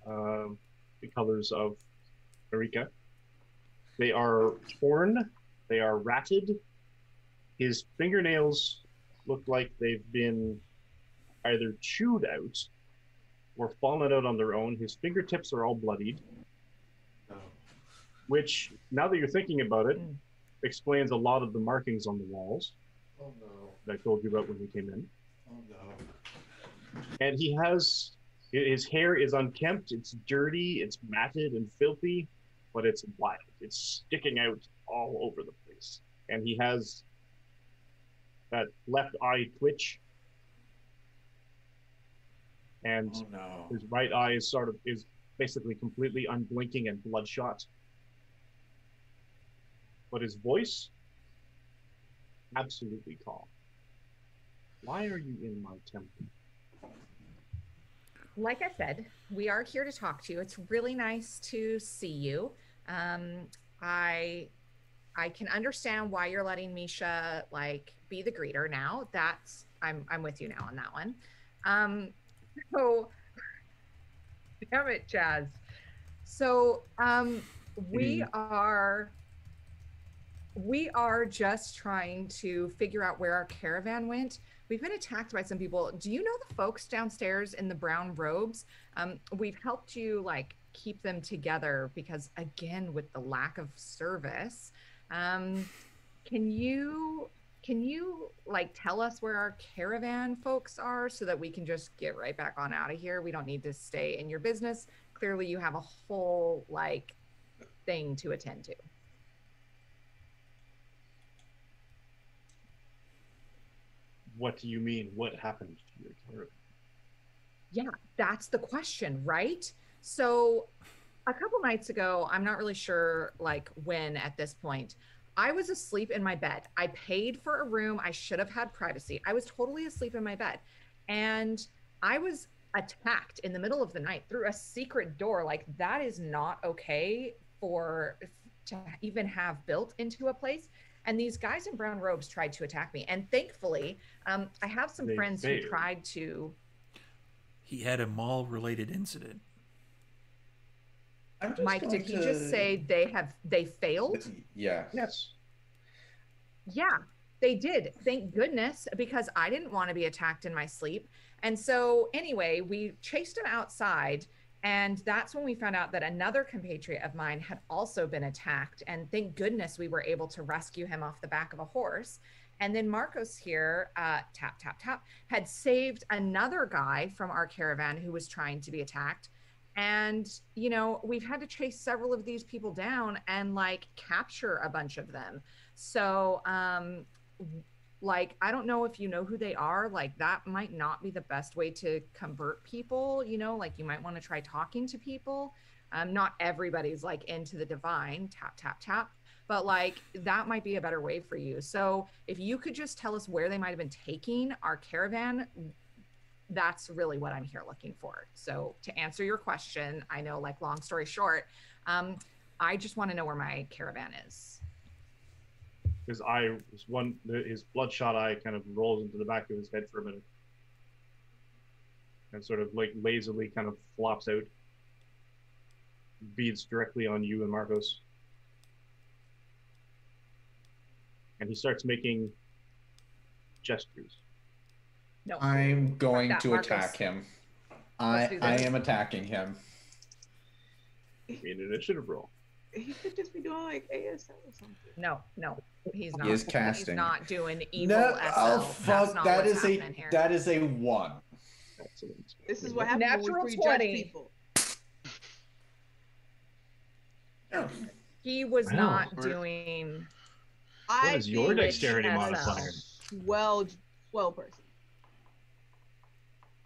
the colors of Marika. They are torn. They are ratted. His fingernails look like they've been either chewed out or fallen out on their own. His fingertips are all bloodied, which, now that you're thinking about it, explains a lot of the markings on the walls Oh no. that I told you about when we came in. Oh no. And he has, his hair is unkempt, it's dirty, it's matted and filthy, but it's wild. It's sticking out all over the place. And he has that left eye twitch. And Oh no. his right eye is basically completely unblinking and bloodshot. But his voice, absolutely calm. Why are you in my temple? Like I said, we are here to talk to you. It's really nice to see you. I can understand why you're letting Misha like be the greeter now. I'm with you now on that one. So damn it, Jazz. So we are just trying to figure out where our caravan went. We've been attacked by some people. Do you know the folks downstairs in the brown robes? We've helped you like keep them together because again, with the lack of service, can you like tell us where our caravan folks are so that we can just get right back on out of here? We don't need to stay in your business. Clearly you have a whole like thing to attend to. What do you mean? What happened to your caravan? Yeah, that's the question, right? So a couple nights ago, I'm not really sure like when at this point, I was asleep in my bed. I paid for a room. I should have had privacy. I was totally asleep in my bed. And I was attacked in the middle of the night through a secret door. Like that is not okay to even have built into a place. And these guys in brown robes tried to attack me. And thankfully, I have some They friends failed. who tried to. He had a mall-related incident. I'm just Mike, going did he to- just say they failed? Yeah. Yes. Yeah, they did. Thank goodness, because I didn't want to be attacked in my sleep. And so anyway, we chased him outside. And that's when we found out that another compatriot of mine had also been attacked. And thank goodness we were able to rescue him off the back of a horse. And then Marcos here, tap, tap, tap, had saved another guy from our caravan who was trying to be attacked. And, you know, we've had to chase several of these people down and like capture a bunch of them. So, like, I don't know if you know who they are. Like, that might not be the best way to convert people, you know, like you might want to try talking to people. Not everybody's like into the divine, tap, tap, tap, but like that might be a better way for you. So if you could just tell us where they might have been taking our caravan, that's really what I'm here looking for. So to answer your question, I know, like, long story short, I just want to know where my caravan is. His eye was his bloodshot eye kind of rolls into the back of his head for a minute. And sort of like lazily kind of flops out. Beads directly on you and Marcos. And he starts making gestures. No, I'm going that, to Marcus. attack him. Let's do I this. am attacking him. Make an initiative roll. He could just be doing like ASL or something. no, he's not. is casting. He's not doing evil No, SL. oh That's fuck! not That what's is a happening here. that is a 1. Excellent. This is what happens when Natural we prejudge 20. people. He was Wow. not doing. What is your think dexterity SL. modifier? 12 person.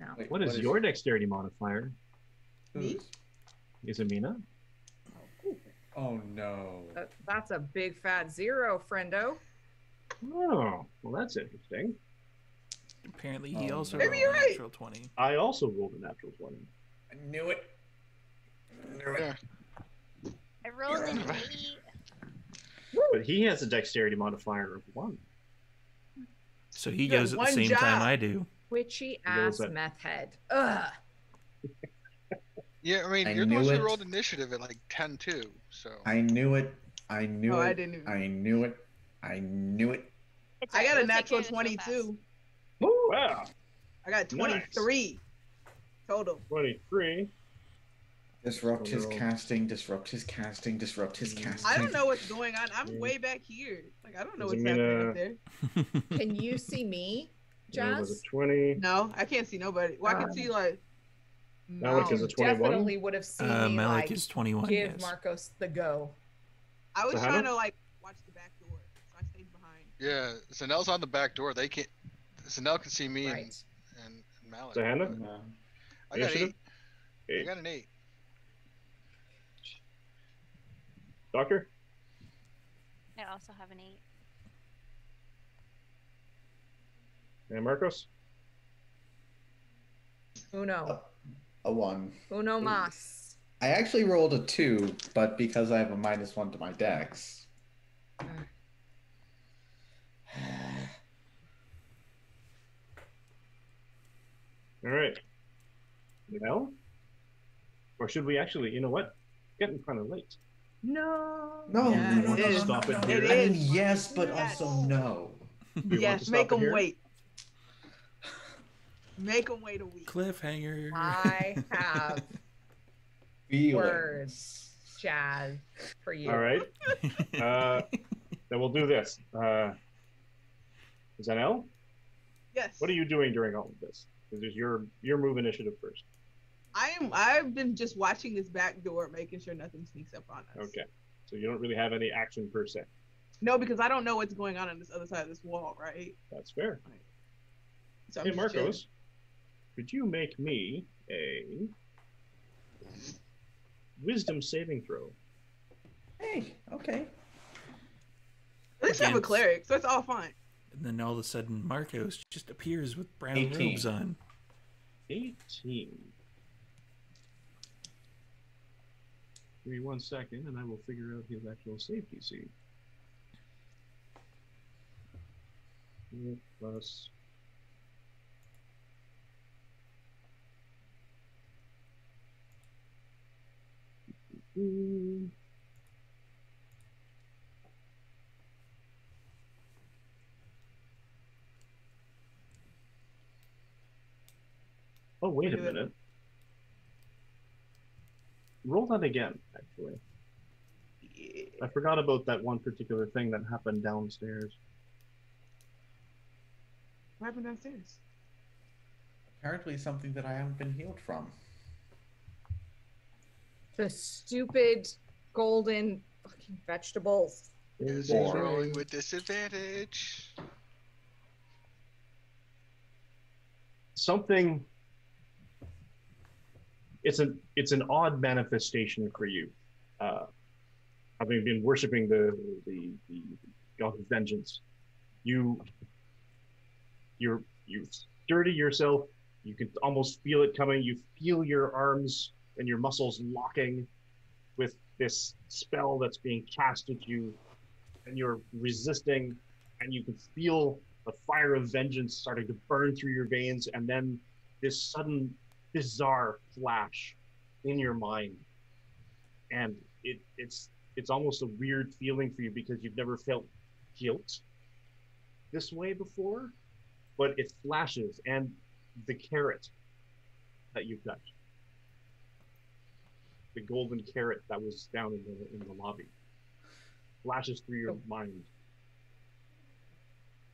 No. Wait, What is your dexterity modifier? Me? Is it Mina? Oh no! That's a big fat 0, friendo. Oh, well, that's interesting. Apparently, he Oh, also no. rolled Maybe you're a right. natural 20. I also rolled a natural 20. I knew it. Yeah. I rolled an 8. But he has a dexterity modifier of 1. So he You goes had at the one same time job. I do. Witchy goes ass at- meth head. Ugh. Yeah, I mean, I you're the ones knew who it. rolled initiative at like 10 too. So I knew it. I knew Oh, it. I didn't even. I knew it. I knew it. It's I alright, got a we'll take natural care of this real 22. Wow, I got 23 total. 23. Disrupt his Oh, no. casting. Disrupt his casting. Disrupt his casting. I don't know what's going on. I'm Yeah. way back here. Like, I don't know Does what's it mean, happening up there. Can you see me, That was Jazz? a 20. No, I can't see nobody. Well, I can see like. Malik is You a 21? definitely would have seen me Malik like is 21. give Yes. Marcos the go. I was So trying Hannah? to like watch the back door, so I stayed behind. yeah, Zanel's on the back door. They can't. Zanel can see me Right. and Malik. So Hannah? No. I got Initiative? 8. I 8. got an 8. Doctor? I also have an 8. And Marcos? Uno. A 1. Uno mas. I actually rolled a 2, but because I have a -1 to my dex. All right. Well? Or should we actually, you know what? Getting kind of late. No. No, Yeah, no, no, it no, is. no, Stop no, it no. here. It I mean, is. yes, but Yes. also no. Do you want Yes, to stop make it them here? wait. Make them wait a week. Cliffhanger. I have Feelings. words, Jazz, for you. All right. Then we'll do this. Zanel, Yes. what are you doing during all of this? Because it's your move initiative first. I've been just watching this back door, making sure nothing sneaks up on us. Okay. So you don't really have any action per se. No, because I don't know what's going on this other side of this wall, right? That's fair. So I'm Hey, just chilling. Marcos, could you make me a wisdom saving throw? Hey, okay. At least I have a Against- cleric, so it's all fine. And then all of a sudden, Marcos just appears with brown 18. robes on. 18. Give me 1 second, and I will figure out his actual save DC. Plus. Oh, wait a minute. Roll that again, actually. Yeah. I forgot about that one particular thing that happened downstairs. What happened downstairs? Apparently something that I haven't been healed from. The stupid golden fucking vegetables. Is Four. rolling with disadvantage. Something. It's an odd manifestation for you. Having been worshiping the god of vengeance, you sturdy yourself. You can almost feel it coming. You feel your arms and your muscles locking with this spell that's being cast at you, and you're resisting, and you can feel the fire of vengeance starting to burn through your veins, and then this sudden bizarre flash in your mind, and it's almost a weird feeling for you because you've never felt guilt this way before, but it flashes, and the carrot that you touched, the golden carrot that was down in the lobby, flashes through your mind,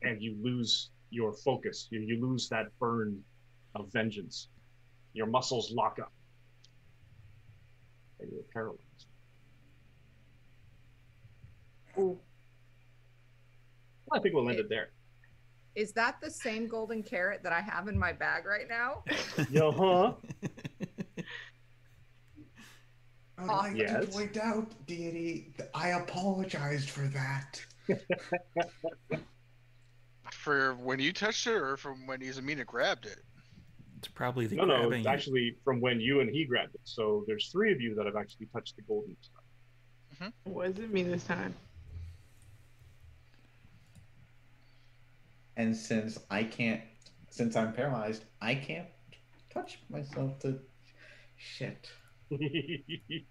and you lose your focus. You lose that burn of vengeance. Your muscles lock up, and you're paralyzed. Ooh. Well, I think we'll end it there. Is that the same golden carrot that I have in my bag right now? Yo, huh? I would like Yes. to point out, deity, that I apologized for that. For when you touched it, or from when Izamina grabbed it? It's probably the No, grabbing. it's actually from when you and he grabbed it. So there's 3 of you that have actually touched the golden stuff. Was it me this time? And since I'm paralyzed, I can't touch myself to shit. It's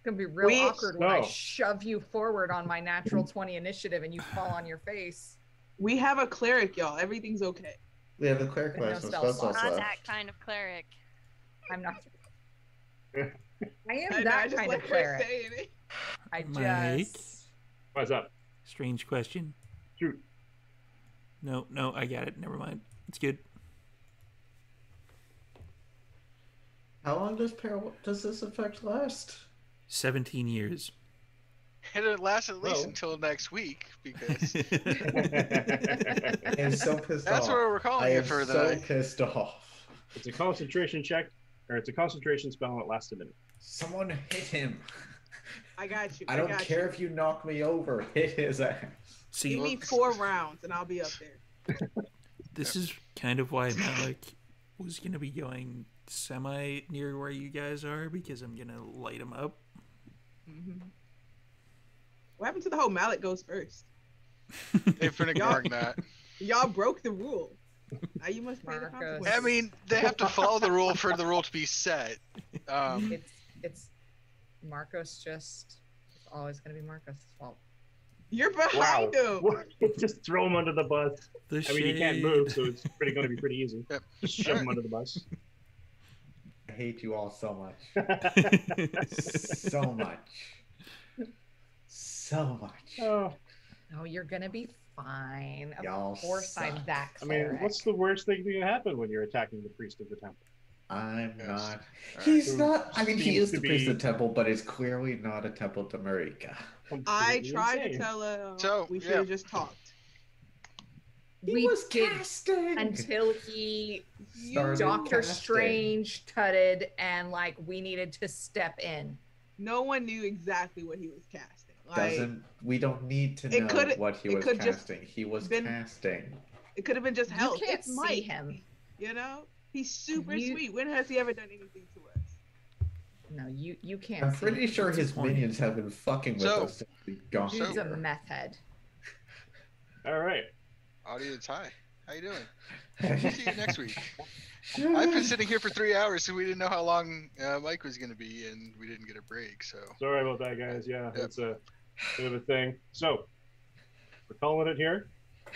gonna be real awkward when I shove you forward on my natural 20 initiative and you fall on your face. We have a cleric, y'all. Everything's okay. We have a cleric No license. spell That's slot. also Not that kind of cleric. I'm not. I am I know, I that just kind like of her cleric. saying it. I Mike? just. What's up? Strange question. Shoot. No, I got it. Never mind. It's good. How long does this effect last? 17 years. And it lasts at least Well. until next week, because I am so pissed that's off. where we're calling I it am for so the. pissed off. It's a concentration check, or it's a concentration spell, and it lasts a minute. Someone hit him. I got you. I don't got care you. if you knock me over. Hit his ass. See, Give me 4 rounds and I'll be up there. this is kind of why Malik was going to be going semi near where you guys are, because I'm going to light him up. Mm-hmm. What happened to the whole Mallet goes first? They've been ignoring that. Y'all broke the rule. Now you must pay the Marcus. consequences. I mean, they have to follow the rule for the rule to be set. It's Marcos just. It's always gonna be Marcos' fault. You're behind him. Just throw him under the bus. The I mean, he can't shade. move, so it's going to be pretty easy. Yep. Just shove him under the bus. I hate you all so much. So much. So much. Oh, No, you're gonna be fine. Y'all Of course, I'm suck. that I mean, cleric. what's the worst thing that can happen when you're attacking the priest of the temple? I'm Yes. not. Alright. He's Who not. I mean, he seems is to the priest of be- the temple, but it's clearly not a temple to Marika. I Completely tried to insane. tell her So, we should yeah. have just talked. He We was did casting. until he Started Doctor casting. Strange tutted and like we needed to step in. No one knew exactly what he was casting. Like, We don't need to It know could- what he it was could just casting. He was been- casting. it could have been just health. You can't It's see Mike, him. you know? He's super You- sweet. When has he ever done anything to us? No, you can't. I'm see pretty him. sure What's his his point? minions have been fucking with So- us since we've gone He's a here. meth head. All right. Audience, hi. How you doing? See you next week. I've been sitting here for 3 hours, so we didn't know how long Mike was going to be, and we didn't get a break. So Sorry about that, guys. Yeah, Yep. that's a bit of a thing. So, we're calling it here. A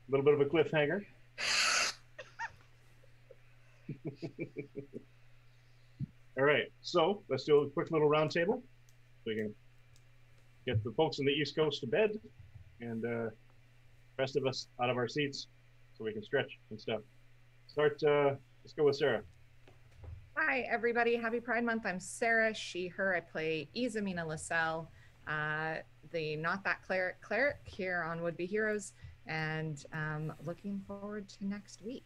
little bit of a cliffhanger. All right, so let's do a quick little round table so we can get the folks on the East Coast to bed and the rest of us out of our seats so we can stretch and stuff. Let's go with Sarah. Hi, everybody. Happy Pride Month. I'm Sarah, she, her. I play Izamina LaSalle, the Not That Cleric here on Would Be Heroes, and looking forward to next week.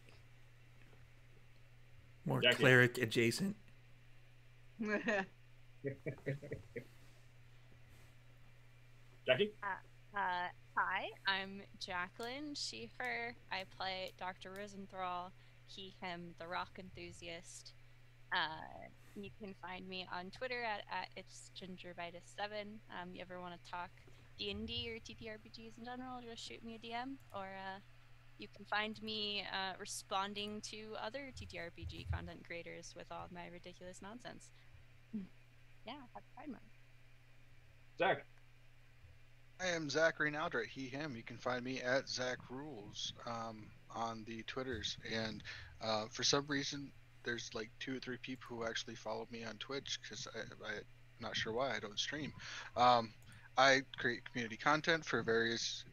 More Jackie. cleric adjacent. Jackie? Hi, I'm Jacqueline, she, her. I play Dr. Rosenthal, he, him, the rock enthusiast. You can find me on Twitter at it's gingervitis7. You ever want to talk D&D or TTRPGs in general, just shoot me a DM. Or you can find me responding to other TTRPG content creators with all my ridiculous nonsense. Yeah, happy Pride Month. Zach? I am Zachary Naldra, he, him. You can find me at Zach Rules on the Twitters. And for some reason, there's like 2 or 3 people who actually follow me on Twitch because I'm not sure why I don't stream. I create community content for various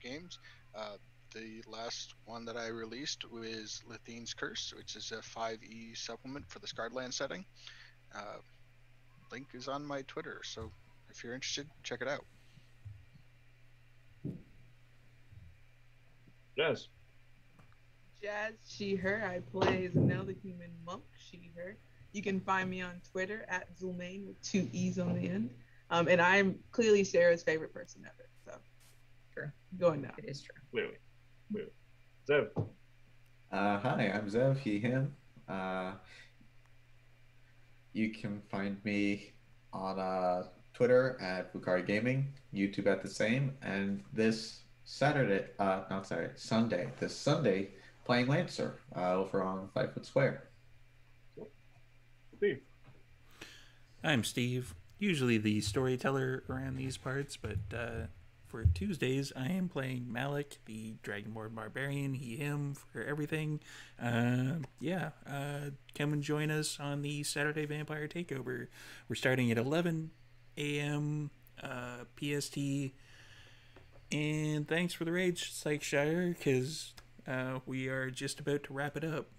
games. The last one that I released was Lithine's Curse, which is a 5e supplement for the Scarred setting. Link is on my Twitter, so if you're interested, check it out. Jazz? Jazz, she, her. I play Zanelle, the human monk, she, her. You can find me on Twitter at Zulmain with 2 E's on the end. And I'm clearly Sarah's favorite person ever. So, True. Going now. It is true. Clearly. Zev? Hi, I'm Zev, he, him. You can find me on Twitter at Bukari Gaming, YouTube at the same, and this Sunday, playing Lancer over on 5 Foot Square. Steve? I'm Steve, usually the storyteller around these parts, but for Tuesdays I am playing Malik, the Dragonborn Barbarian, he, him, for everything. Come and join us on the Saturday Vampire Takeover. We're starting at 11 a.m. PST, and thanks for the rage, Psychshire, because we are just about to wrap it up.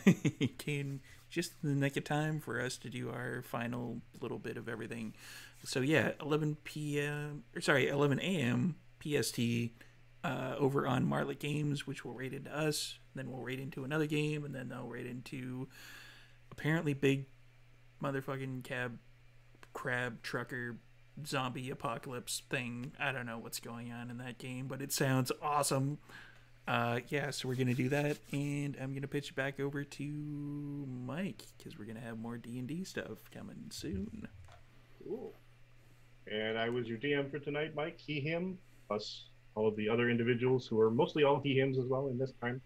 It came just in the nick of time for us to do our final little bit of everything. So yeah, 11 a.m. PST over on Marlet Games, which will raid into us, then we'll raid into another game, and then they'll raid into apparently big motherfucking crab trucker zombie apocalypse thing. I don't know what's going on in that game, but it sounds awesome. So we're gonna do that, and I'm gonna pitch it back over to Mike because we're gonna have more D&D stuff coming soon. Cool. And I was your DM for tonight, Mike, he, him, plus all of the other individuals who are mostly all he, hims as well in this time.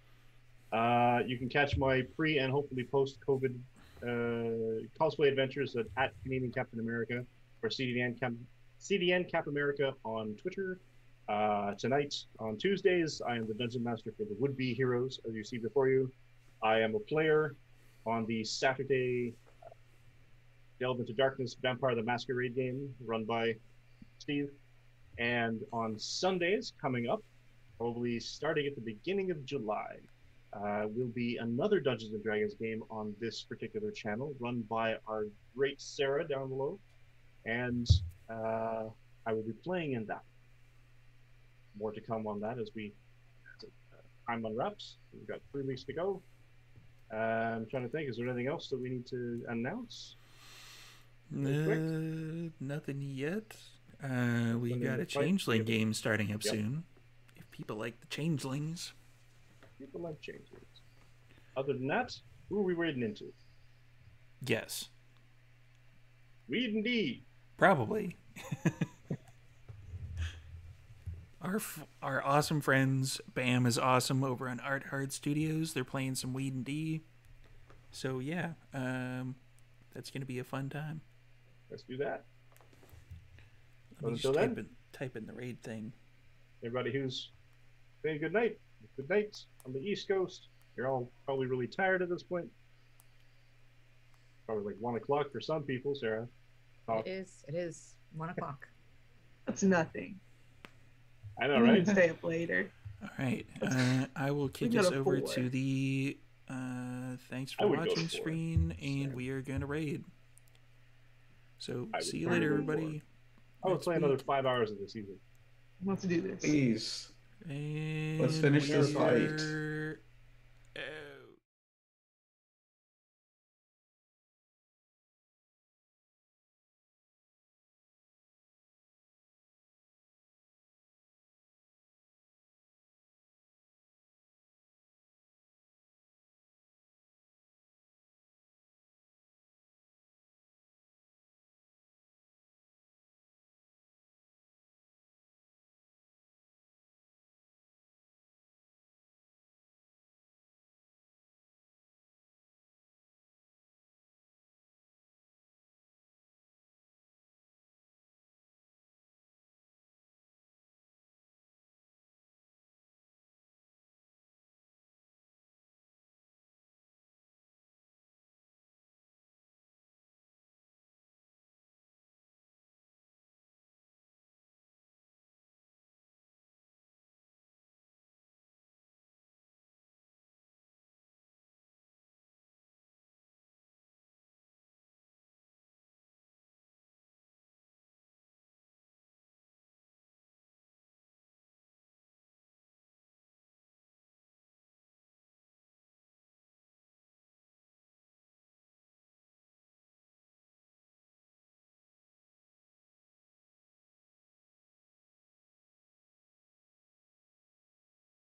You can catch my pre and hopefully post-COVID cosplay adventures at Canadian Captain America or CDN Cap America on Twitter. Tonight, on Tuesdays, I am the Dungeon Master for the Would Be Heroes, as you see before you. I am a player on the Saturday Delve into Darkness Vampire the Masquerade game run by Steve. And on Sundays, coming up, probably starting at the beginning of July, will be another Dungeons & Dragons game on this particular channel run by our great Sarah down below. And I will be playing in that. More to come on that as time unwraps. We've got 3 weeks to go. I'm trying to think, is there anything else that we need to announce? Nothing yet. We got a Changeling game starting up soon. If people like the Changelings. People like Changelings. Other than that, who are we raiding into? Yes, Weed and D. probably. Our awesome friends Bam is awesome over on Art Hard Studios. They're playing some Weed and D. So yeah, that's gonna be a fun time. Let's do that. Let me Until just then, type in the raid thing. everybody who's saying good night, good nights on the East Coast. You're all probably really tired at this point. Probably like 1 o'clock for some people, Sarah. Talk. It is 1 o'clock. That's nothing. I know, We right? can stay up later. All right, I will kick We got us a over 4. to the thanks I for would go to watching 4. screen, and we are gonna raid. So I would see you probably later, go for everybody. I would Next play another week. 5 hours of the season. Let's do this. Please. And Let's finish this fight. we're